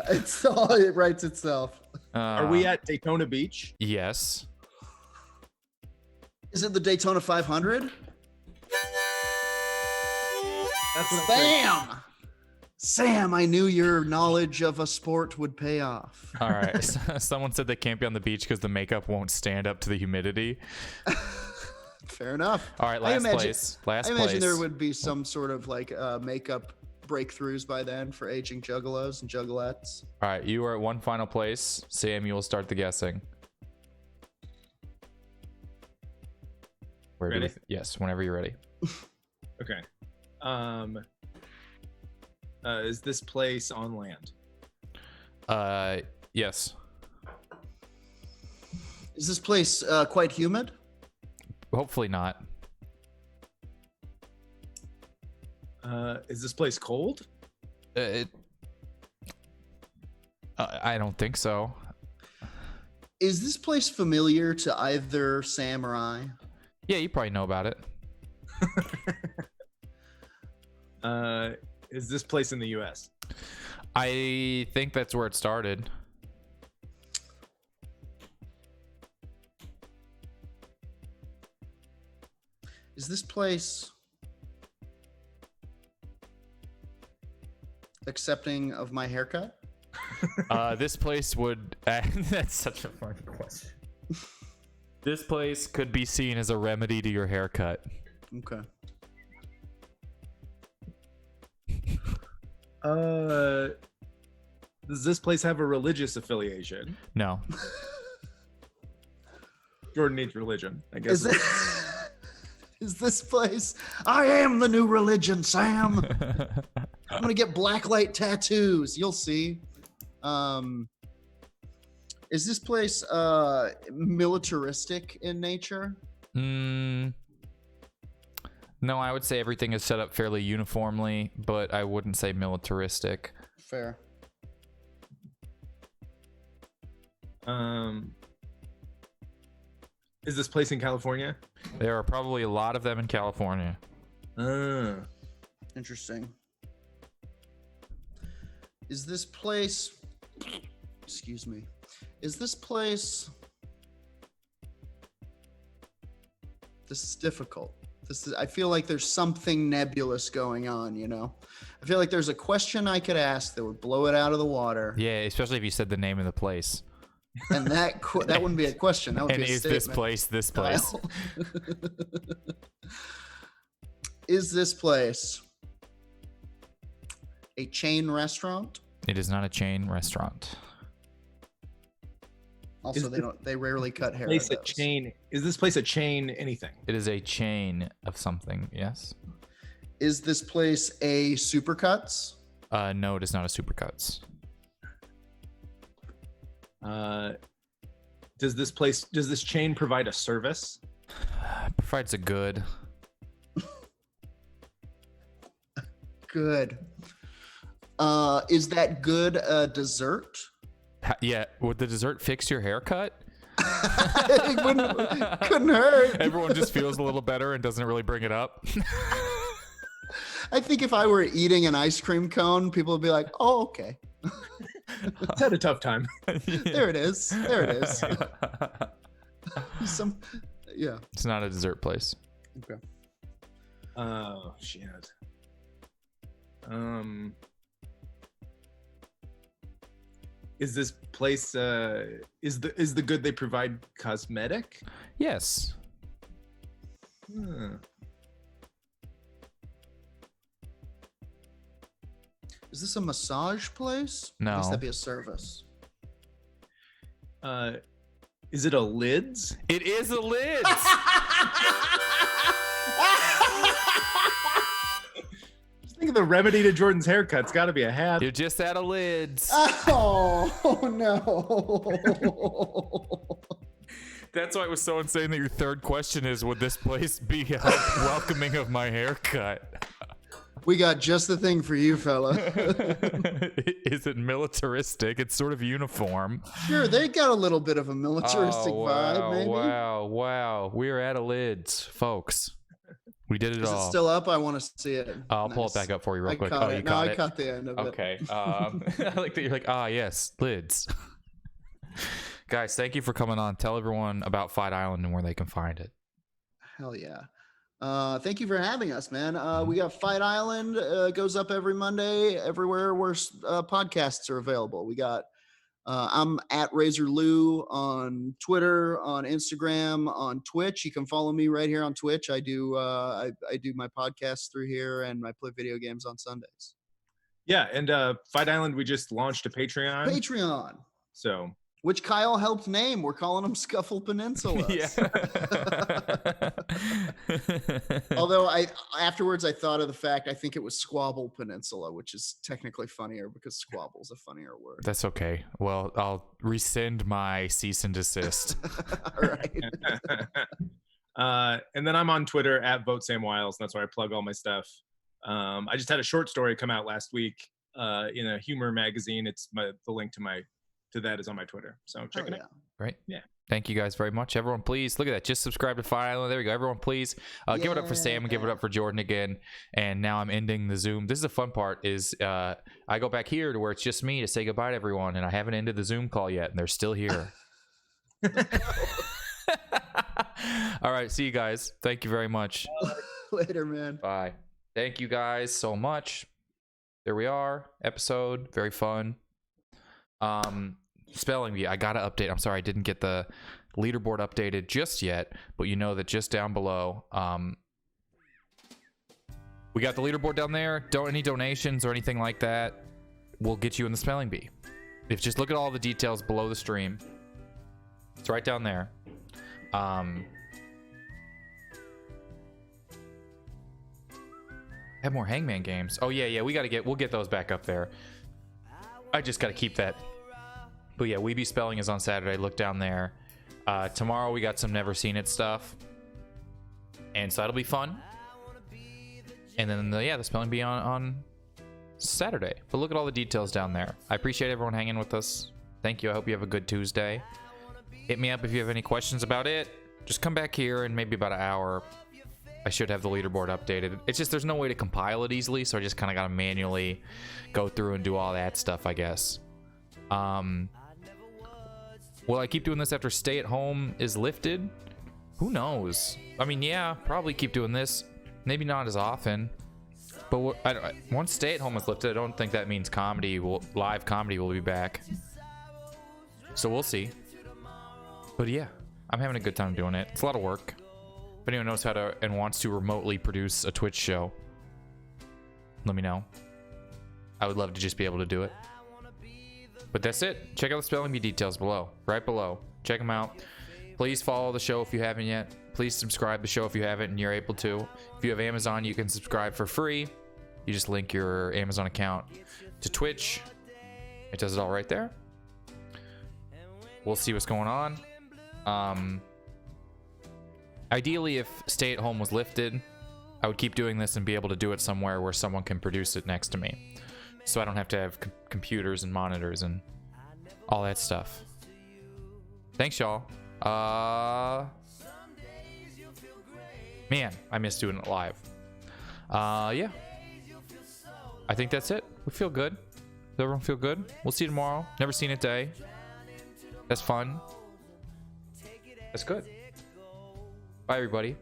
[SPEAKER 6] It's all, it writes itself.
[SPEAKER 12] Are we at Daytona Beach?
[SPEAKER 2] Yes.
[SPEAKER 6] Is it the Daytona 500?
[SPEAKER 12] That's what
[SPEAKER 6] Bam! Sam, I knew your knowledge of a sport would pay off.
[SPEAKER 2] All right. Someone said they can't be on the beach because the makeup won't stand up to the humidity.
[SPEAKER 6] Fair enough.
[SPEAKER 2] All right, last place.
[SPEAKER 6] I imagine there would be some sort of like makeup breakthroughs by then for aging juggalos and juggalettes.
[SPEAKER 2] All right, you are at one final place. Sam, you will start the guessing.
[SPEAKER 12] Ready?
[SPEAKER 2] Yes, whenever you're ready.
[SPEAKER 12] Okay. Is this place on land?
[SPEAKER 2] Yes.
[SPEAKER 6] Is this place quite humid?
[SPEAKER 2] Hopefully not.
[SPEAKER 12] Is this place cold?
[SPEAKER 2] I don't think so.
[SPEAKER 6] Is this place familiar to either Sam or I?
[SPEAKER 2] Yeah, you probably know about it.
[SPEAKER 12] Is this place in the U.S.?
[SPEAKER 2] I think that's where it started.
[SPEAKER 6] Is this place accepting of my haircut?
[SPEAKER 2] This place would. That's such a fun question. This place could be seen as a remedy to your haircut.
[SPEAKER 6] Okay.
[SPEAKER 3] Does this place have a religious affiliation?
[SPEAKER 2] No.
[SPEAKER 3] Jordan needs religion, I guess.
[SPEAKER 6] Is this place? I am the new religion, Sam. I'm gonna get blacklight tattoos. You'll see. Is this place militaristic in nature?
[SPEAKER 2] No, I would say everything is set up fairly uniformly, but I wouldn't say militaristic.
[SPEAKER 6] Fair.
[SPEAKER 3] Is this place in California?
[SPEAKER 2] There are probably a lot of them in California.
[SPEAKER 6] Interesting. Is this place... Excuse me. Is this place... This is difficult. I feel like there's something nebulous going on, you know? I feel like there's a question I could ask that would blow it out of the water.
[SPEAKER 2] Yeah, especially if you said the name of the place.
[SPEAKER 6] And that wouldn't be a question. That would
[SPEAKER 2] And
[SPEAKER 6] be a
[SPEAKER 2] is
[SPEAKER 6] statement.
[SPEAKER 2] this place?
[SPEAKER 6] Is this place a chain restaurant?
[SPEAKER 2] It is not a chain restaurant.
[SPEAKER 6] Also, they rarely cut hair.
[SPEAKER 3] Is this place a chain anything?
[SPEAKER 2] It is a chain of something, yes.
[SPEAKER 6] Is this place a Supercuts?
[SPEAKER 2] No, it is not a Supercuts.
[SPEAKER 3] Does this chain provide a service?
[SPEAKER 2] Provides a good.
[SPEAKER 6] Good. Is that good a dessert?
[SPEAKER 2] Yeah, would the dessert fix your haircut?
[SPEAKER 6] It couldn't hurt.
[SPEAKER 2] Everyone just feels a little better and doesn't really bring it up.
[SPEAKER 6] I think if I were eating an ice cream cone, people would be like, "Oh, okay."
[SPEAKER 3] It's had a tough time.
[SPEAKER 6] There it is. There it is. Yeah.
[SPEAKER 2] It's not a dessert place.
[SPEAKER 6] Okay.
[SPEAKER 3] Oh shit. Is this place is the good they provide cosmetic?
[SPEAKER 2] Yes.
[SPEAKER 6] Is this a massage place?
[SPEAKER 2] No.
[SPEAKER 6] I guess that'd be a service.
[SPEAKER 3] Is it a Lids?
[SPEAKER 2] It is a Lids.
[SPEAKER 3] Think of the remedy to Jordan's haircut. It's got to be a hat.
[SPEAKER 2] You're just out of Lids.
[SPEAKER 6] Oh no.
[SPEAKER 2] That's why it was so insane that your third question is, would this place be welcoming of my haircut?
[SPEAKER 6] We got just the thing for you, fella.
[SPEAKER 2] Is it militaristic? It's sort of uniform.
[SPEAKER 6] Sure, they got a little bit of a militaristic vibe, maybe.
[SPEAKER 2] Wow. We're at a Lids, folks. We did it
[SPEAKER 6] Is
[SPEAKER 2] all.
[SPEAKER 6] it still up? I want to see it.
[SPEAKER 2] I'll pull it back up for you real quick.
[SPEAKER 6] Caught
[SPEAKER 2] Oh,
[SPEAKER 6] it.
[SPEAKER 2] you
[SPEAKER 6] No,
[SPEAKER 2] caught
[SPEAKER 6] I
[SPEAKER 2] it?
[SPEAKER 6] caught the end of it.
[SPEAKER 2] Okay. I like that you're like, yes, Lids. Guys, thank you for coming on. Tell everyone about Fight Island and where they can find it.
[SPEAKER 6] Hell yeah. Thank you for having us, man. We got Fight Island, goes up every Monday, everywhere where podcasts are available. We got, I'm at Razor Lou on Twitter, on Instagram, on Twitch. You can follow me right here on Twitch. I do I do my podcasts through here, and I play video games on Sundays.
[SPEAKER 3] Yeah, and Fight Island, we just launched a Patreon.
[SPEAKER 6] Patreon.
[SPEAKER 3] So.
[SPEAKER 6] Which Kyle helped name. We're calling them Scuffle Peninsulas.
[SPEAKER 2] Yeah.
[SPEAKER 6] Although afterwards I thought of the fact I think it was Squabble Peninsula, which is technically funnier because squabble's a funnier word.
[SPEAKER 2] That's okay. Well, I'll rescind my cease and desist.
[SPEAKER 6] All right.
[SPEAKER 3] And then I'm on Twitter at @VoteSamWiles. That's where I plug all my stuff. I just had a short story come out last week in a humor magazine. It's the link to that is on my Twitter. So check it out.
[SPEAKER 2] Great.
[SPEAKER 3] Yeah.
[SPEAKER 2] Thank you guys very much. Everyone, please look at that. Just subscribe to Fire Island. There we go. Everyone, please give it up for Sam and give it up for Jordan again. And now I'm ending the Zoom. This is the fun part is I go back here to where it's just me to say goodbye to everyone. And I haven't ended the Zoom call yet. And they're still here. All right. See you guys. Thank you very much.
[SPEAKER 6] Later, man.
[SPEAKER 2] Bye. Thank you guys so much. There we are. Episode. Very fun. Spelling bee. I gotta update. I'm sorry, I didn't get the leaderboard updated just yet, but you know that just down below, we got the leaderboard down there. Any donations or anything like that will get you in the spelling bee. If just look at all the details below the stream, it's right down there. Have more Hangman games. Oh yeah, we'll get those back up there. I just gotta keep that. But yeah, We Be Spelling is on Saturday. Look down there. Tomorrow we got some Never Seen It stuff, and so that'll be fun. And then the spelling bee on Saturday. But look at all the details down there. I appreciate everyone hanging with us. Thank you. I hope you have a good Tuesday. Hit me up if you have any questions about it. Just come back here in maybe about an hour. I should have the leaderboard updated. It's just there's no way to compile it easily, so I just kind of got to manually go through and do all that stuff, I guess. Will I keep doing this after stay at home is lifted? Who knows? I mean, yeah, probably keep doing this. Maybe not as often. But once stay at home is lifted, I don't think that means live comedy will be back. So we'll see. But yeah, I'm having a good time doing it. It's a lot of work. If anyone knows how to and wants to remotely produce a Twitch show, let me know. I would love to just be able to do it. But that's it. Check out the spelling bee details below, right below. Check them out. Please follow the show if you haven't yet. Please subscribe to the show if you haven't and you're able to. If you have Amazon, you can subscribe for free. You just link your Amazon account to Twitch. It does it all right there. We'll see what's going on. Ideally, if stay at home was lifted, I would keep doing this and be able to do it somewhere where someone can produce it next to me, so I don't have to have computers and monitors and all that stuff. Thanks, y'all. Man, I miss doing it live. Yeah, I think that's it. We feel good. Does everyone feel good? We'll see you tomorrow. Never Seen It Day. That's fun. That's good. Bye, everybody.